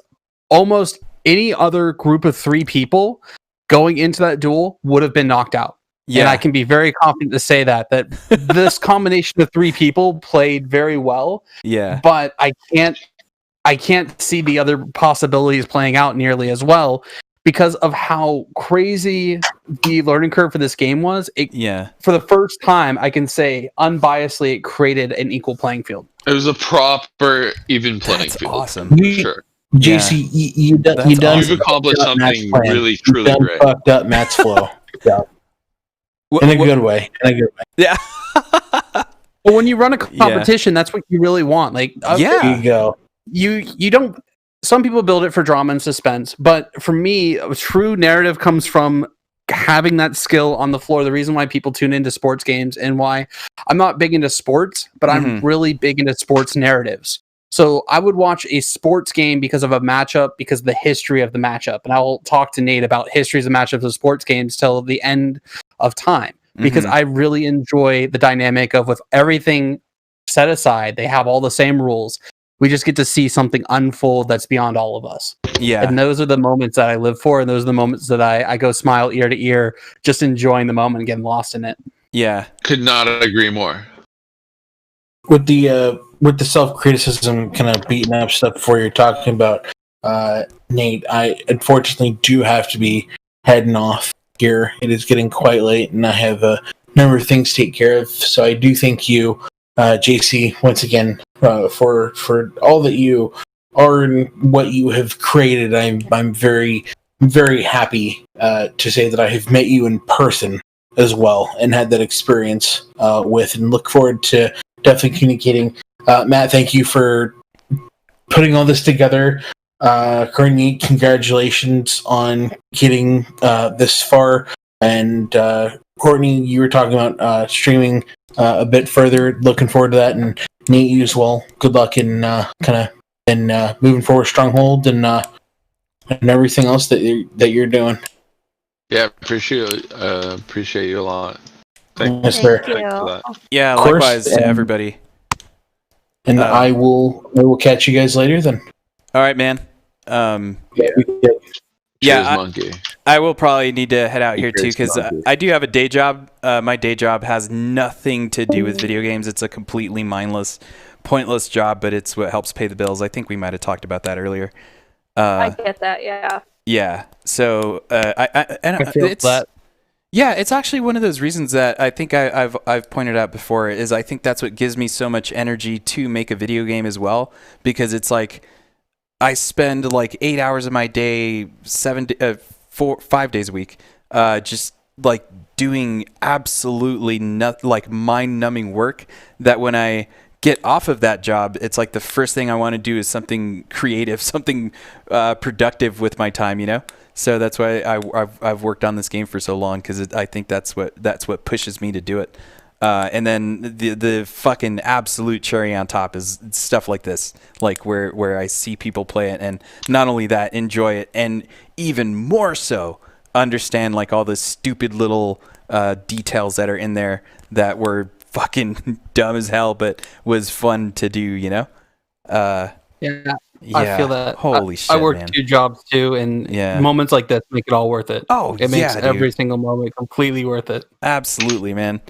S7: almost any other group of 3 people going into that duel would have been knocked out. Yeah. And I can be very confident to say that this combination of 3 people played very well.
S3: Yeah.
S7: But I can't see the other possibilities playing out nearly as well. Because of how crazy the learning curve for this game was, for the first time, I can say unbiasedly, it created an equal playing field.
S2: It was a proper even playing field.
S3: Awesome,
S2: for sure.
S6: JC, you've
S2: accomplished something really, truly great.
S6: Fucked up Matt's flow. In a good way.
S3: Yeah.
S7: But when you run a competition, that's what you really want. Like,
S6: there you go.
S7: You don't. Some people build it for drama and suspense, but for me, a true narrative comes from having that skill on the floor. The reason why people tune into sports games and why I'm not big into sports, but I'm really big into sports narratives. So I would watch a sports game because of a matchup, because of the history of the matchup. And I will talk to Nate about histories of matchups of sports games till the end of time, because I really enjoy the dynamic of with everything set aside, they have all the same rules. We just get to see something unfold that's beyond all of us.
S3: Yeah.
S7: And those are the moments that I live for. And those are the moments that I go smile ear to ear, just enjoying the moment and getting lost in it.
S3: Yeah.
S2: Could not agree more.
S6: With the self-criticism kind of beating up stuff before you're talking about, Nate, I unfortunately do have to be heading off here. It is getting quite late, and I have a number of things to take care of. So I do thank you, JC, once again, for all that you are and what you have created. I'm very, very happy to say that I have met you in person as well and had that experience with, and look forward to definitely communicating. Matt, thank you for putting all this together. Courtney, congratulations on getting this far. And Courtney, you were talking about streaming a bit further. Looking forward to that. And Nate, you as well. Good luck in moving forward, Stronghold, and everything else that you're doing.
S2: Yeah, appreciate you a lot.
S6: Yes, sir.
S5: Thank you.
S3: Yeah,
S6: Course,
S3: likewise to everybody.
S6: And I will catch you guys later then.
S3: All right, man.
S2: Cheers, monkey.
S3: I will probably need to head out here too, because I do have a day job. My day job has nothing to do with video games. It's a completely mindless, pointless job, but it's what helps pay the bills. I think we might have talked about that earlier.
S5: I get that, yeah.
S3: Yeah. So
S7: I feel that.
S3: Yeah, it's actually one of those reasons that I think I've pointed out before, is I think that's what gives me so much energy to make a video game as well, because it's like I spend like 8 hours of my day, 5 days a week, just like doing absolutely like mind-numbing work, that when I get off of that job, it's like the first thing I want to do is something creative, something productive with my time, you know? So that's why I've worked on this game for so long, because I think that's what pushes me to do it. And then the fucking absolute cherry on top is stuff like this, like where I see people play it, and not only that, enjoy it, and even more so understand like all the stupid little details that are in there that were fucking dumb as hell, but was fun to do, you know?
S7: I feel that.
S3: Holy shit,
S7: I work
S3: man.
S7: 2 jobs too, and moments like this make it all worth it.
S3: Oh,
S7: it makes
S3: dude.
S7: every single moment completely worth it.
S3: Absolutely, man.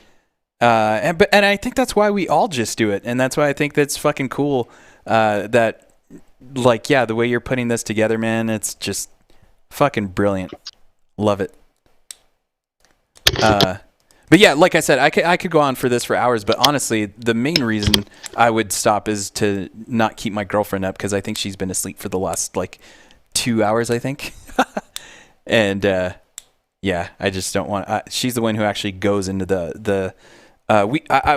S3: And I think that's why we all just do it, and that's why I think that's fucking cool. That, like, yeah, the way you're putting this together, man, it's just fucking brilliant. Love it. But yeah, like I said, I could go on for this for hours, but honestly, the main reason I would stop is to not keep my girlfriend up, because I think she's been asleep for the last like 2 hours, I think. And yeah, I just don't want. She's the one who actually goes into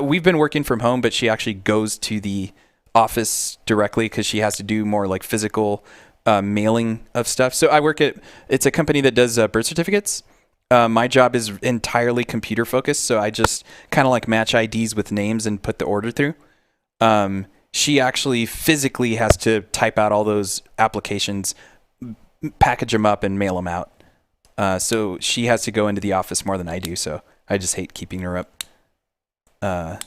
S3: we've been working from home, but she actually goes to the office directly because she has to do more like physical mailing of stuff. So I work it's a company that does birth certificates. My job is entirely computer focused, so I just kind of like match IDs with names and put the order through. She actually physically has to type out all those applications, package them up, and mail them out. So she has to go into the office more than I do, so I just hate keeping her up. I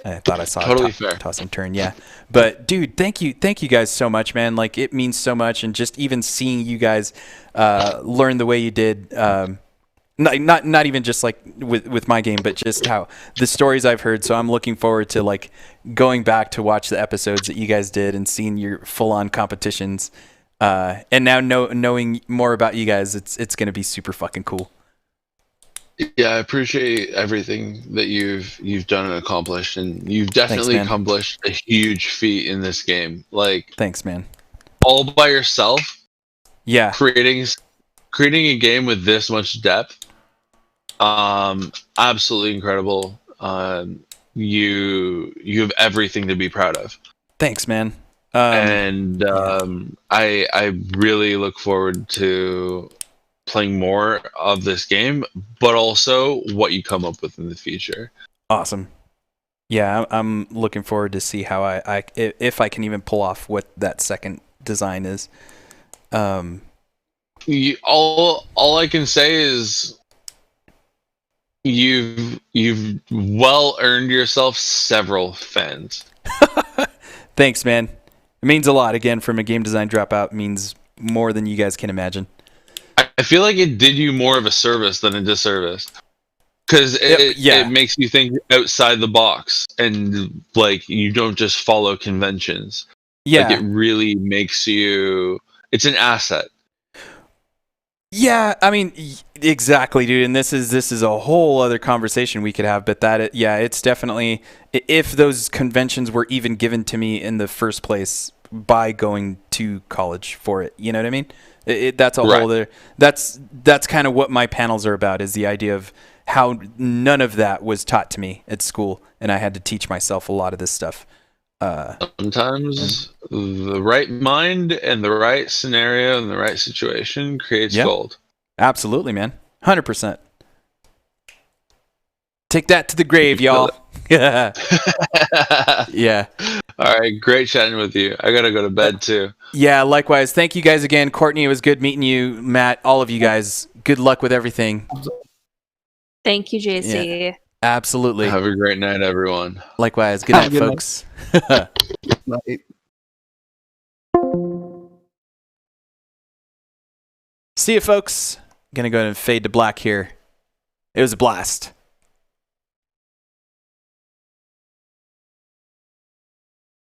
S3: thought I saw
S2: totally
S3: a toss and turn, yeah. But dude, thank you guys so much, man. Like, it means so much, and just even seeing you guys learn the way you did. Not even just like with my game, but just how the stories I've heard. So I'm looking forward to like going back to watch the episodes that you guys did and seeing your full-on competitions. And now knowing more about you guys, it's going to be super fucking cool.
S2: Yeah, I appreciate everything that you've done and accomplished, and you've definitely accomplished a huge feat in this game. Like,
S3: thanks, man. All
S2: by yourself.
S3: Yeah.
S2: Creating a game with this much depth. Absolutely incredible. You have everything to be proud of.
S3: Thanks, man.
S2: I really look forward to playing more of this game, but also what you come up with in the future.
S3: Awesome. Yeah, I'm looking forward to see how if I can even pull off what that second design is.
S2: All I can say is you've well earned yourself several fans.
S3: Thanks, man. It means a lot. Again, from a game design dropout, means more than you guys can imagine.
S2: I feel like it did you more of a service than a disservice, because it makes you think outside the box, and like you don't just follow conventions.
S3: Yeah,
S2: like, it really makes you. It's an asset.
S3: Yeah, I mean, exactly, dude. And this is a whole other conversation we could have. But it's definitely, if those conventions were even given to me in the first place by going to college for it, you know what I mean? That's a whole other. That's kind of what my panels are about. Is the idea of how none of that was taught to me at school, and I had to teach myself a lot of this stuff.
S2: Sometimes the right mind and the right scenario and the right situation creates gold.
S3: Absolutely, man. 100%. Take that to the grave, y'all. Yeah.
S2: All right. Great chatting with you. I got to go to bed too.
S3: Yeah, likewise. Thank you guys again. Courtney, it was good meeting you. Matt, all of you guys, good luck with everything.
S5: Thank you, JC.
S3: Yeah. Absolutely.
S2: Have a great night, everyone.
S3: Likewise. Good night, folks.
S7: Night.
S3: See you, folks. Gonna go ahead and fade to black here. It was a blast.